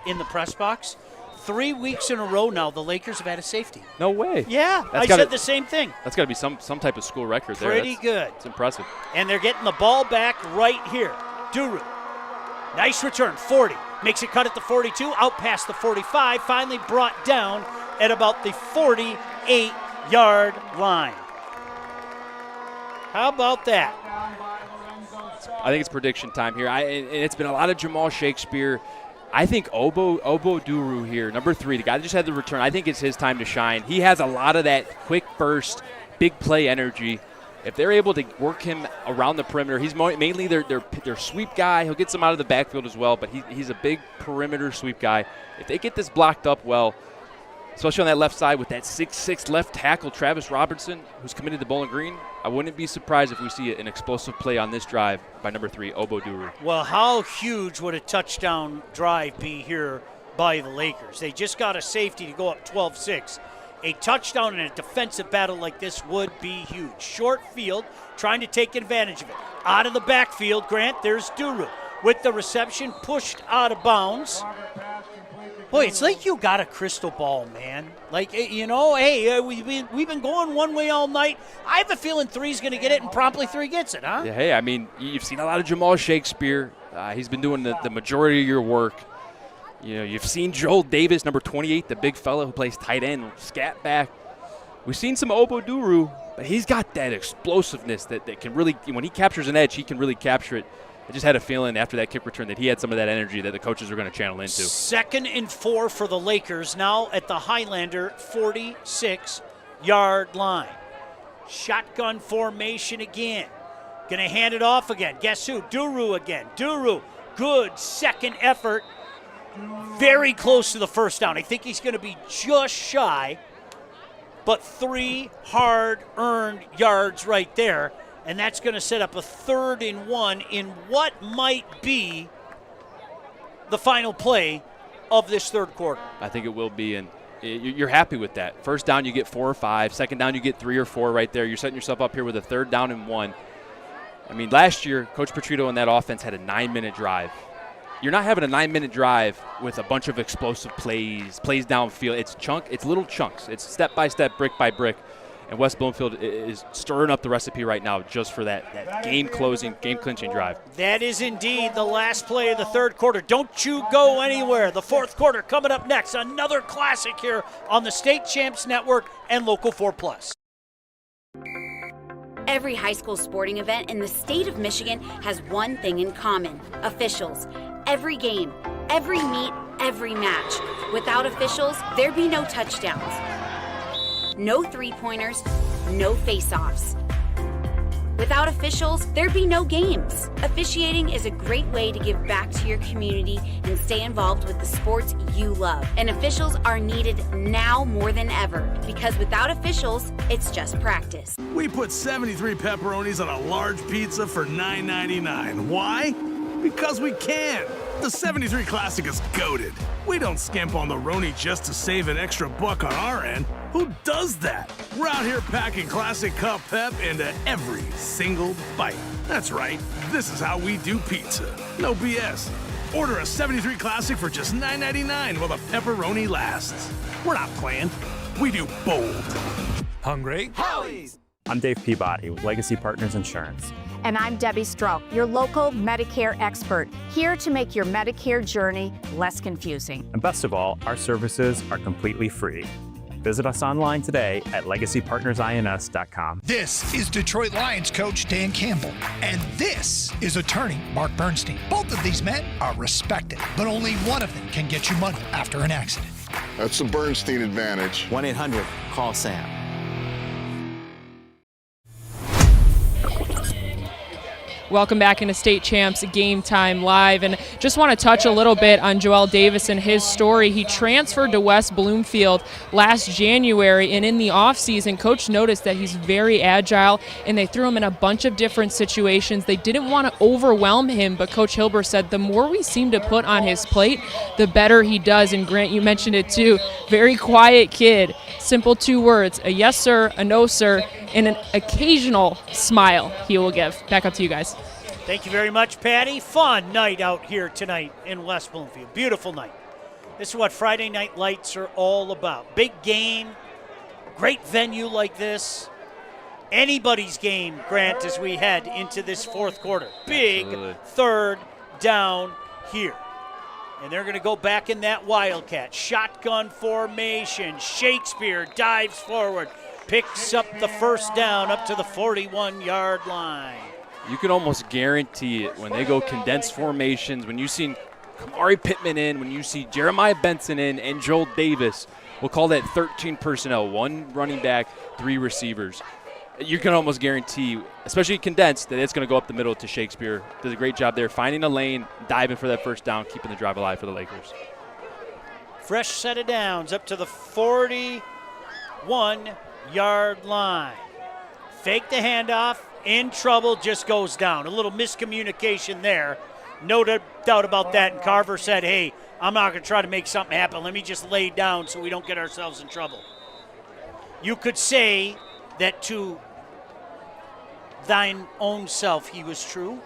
in the press box? 3 weeks in a row now, the Lakers have had a safety. No way. Yeah, I said the same thing. That's got to be some type of school record there. Pretty good. It's impressive. And they're getting the ball back right here. Duru. Nice return, 40. Makes it cut at the 42, out past the 45, finally brought down at about the 48-yard line. How about that? I think it's prediction time here. And it's been a lot of Jamal Shakespeare. I think Obo Duru here, number 3, the guy that just had the return, I think it's his time to shine. He has a lot of that quick burst, big play energy. If they're able to work him around the perimeter, he's mainly their sweep guy. He'll get some out of the backfield as well, but he's a big perimeter sweep guy. If they get this blocked up well, especially on that left side with that 6'6" left tackle, Travis Robertson, who's committed to Bowling Green, I wouldn't be surprised if we see an explosive play on this drive by number 3, Obo Duru. Well, how huge would a touchdown drive be here by the Lakers? They just got a safety to go up 12-6. A touchdown in a defensive battle like this would be huge. Short field, trying to take advantage of it. Out of the backfield, Grant, there's Duru. With the reception, pushed out of bounds. Boy, it's like you got a crystal ball, man. Like, hey, we've been going one way all night. I have a feeling 3's going to get it, and promptly 3 gets it, huh? Yeah, hey, I mean, you've seen a lot of Jamal Shakespeare. He's been doing the majority of your work. You've seen Joel Davis, number 28, the big fella who plays tight end, scat back. We've seen some Obo Duru, but he's got that explosiveness that can really, when he captures an edge, he can really capture it. I just had a feeling after that kick return that he had some of that energy that the coaches are going to channel into. 2nd and 4 for the Lakers, now at the Highlander 46-yard line. Shotgun formation again. Going to hand it off again. Guess who? Duru again. Duru, good second effort. Very close to the first down. I think he's going to be just shy, but 3 hard-earned yards right there, and that's going to set up a 3rd and 1 in what might be the final play of this third quarter. I think it will be, and you're happy with that. First down, you get 4 or 5. Second down, you get 3 or 4 right there. You're setting yourself up here with a 3rd down and 1. I mean, last year, Coach Petrito and that offense had a 9-minute drive. You're not having a 9-minute drive with a bunch of explosive plays downfield. It's little chunks. It's step by step, brick by brick. And West Bloomfield is stirring up the recipe right now just for that game-closing, game-clinching drive. That is indeed the last play of the third quarter. Don't you go anywhere. The fourth quarter coming up next. Another classic here on the State Champs Network and Local 4+. Every high school sporting event in the state of Michigan has one thing in common: officials. Every game, every meet, every match. Without officials, there'd be no touchdowns, no three-pointers, no face-offs. Without officials, there'd be no games. Officiating is a great way to give back to your community and stay involved with the sports you love. And officials are needed now more than ever, because without officials, it's just practice. We put 73 pepperonis on a large pizza for $9.99. Why? Because we can. The 73 Classic is goated. We don't skimp on the Roni just to save an extra buck on our end. Who does that? We're out here packing Classic Cup pep into every single bite. That's right, this is how we do pizza. No BS. Order a 73 Classic for just $9.99 while the pepperoni lasts. We're not playing. We do bold. Hungry? Howie's! I'm Dave Peabody with Legacy Partners Insurance. And I'm Debbie Stroh, your local Medicare expert, here to make your Medicare journey less confusing. And best of all, our services are completely free. Visit us online today at legacypartnersins.com. This is Detroit Lions coach Dan Campbell, and this is attorney Mark Bernstein. Both of these men are respected, but only one of them can get you money after an accident. That's the Bernstein advantage. 1-800-CALL-SAM. Welcome back into State Champs Game Time Live, and just want to touch a little bit on Joel Davis and his story. He transferred to West Bloomfield last January, and in the offseason, Coach noticed that he's very agile, and they threw him in a bunch of different situations. They didn't want to overwhelm him, but Coach Hilber said the more we seem to put on his plate, the better he does. And Grant, you mentioned it too, very quiet kid, simple 2 words, a yes sir, a no sir, and an occasional smile he will give. Back up to you guys. Thank you very much, Patty. Fun night out here tonight in West Bloomfield. Beautiful night. This is what Friday Night Lights are all about. Big game, great venue like this. Anybody's game, Grant, as we head into this fourth quarter. Big third down here. And they're going to go back in that Wildcat. Shotgun formation. Shakespeare dives forward. Picks up the first down up to the 41-yard line. You can almost guarantee it when they go condensed formations, when you see Kamari Pittman in, when you see Jeremiah Benson in, and Joel Davis. We'll call that 13 personnel, 1 running back, 3 receivers. You can almost guarantee, especially condensed, that it's going to go up the middle to Shakespeare. Does a great job there, finding a lane, diving for that first down, keeping the drive alive for the Lakers. Fresh set of downs up to the 41-yard line. Fake the handoff. In trouble, just goes down. A little miscommunication there. No doubt about that. And Carver said, hey, I'm not going to try to make something happen. Let me just lay down so we don't get ourselves in trouble. You could say that to thine own self he was true.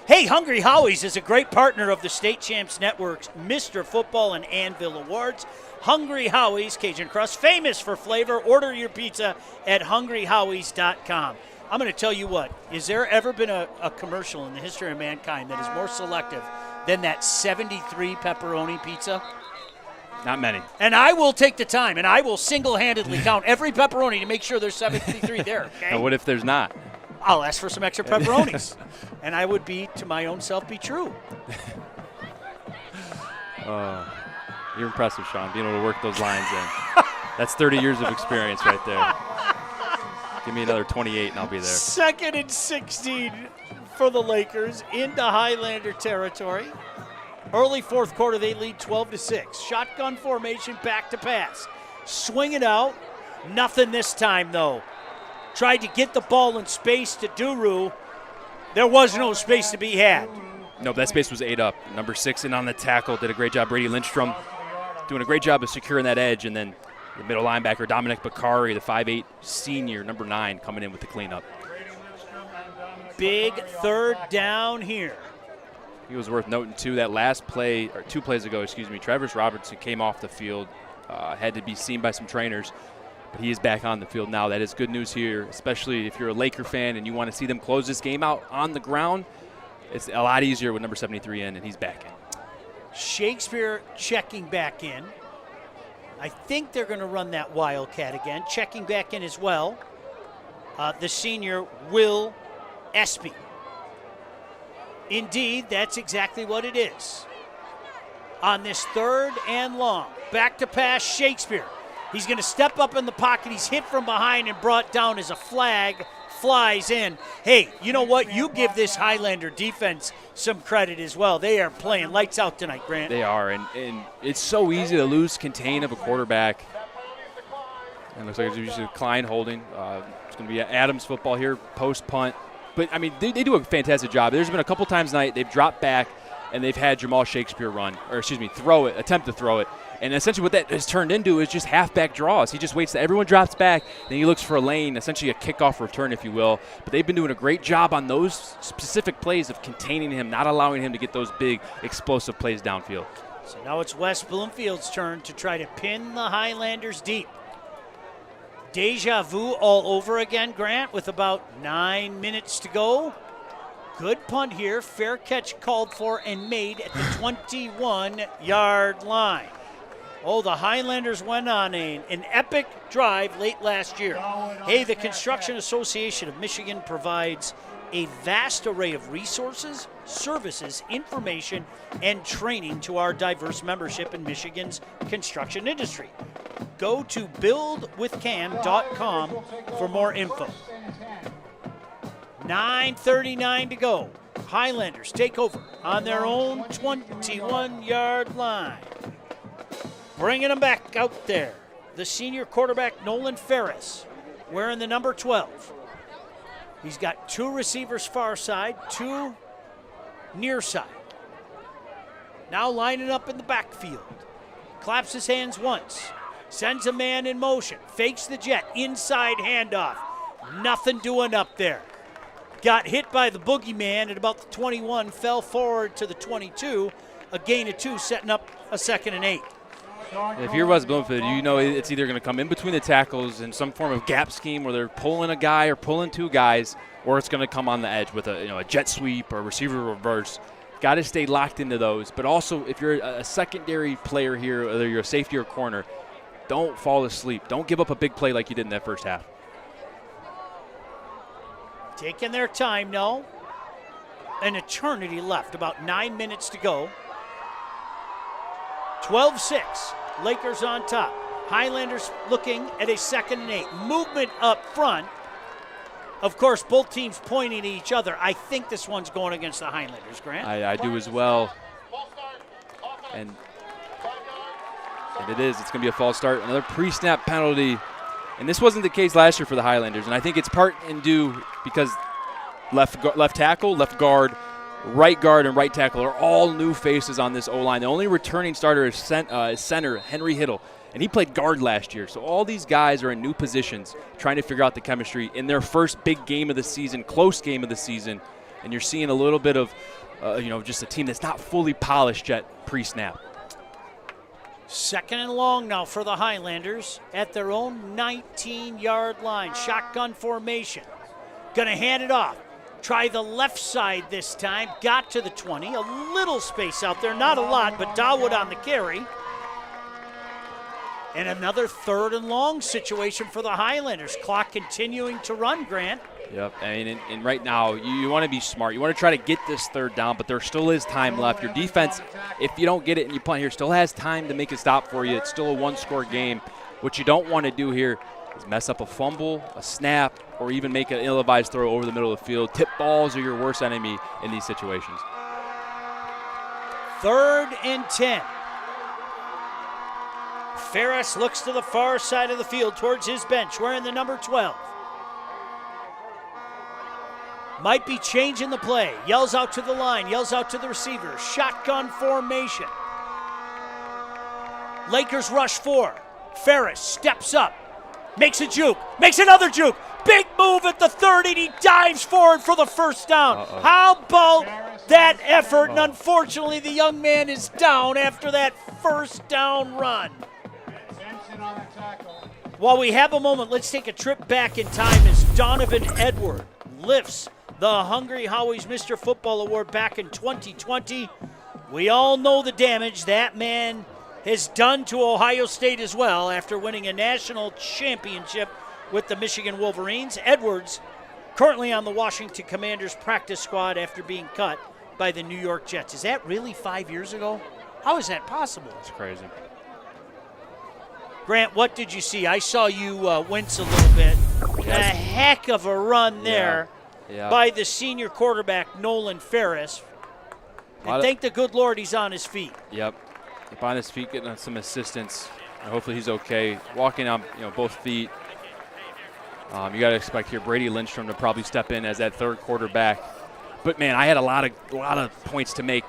Hey, Hungry Howie's is a great partner of the State Champs Network's Mr. Football and Anvil Awards. Hungry Howie's Cajun Crust, famous for flavor. Order your pizza at hungryhowies.com. I'm going to tell you what, is there ever been a commercial in the history of mankind that is more selective than that 73 pepperoni pizza? Not many. And I will take the time, and I will single-handedly count every pepperoni to make sure there's 73 there. Okay? Now, what if there's not? I'll ask for some extra pepperonis, and I would be, to my own self, be true. You're impressive, Sean, being able to work those lines in. That's 30 years of experience right there. Give me another 28 and I'll be there. 2nd and 16 for the Lakers into Highlander territory. Early fourth quarter, they lead 12-6. Shotgun formation, back to pass. Swing it out. Nothing this time, though. Tried to get the ball in space to Duru. There was no space to be had. No, that space was 8 up. Number 6 in on the tackle. Did a great job. Brady Lindstrom doing a great job of securing that edge. And then the middle linebacker, Dominic Bakari, the 5'8 senior, number 9, coming in with the cleanup. Big third down here. He was worth noting, too, that last play, or 2 plays ago, Travis Robertson came off the field, had to be seen by some trainers. But he is back on the field now. That is good news here, especially if you're a Laker fan and you want to see them close this game out on the ground. It's a lot easier with number 73 in, and he's back in. Shakespeare checking back in. I think they're going to run that Wildcat again. Checking back in as well, the senior Will Espy. Indeed, that's exactly what it is. On this 3rd and long, back to pass, Shakespeare. He's going to step up in the pocket. He's hit from behind and brought down as a flag flies in. Hey, you know what? You give this Highlander defense some credit as well. They are playing lights out tonight, Grant. They are, and it's so easy to lose contain of a quarterback. And it looks like it's usually Klein holding. It's going to be Adams football here, post punt. But, I mean, they do a fantastic job. There's been a couple times tonight they've dropped back and they've had Jamal Shakespeare attempt to throw it. And essentially what that has turned into is just halfback draws. He just waits till everyone drops back, then he looks for a lane, essentially a kickoff return, if you will. But they've been doing a great job on those specific plays of containing him, not allowing him to get those big, explosive plays downfield. So now it's West Bloomfield's turn to try to pin the Highlanders deep. Deja vu all over again, Grant, with about 9 minutes to go. Good punt here. Fair catch called for and made at the 21-yard line. Oh, the Highlanders went on an epic drive late last year. Hey, the Construction Association of Michigan provides a vast array of resources, services, information, and training to our diverse membership in Michigan's construction industry. Go to buildwithcam.com for more info. 9:39 to go. Highlanders take over on their own 21-yard line. Bringing them back out there. The senior quarterback, Nolan Ferris, wearing the number 12. He's got 2 receivers far side, 2 near side. Now lining up in the backfield. Claps his hands once. Sends a man in motion. Fakes the jet. Inside handoff. Nothing doing up there. Got hit by the boogeyman at about the 21. Fell forward to the 22. A gain of 2, setting up a 2nd and 8. If you're West Bloomfield, you know it's either going to come in between the tackles in some form of gap scheme where they're pulling a guy or pulling 2 guys, or it's going to come on the edge with a jet sweep or receiver reverse. Got to stay locked into those. But also, if you're a secondary player here, whether you're a safety or corner, don't fall asleep. Don't give up a big play like you did in that first half. Taking their time now. An eternity left. About 9 minutes to go. 12-6. Lakers on top. Highlanders looking at a 2nd and 8. Movement up front. Of course, both teams pointing at each other. I think this one's going against the Highlanders, Grant. I do as well. And it is. It's going to be a false start. Another pre-snap penalty. And this wasn't the case last year for the Highlanders. And I think it's part and due because left tackle, left guard, right guard, and right tackle are all new faces on this O-line. The only returning starter is center Henry Hiddle, and he played guard last year. So all these guys are in new positions trying to figure out the chemistry in their first big game of the season, close game of the season, and you're seeing a little bit of, just a team that's not fully polished yet pre-snap. 2nd and long now for the Highlanders at their own 19-yard line. Shotgun formation. Going to hand it off. Try the left side this time. Got to the 20. A little space out there. Not a lot, but Dawood on the carry. And another 3rd and long situation for the Highlanders. Clock continuing to run, Grant. Yep, and right now you want to be smart. You want to try to get this 3rd down, but there still is time left. Your defense, if you don't get it and you punt here, still has time to make a stop for you. It's still a 1-score game. What you don't want to do here is mess up a fumble, a snap, or even make an ill-advised throw over the middle of the field. Tip balls are your worst enemy in these situations. 3rd and 10. Ferris looks to the far side of the field towards his bench, wearing the number 12. Might be changing the play. Yells out to the line, yells out to the receiver. Shotgun formation. Lakers rush 4. Ferris steps up. Makes a juke. Makes another juke. Big move at the 30, and he dives forward for the 1st down. How about that effort? And unfortunately, the young man is down after that 1st down run. While we have a moment, let's take a trip back in time as Donovan Edward lifts the Hungry Howie's Mr. Football Award back in 2020. We all know the damage that man has done to Ohio State as well after winning a national championship with the Michigan Wolverines. Edwards currently on the Washington Commanders practice squad after being cut by the New York Jets. Is that really 5 years ago? How is that possible? It's crazy. Grant, what did you see? I saw you wince a little bit. A heck of a run there by the senior quarterback, Nolan Ferris. And thank the good Lord he's on his feet. Yep. Up on his feet, getting some assistance. And hopefully he's okay. Walking on both feet. You got to expect here Brady Lindstrom to probably step in as that third quarterback. But, man, I had a lot of points to make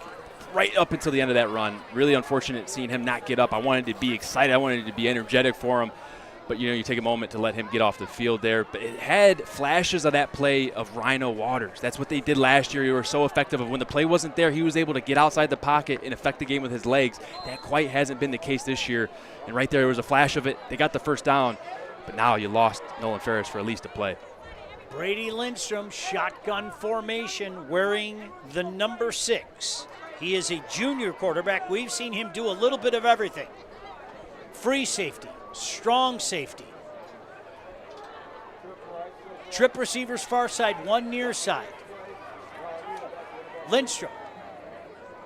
right up until the end of that run. Really unfortunate seeing him not get up. I wanted to be excited. I wanted to be energetic for him. But, you take a moment to let him get off the field there. But it had flashes of that play of Rhino Waters. That's what they did last year. They were so effective. When the play wasn't there, he was able to get outside the pocket and affect the game with his legs. That quite hasn't been the case this year. And right there was a flash of it. They got the first down. But now you lost Nolan Ferris for at least a play. Brady Lindstrom, shotgun formation, wearing the number 6. He is a junior quarterback. We've seen him do a little bit of everything. Free safety. Strong safety. Trip receivers far side, one near side. Lindstrom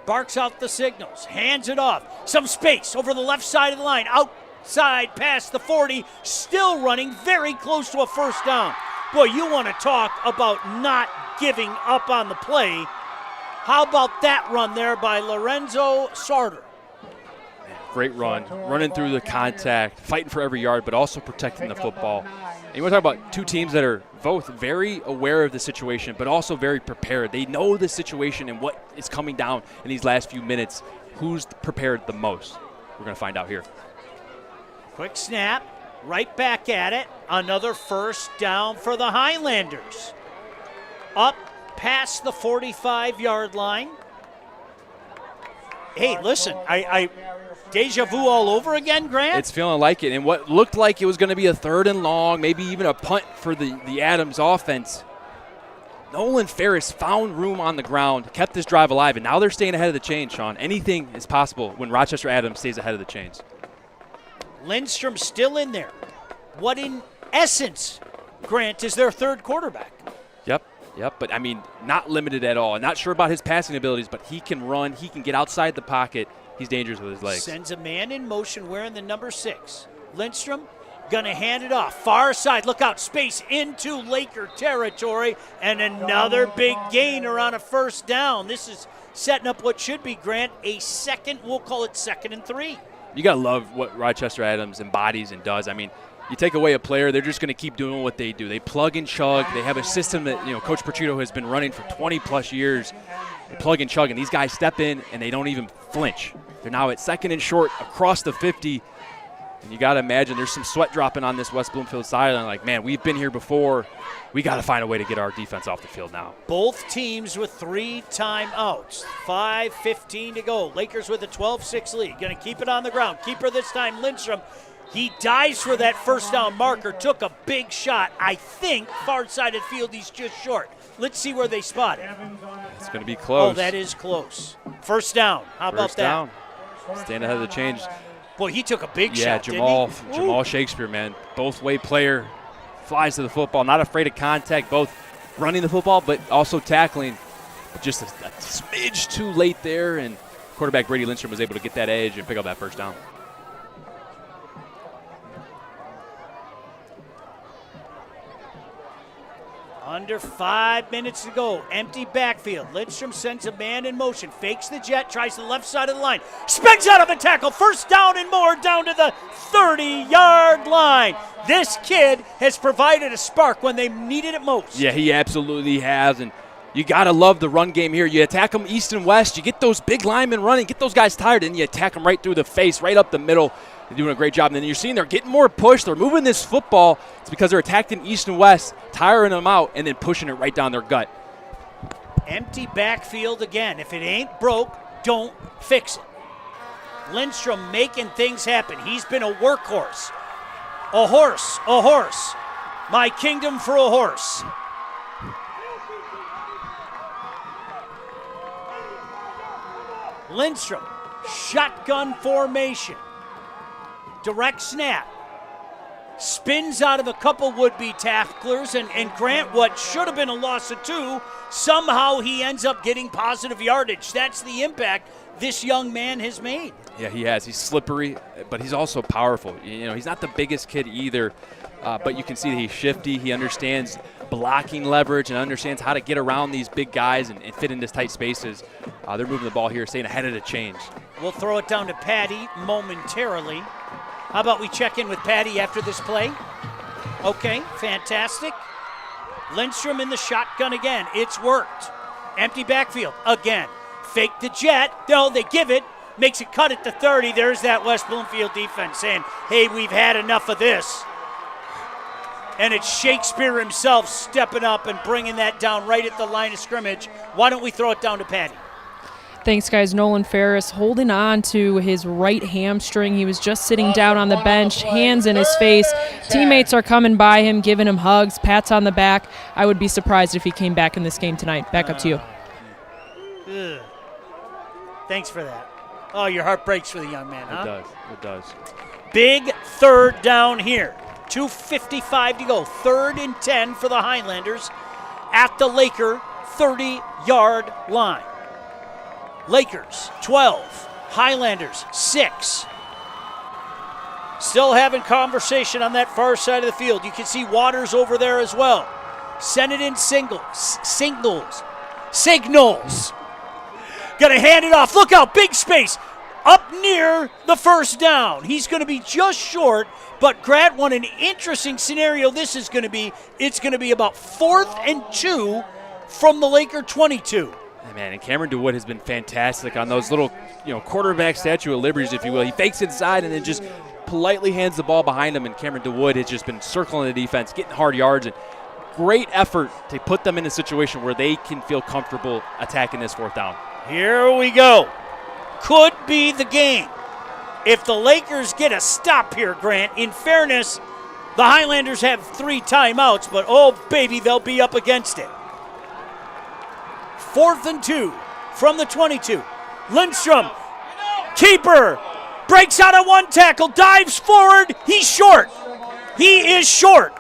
barks out the signals, hands it off. Some space over the left side of the line, outside past the 40, still running very close to a first down. Boy, you want to talk about not giving up on the play. How about that run there by Lorenzo Sarter? Great run, running through the contact, fighting for every yard, but also protecting the football. And you want to talk about two teams that are both very aware of the situation, but also very prepared. They know the situation and what is coming down in these last few minutes. Who's prepared the most? We're going to find out here. Quick snap, right back at it. Another first down for the Highlanders. Up past the 45-yard line. Hey, listen, I deja vu all over again, Grant? It's feeling like it. And what looked like it was going to be a 3rd and long, maybe even a punt for the Adams offense, Nolan Ferris found room on the ground, kept this drive alive, and now they're staying ahead of the chains, Sean. Anything is possible when Rochester Adams stays ahead of the chains. Lindstrom still in there. What in essence, Grant, is their third quarterback? Yep, but, not limited at all. Not sure about his passing abilities, but he can run. He can get outside the pocket. He's dangerous with his legs. Sends a man in motion wearing the number 6. Lindstrom going to hand it off. Far side, look out, space into Laker territory, and another big gainer on a first down. This is setting up what should be, Grant, a second, we'll call it 2nd and 3. You got to love what Rochester Adams embodies and does. You take away a player, they're just going to keep doing what they do. They plug and chug. They have a system that Coach Perchito has been running for 20-plus years. They plug and chug, and these guys step in, and they don't even flinch. They're now at 2nd and short across the 50, and you got to imagine there's some sweat dropping on this West Bloomfield sideline. Like, man, we've been here before. We got to find a way to get our defense off the field now. Both teams with 3 timeouts. 5:15 to go. Lakers with a 12-6 lead. Going to keep it on the ground. Keeper this time, Lindstrom. He dives for that first down marker, took a big shot. I think far side of the field, he's just short. Let's see where they spot it. It's going to be close. Oh, that is close. First down. How about that? Staying ahead of the change. Boy, he took a big shot, Jamal Shakespeare, man. Both-way player, flies to the football, not afraid of contact, both running the football but also tackling. Just a smidge too late there, and quarterback Brady Lindstrom was able to get that edge and pick up that first down. Under 5 minutes to go. Empty backfield. Lindstrom sends a man in motion. Fakes the jet. Tries the left side of the line. Spins out of a tackle. First down and more. Down to the 30-yard line. This kid has provided a spark when they needed it most. Yeah, he absolutely has. And you got to love the run game here. You attack them east and west. You get those big linemen running. Get those guys tired. And you attack them right through the face, right up the middle. They're doing a great job. And then you're seeing they're getting more push. They're moving this football. It's because they're attacking east and west, tiring them out, and then pushing it right down their gut. Empty backfield again. If it ain't broke, don't fix it. Lindstrom making things happen. He's been a workhorse. A horse. My kingdom for a horse. Lindstrom, shotgun formation. Direct snap. Spins out of a couple would-be tacklers, and Grant, what should have been a loss of 2, somehow he ends up getting positive yardage. That's the impact this young man has made. Yeah, he has. He's slippery, but he's also powerful. He's not the biggest kid either, but you can see that he's shifty. He understands blocking leverage and understands how to get around these big guys and fit into tight spaces. They're moving the ball here, staying ahead of the change. We'll throw it down to Patty momentarily. How about we check in with Patty after this play? Okay, fantastic. Lindstrom in the shotgun again. It's worked. Empty backfield again. Fake the jet. No, they give it. Makes it cut at the 30. There's that West Bloomfield defense saying, hey, we've had enough of this. And it's Shakespeare himself stepping up and bringing that down right at the line of scrimmage. Why don't we throw it down to Patty? Thanks, guys. Nolan Ferris holding on to his right hamstring. He was just sitting down on the bench, hands in his face. Teammates are coming by him, giving him hugs, pats on the back. I would be surprised if he came back in this game tonight. Back up to you. Ugh. Thanks for that. Oh, your heart breaks for the young man, huh? It does. It does. Big third down here. 2:55 to go. 3rd and 10 for the Highlanders at the Laker 30-yard line. Lakers 12, Highlanders 6. Still having conversation on that far side of the field. You can see Waters over there as well. Send it in signals. Gonna hand it off. Look out, big space. Up near the first down. He's gonna be just short, but Grant, what an interesting scenario this is gonna be. It's gonna be about 4th and 2 from the Laker 22. Man, and Cameron DeWood has been fantastic on those little, quarterback Statue of Liberties, if you will. He fakes inside and then just politely hands the ball behind him, and Cameron DeWood has just been circling the defense, getting hard yards, and great effort to put them in a situation where they can feel comfortable attacking this 4th down. Here we go. Could be the game. If the Lakers get a stop here, Grant, in fairness, the Highlanders have 3 timeouts, but oh, baby, they'll be up against it. 4th and 2 from the 22. Lindstrom, keeper, breaks out of 1 tackle, dives forward. He's short. He is short.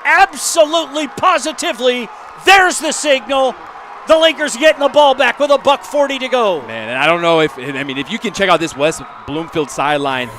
Absolutely, positively, there's the signal. The Lakers getting the ball back with $1:40 to go. Man, and I don't know if you can check out this West Bloomfield sideline.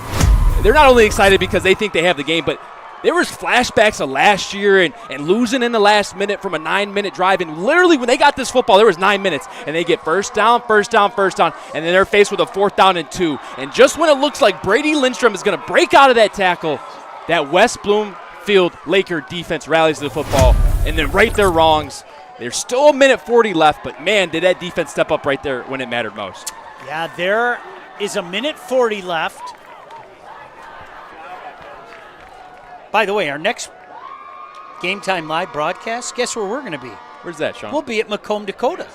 They're not only excited because they think they have the game, but there was flashbacks of last year and losing in the last minute from a 9-minute drive. And literally when they got this football, there was 9 minutes. And they get first down. And then they're faced with a 4th down and 2. And just when it looks like Brady Lindstrom is going to break out of that tackle, that West Bloomfield Laker defense rallies to the football and then right their wrongs. There's still 1:40 left, but man, did that defense step up right there when it mattered most. Yeah, there is 1:40 left. By the way, our next Game Time Live broadcast, guess where we're going to be? Where's that, Sean? We'll be at Macomb, Dakota.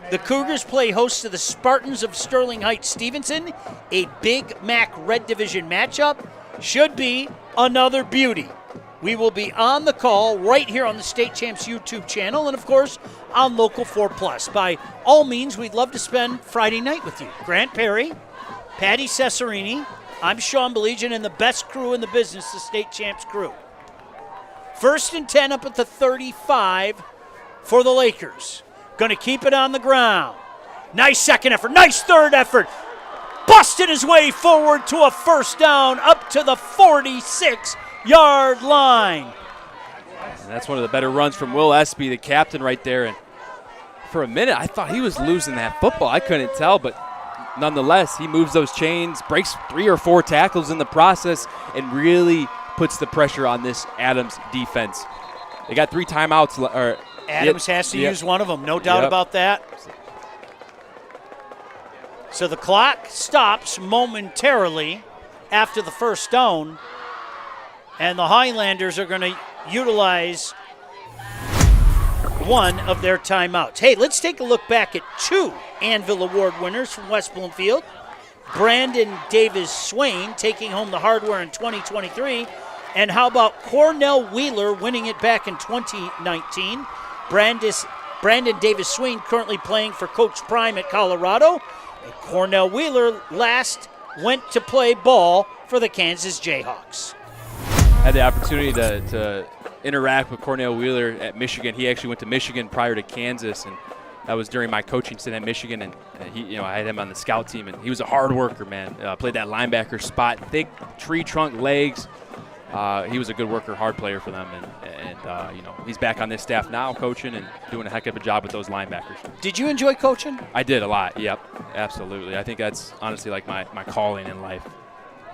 The Cougars play host to the Spartans of Sterling Heights Stevenson, a Big Mac Red Division matchup. Should be another beauty. We will be on the call right here on the State Champs YouTube channel and, of course, on Local 4+. By all means, we'd love to spend Friday night with you. Grant Perry, Patty Cesarini, I'm Sean Belegian, and the best crew in the business, the State Champs crew. 1st and 10 up at the 35 for the Lakers. Going to keep it on the ground. Nice second effort, nice third effort. Busted his way forward to a 1st down up to the 46-yard line. And that's one of the better runs from Will Espy, the captain right there. And for a minute, I thought he was losing that football. I couldn't tell, but nonetheless, he moves those chains, breaks 3 or 4 tackles in the process, and really puts the pressure on this Adams defense. They got 3 timeouts. Adams has to use one of them, no doubt about that. So the clock stops momentarily after the 1st down, and the Highlanders are going to utilize one of their timeouts. Hey, let's take a look back at 2 Anvil Award winners from West Bloomfield. Brandon Davis Swain taking home the hardware in 2023. And how about Cornell Wheeler winning it back in 2019? Brandon Davis Swain currently playing for Coach Prime at Colorado. And Cornell Wheeler last went to play ball for the Kansas Jayhawks. Had the opportunity to interact with Cornell Wheeler at Michigan. He actually went to Michigan prior to Kansas, and that was during my coaching stint at Michigan. And he, I had him on the scout team, and he was a hard worker, man. Played that linebacker spot, thick tree trunk legs, he was a good worker, hard player for them, and he's back on this staff now, coaching and doing a heck of a job with those linebackers. Did you enjoy coaching? I did a lot. Yep, absolutely. I think that's honestly like my calling in life.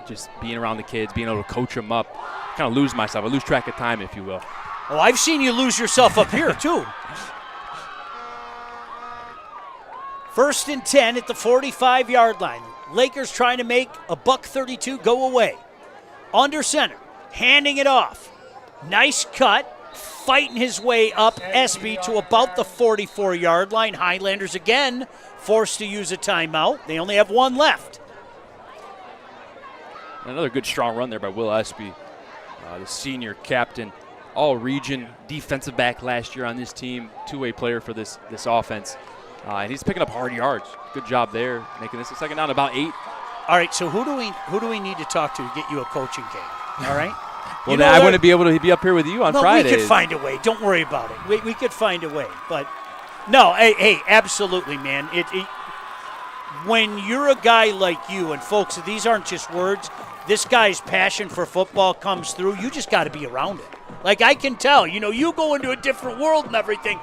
Just being around the kids, being able to coach them up, kind of lose myself. I lose track of time, if you will. Oh, I've seen you lose yourself up here too. 1st and 10 at the 45-yard line. Lakers trying to make a $132 go away. Under center, handing it off. Nice cut, fighting his way up Espy to about the 44-yard line. Highlanders again forced to use a timeout. They only have one left. Another good strong run there by Will Espy, the senior captain, all-region defensive back last year on this team, two-way player for this offense. And he's picking up hard yards. Good job there, making this a second down, about 8. All right, so who do we need to talk to get you a coaching game? All right. Well, now I wouldn't be able to be up here with you on Fridays. We could find a way. Don't worry about it. We could find a way. But no, hey, absolutely, man. When you're a guy like you, and folks, these aren't just words. This guy's passion for football comes through. You just got to be around it. Like, I can tell, you go into a different world and everything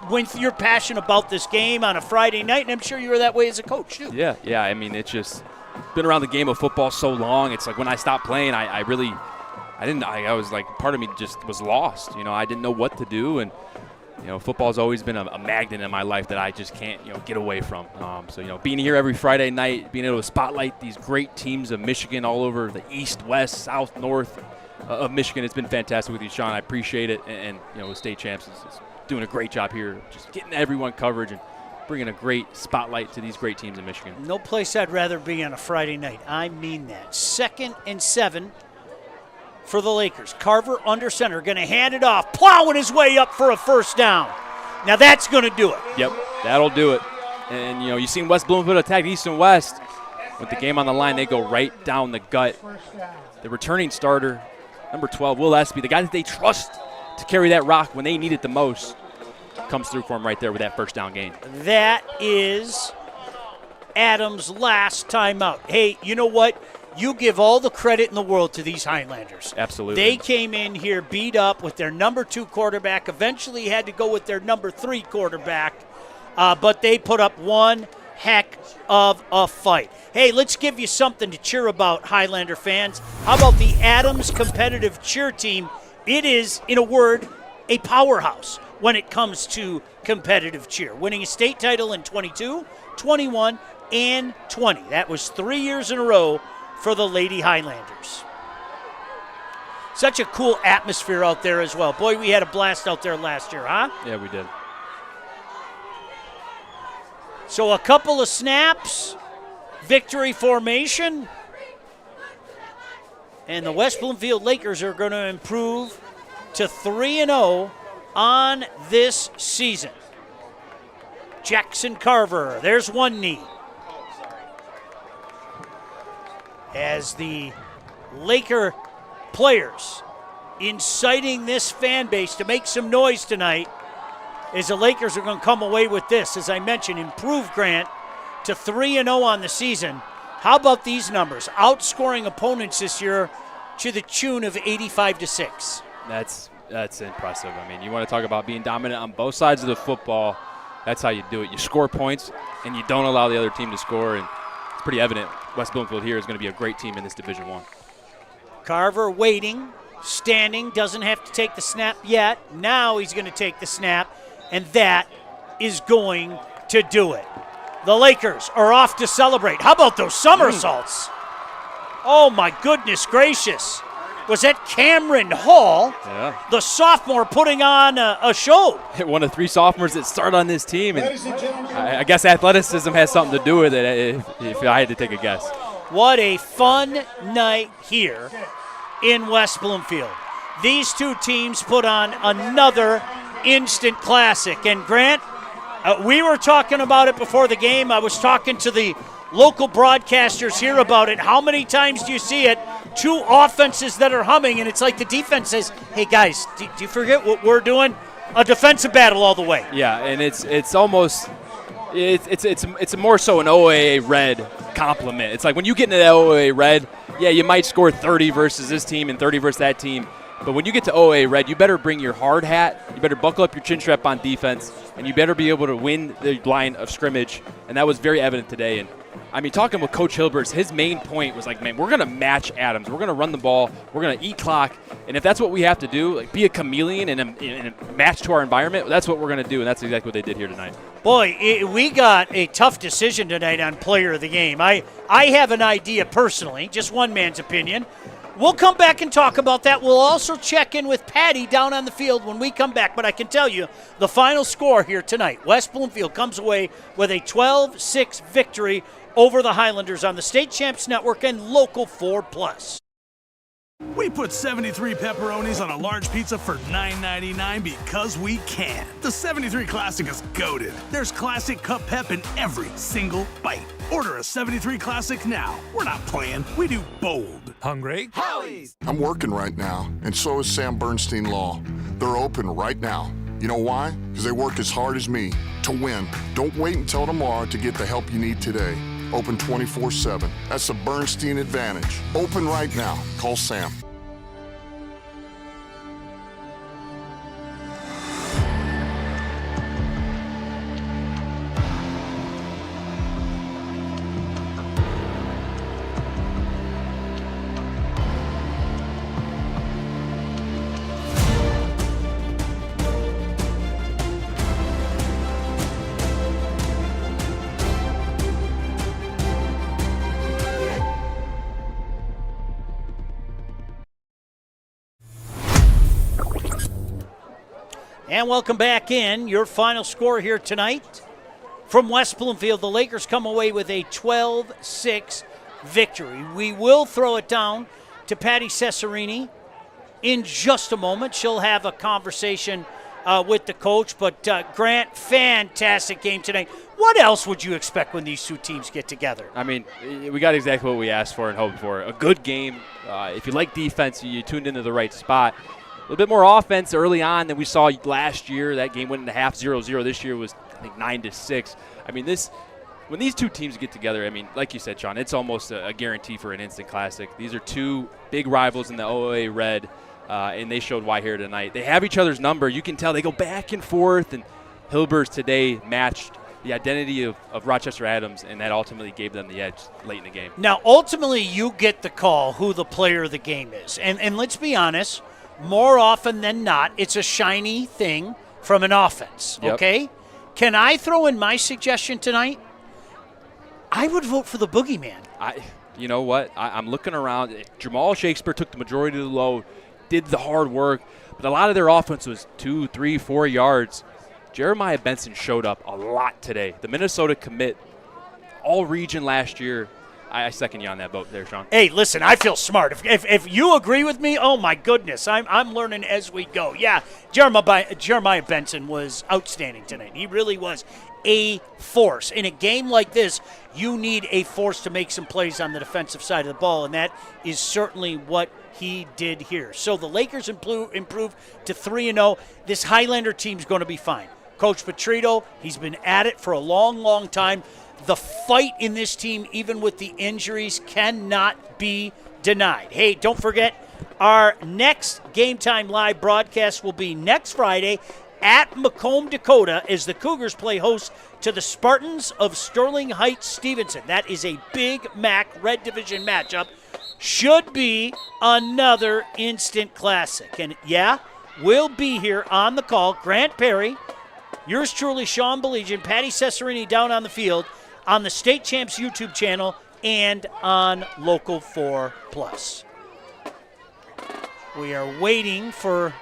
when you're passionate about this game on a Friday night, and I'm sure you were that way as a coach, too. Yeah. I mean, it's just been around the game of football so long. It's like when I stopped playing, I was like, part of me just was lost. I didn't know what to do, and football's always been a magnet in my life that I just can't, get away from. So, being here every Friday night, being able to spotlight these great teams of Michigan all over the east, west, south, north of Michigan, it's been fantastic with you, Sean. I appreciate it. And State Champs is doing a great job here, just getting everyone coverage and bringing a great spotlight to these great teams in Michigan. No place I'd rather be on a Friday night. I mean that. 2nd and 7. For the Lakers. Carver under center, going to hand it off, plowing his way up for a first down. Now that's going to do it. Yep, that'll do it. And, you've seen West Bloomfield attack East and West. With the game on the line, they go right down the gut. The returning starter, number 12, Will Espy, the guy that they trust to carry that rock when they need it the most, comes through for him right there with that first down gain. That is Adams' last timeout. Hey, you know what? You give all the credit in the world to these Highlanders. Absolutely. They came in here beat up with their number 2 quarterback, eventually had to go with their number 3 quarterback, but they put up one heck of a fight. Hey, let's give you something to cheer about, Highlander fans. How about the Adams competitive cheer team? It is, in a word, a powerhouse when it comes to competitive cheer, winning a state title in 22, 21, and 20. That was 3 years in a row for the Lady Highlanders. Such a cool atmosphere out there as well. Boy, we had a blast out there last year, huh? Yeah, we did. So a couple of snaps, victory formation, and the West Bloomfield Lakers are going to improve to 3-0 on this season. Jackson Carver, there's one knee. As the Laker players inciting this fan base to make some noise tonight, as the Lakers are going to come away with this, as I mentioned, improve Grant to 3-0 on the season. How about these numbers? Outscoring opponents this year to the tune of 85-6. That's impressive. I mean, you want to talk about being dominant on both sides of the football. That's how you do it. You score points, and you don't allow the other team to score, and it's pretty evident West Bloomfield here is going to be a great team in this Division I. Carver waiting, standing, doesn't have to take the snap yet. Now he's going to take the snap, and that is going to do it. The Lakers are off to celebrate. How about those somersaults? Oh, my goodness gracious. Was that Cameron Hall, the sophomore, putting on a show? One of 3 sophomores that start on this team. And I guess athleticism has something to do with it, if I had to take a guess. What a fun night here in West Bloomfield. These two teams put on another instant classic. And Grant, we were talking about it before the game. I was talking to the local broadcasters here about it. How many times do you see it? 2 offenses that are humming, and it's like the defense says, hey, guys, do you forget what we're doing? A defensive battle all the way. Yeah, and it's almost it's more so an OAA red compliment. It's like when you get into the OAA red, yeah, you might score 30 versus this team and 30 versus that team. But when you get to OA Red, you better bring your hard hat, you better buckle up your chin strap on defense, and you better be able to win the line of scrimmage. And that was very evident today. And I mean, talking with Coach Hilbers, his main point was like, man, we're going to match Adams. We're going to run the ball. We're going to eat clock. And if that's what we have to do, like be a chameleon and match to our environment, that's what we're going to do. And that's exactly what they did here tonight. Boy, we got a tough decision tonight on player of the game. I have an idea personally, just one man's opinion. We'll come back and talk about that. We'll also check in with Patty down on the field when we come back. But I can tell you the final score here tonight. West Bloomfield comes away with a 12-6 victory over the Highlanders on the State Champs Network and Local 4+. We put 73 pepperonis on a large pizza for $9.99 because we can. The 73 Classic is goated. There's classic cup pep in every single bite. Order a 73 Classic now. We're not playing, we do bold. Hungry? Howie's! I'm working right now, and so is Sam Bernstein Law. They're open right now. You know why? Because they work as hard as me to win. Don't wait until tomorrow to get the help you need today. Open 24/7. That's the Bernstein advantage. Open right now. Call Sam. And welcome back in. Your final score here tonight from West Bloomfield. The Lakers come away with a 12-6 victory. We will throw it down to Patty Cesarini in just a moment. She'll have a conversation with the coach. But Grant, fantastic game tonight. What else would you expect when these two teams get together? I mean, we got exactly what we asked for and hoped for. A good game. If you like defense, you tuned into the right spot. A little bit more offense early on than we saw last year. That game went into half 0-0. This year was, I think, 9-6. I mean, when these two teams get together, I mean, like you said, Sean, it's almost a guarantee for an instant classic. These are two big rivals in the OA Red, and they showed why here tonight. They have each other's number. You can tell they go back and forth, and Hilbers today matched the identity of Rochester Adams, and that ultimately gave them the edge late in the game. Now, ultimately, you get the call who the player of the game is. And let's be honest, more often than not, it's a shiny thing from an offense, okay? Yep. Can I throw in my suggestion tonight? I would vote for the boogeyman. You know what? I'm looking around. Jamal Shakespeare took the majority of the load, did the hard work, but a lot of their offense was 2, 3, 4 yards. Jeremiah Benson showed up a lot today. The Minnesota commit, all region last year. I second you on that vote there, Sean. Hey, listen, I feel smart. If you agree with me, oh my goodness, I'm learning as we go. Yeah, Jeremiah Benson was outstanding tonight. He really was a force. In a game like this, you need a force to make some plays on the defensive side of the ball, and that is certainly what he did here. So the Lakers improved to 3-0. This Highlander team's going to be fine. Coach Petrito, he's been at it for a long, long time. The fight in this team, even with the injuries, cannot be denied. Hey, don't forget, our next Game Time Live broadcast will be next Friday at Macomb, Dakota, as the Cougars play host to the Spartans of Sterling Heights Stevenson. That is a Big Mac Red Division matchup. Should be another instant classic. And yeah, we'll be here on the call. Grant Perry, yours truly, Sean Belegian, Patty Cesarini down on the field, on the State Champs YouTube channel and on Local 4+. We are waiting for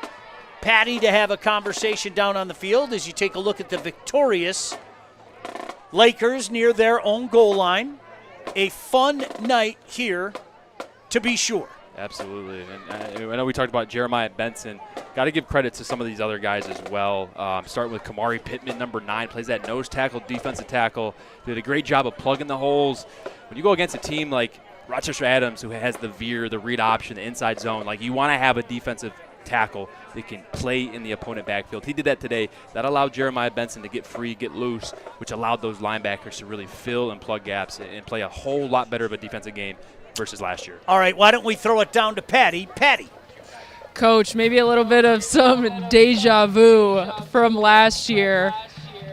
Patty to have a conversation down on the field as you take a look at the victorious Lakers near their own goal line. A fun night here, to be sure. Absolutely. And I know we talked about Jeremiah Benson. Got to give credit to some of these other guys as well. Starting with Kamari Pittman, number 9, plays that nose tackle, defensive tackle. Did a great job of plugging the holes. When you go against a team like Rochester Adams, who has the veer, the read option, the inside zone, like you want to have a defensive tackle that can play in the opponent backfield. He did that today. That allowed Jeremiah Benson to get free, get loose, which allowed those linebackers to really fill and plug gaps and play a whole lot better of a defensive game versus last year. All right, why don't we throw it down to Patty? Patty. Coach, maybe a little bit of some deja vu from last year.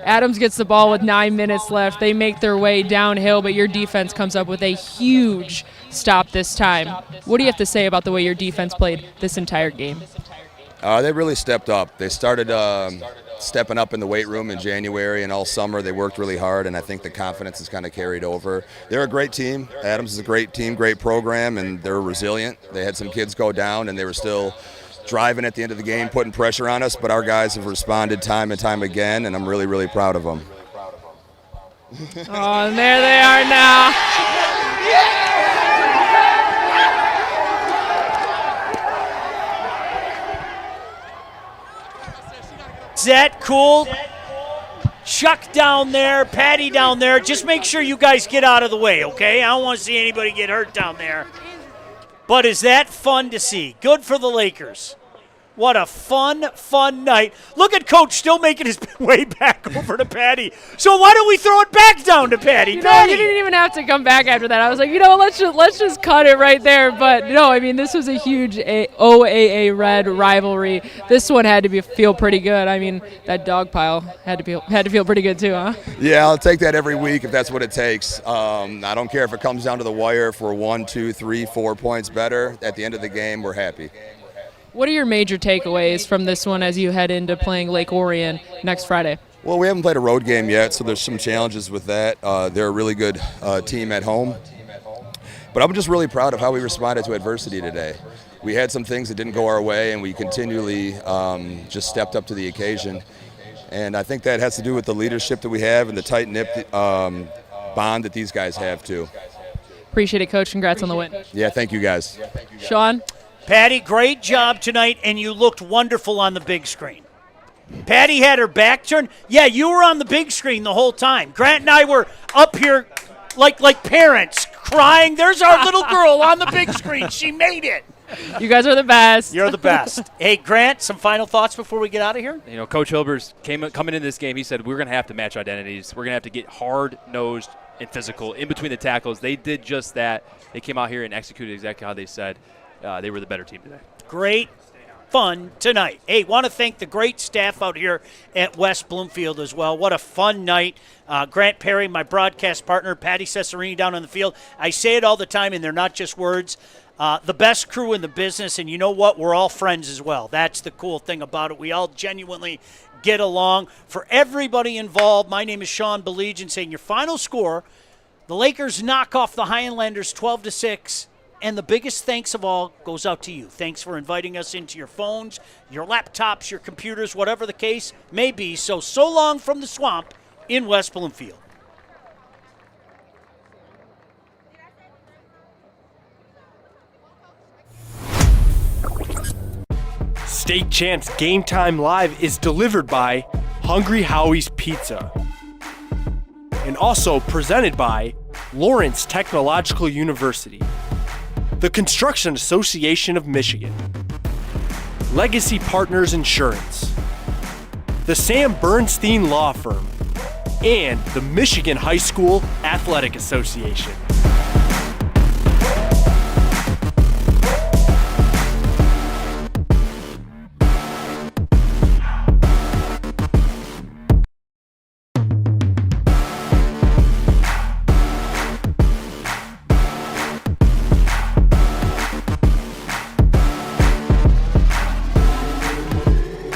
Adams gets the ball with 9 minutes left. They make their way downhill, but your defense comes up with a huge stop this time. What do you have to say about the way your defense played this entire game? They really stepped up. They started stepping up in the weight room in January, and all summer they worked really hard, and I think the confidence has kind of carried over. They're a great team. Adams is a great team, great program, and they're resilient. They had some kids go down, and they were still driving at the end of the game, putting pressure on us, but our guys have responded time and time again, and I'm really, really proud of them. Oh, and there they are now. Is that cool? Chuck down there, Patty down there. Just make sure you guys get out of the way, okay? I don't want to see anybody get hurt down there. But is that fun to see? Good for the Lakers. What a fun night. Look at Coach still making his way back over to Patty. So why don't we throw it back down to Patty? Patty. You didn't even have to come back after that. I was like, let's just cut it right there. But no, I mean, this was a huge OAA Red rivalry. This one had to feel pretty good. I mean, that dog pile had to feel pretty good too, huh? Yeah, I'll take that every week if that's what it takes. I don't care if it comes down to the wire. If we're 1, 2, 3, 4 points better at the end of the game, we're happy. What are your major takeaways from this one as you head into playing Lake Orion next Friday? Well, we haven't played a road game yet, so there's some challenges with that. They're a really good team at home. But I'm just really proud of how we responded to adversity today. We had some things that didn't go our way, and we continually just stepped up to the occasion. And I think that has to do with the leadership that we have and the tight-knit bond that these guys have, too. Appreciate it, Coach. Congrats on the win. Yeah, thank you, guys. Sean? Patty, great job tonight, and you looked wonderful on the big screen. Patty had her back turned. Yeah, you were on the big screen the whole time. Grant and I were up here like parents crying. There's our little girl on the big screen. She made it. You guys are the best. You're the best. Hey, Grant, some final thoughts before we get out of here? You know, Coach Hilbers coming into this game, he said, we're going to have to match identities. We're going to have to get hard-nosed and physical in between the tackles. They did just that. They came out here and executed exactly how they said. They were the better team today. Great fun tonight. Hey, want to thank the great staff out here at West Bloomfield as well. What a fun night. Grant Perry, my broadcast partner, Patty Cesarini down on the field. I say it all the time, and they're not just words. The best crew in the business, and you know what? We're all friends as well. That's the cool thing about it. We all genuinely get along. For everybody involved, my name is Sean Belegian saying your final score, the Lakers knock off the Highlanders 12-6. And the biggest thanks of all goes out to you. Thanks for inviting us into your phones, your laptops, your computers, whatever the case may be. So long from the swamp in West Bloomfield. State Champs Game Time Live is delivered by Hungry Howie's Pizza. And also presented by Lawrence Technological University, the Construction Association of Michigan, Legacy Partners Insurance, the Sam Bernstein Law Firm, and the Michigan High School Athletic Association.